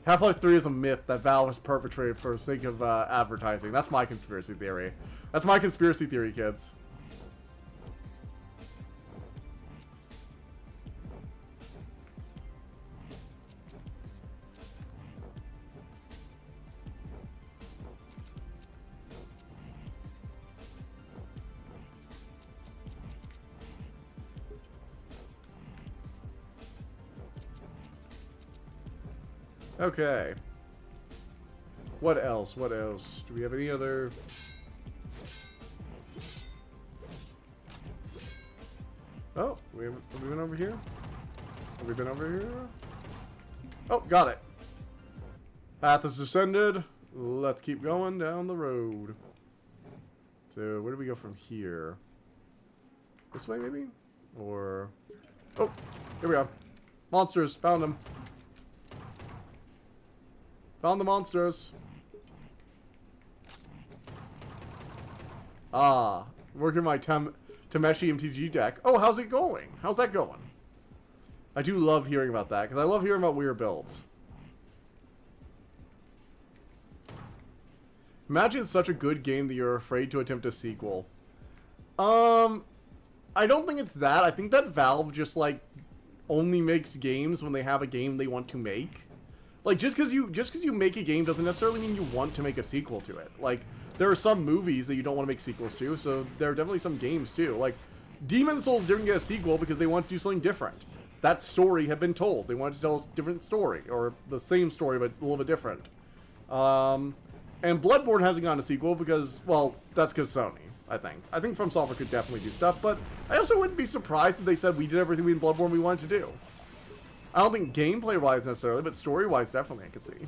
Half-Life 3 is a myth that Valve has perpetrated for the sake of advertising. That's my conspiracy theory. That's my conspiracy theory, kids. Okay. What else? What else? Do we have any other... Oh, have we been over here? Have we been over here? Oh, got it. Path has descended. Let's keep going down the road. So, where do we go from here? This way, maybe? Or... Oh, here we go. Monsters. Found them. Found the monsters. Ah, working my Tameshi MTG deck. Oh, how's it going? How's that going? I do love hearing about that, because I love hearing about weird builds. Imagine it's such a good game that you're afraid to attempt a sequel. I don't think it's that. I think that Valve just, like, only makes games when they have a game they want to make. Like, just because you make a game doesn't necessarily mean you want to make a sequel to it. Like, there are some movies that you don't want to make sequels to, so there are definitely some games, too. Like, Demon's Souls didn't get a sequel because they wanted to do something different. That story had been told. They wanted to tell a different story, or the same story, but a little bit different. And Bloodborne hasn't gotten a sequel because, well, that's because Sony, I think. I think From Software could definitely do stuff, but I also wouldn't be surprised if they said we did everything in Bloodborne we wanted to do. I don't think gameplay-wise necessarily, but story-wise definitely I could see.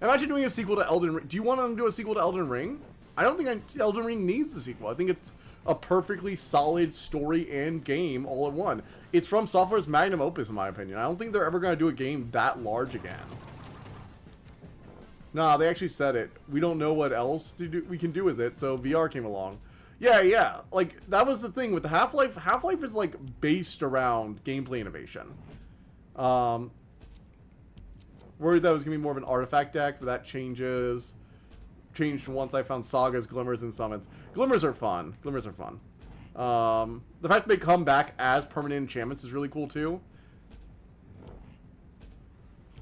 Imagine doing a sequel to Elden Ring. Do you want them to do a sequel to Elden Ring? I don't think Elden Ring needs a sequel. I think it's a perfectly solid story and game all in one. It's From Software's magnum opus, in my opinion. I don't think they're ever going to do a game that large again. Nah, they actually said it. We don't know what else we can do with it, so VR came along. Yeah. Like, that was the thing with the Half-Life. Half-Life is, like, based around gameplay innovation. Worried that was going to be more of an artifact deck, but that changed once I found Sagas, Glimmers, and Summons. Glimmers are fun. The fact that they come back as permanent enchantments is really cool, too.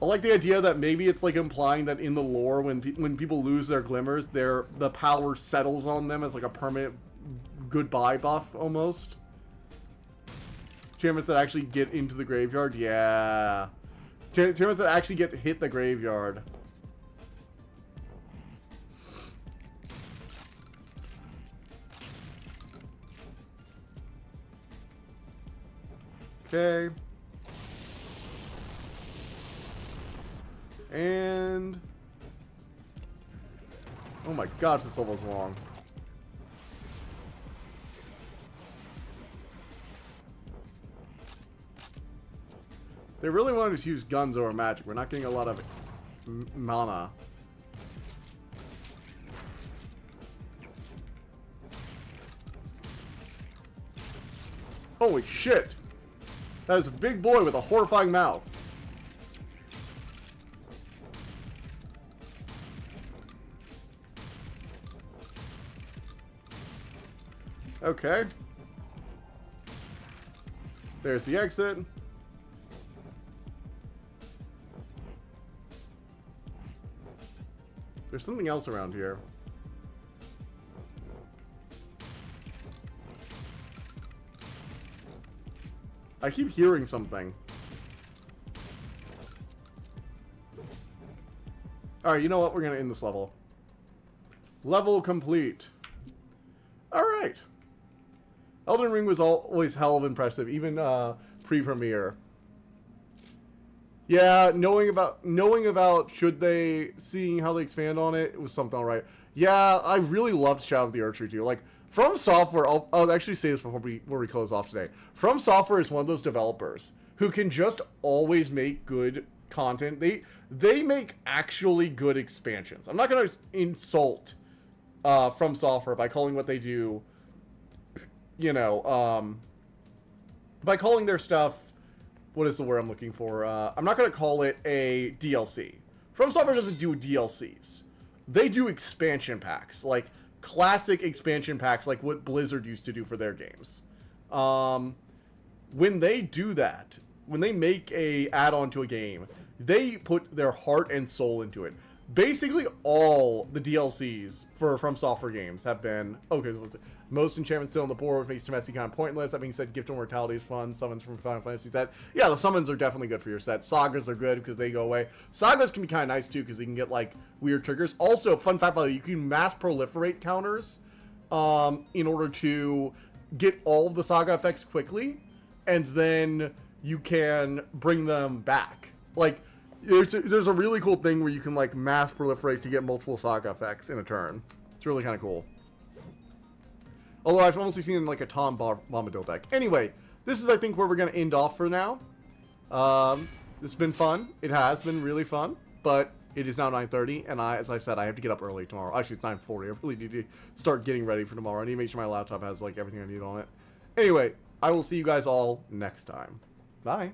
I like the idea that maybe it's like implying that in the lore, when people lose their Glimmers, the power settles on them as like a permanent goodbye buff, almost. Enchantments that actually get into the graveyard, yeah. Enchantments that actually hit the graveyard. Okay. And... oh my god, this level's long. They really wanted us to use guns over magic. We're not getting a lot of mana. Holy shit! That is a big boy with a horrifying mouth. Okay. There's the exit. There's something else around here. I keep hearing something. Alright, you know what? We're gonna end this level. Level complete. Alright. Elden Ring was always hell of impressive, even pre-premiere. Yeah, knowing about seeing how they expand on it, it was something alright. Yeah, I really loved Shadow of the Archer too. Like, From Software, I'll actually say this before we close off today. From Software is one of those developers who can just always make good content. They make actually good expansions. I'm not going to insult From Software by calling what they do, you know, by calling their stuff, what is the word I'm looking for? I'm not going to call it a DLC. From Software doesn't do DLCs. They do expansion packs, like classic expansion packs, like what Blizzard used to do for their games. When they do that, when they make a add-on to a game, they put their heart and soul into it. Basically, all the DLCs for From Software games have been, okay, most enchantments still on the board, makes Temesti kind of pointless. That being said, Gift of Mortality is fun. Summons from Final Fantasy set. Yeah, the summons are definitely good for your set. Sagas are good because they go away. Sagas can be kind of nice too because they can get like weird triggers. Also, fun fact about it, you can mass proliferate counters in order to get all of the Saga effects quickly, and then you can bring them back. Like, there's a really cool thing where you can like mass proliferate to get multiple Saga effects in a turn. It's really kind of cool. Although I've mostly seen like a Tom Bombadil deck. Anyway, this is I think where we're going to end off for now. It's been fun. It has been really fun. But it is now 9:30, and as I said, I have to get up early tomorrow. Actually, it's 9:40. I really need to start getting ready for tomorrow. I need to make sure my laptop has like everything I need on it. Anyway, I will see you guys all next time. Bye.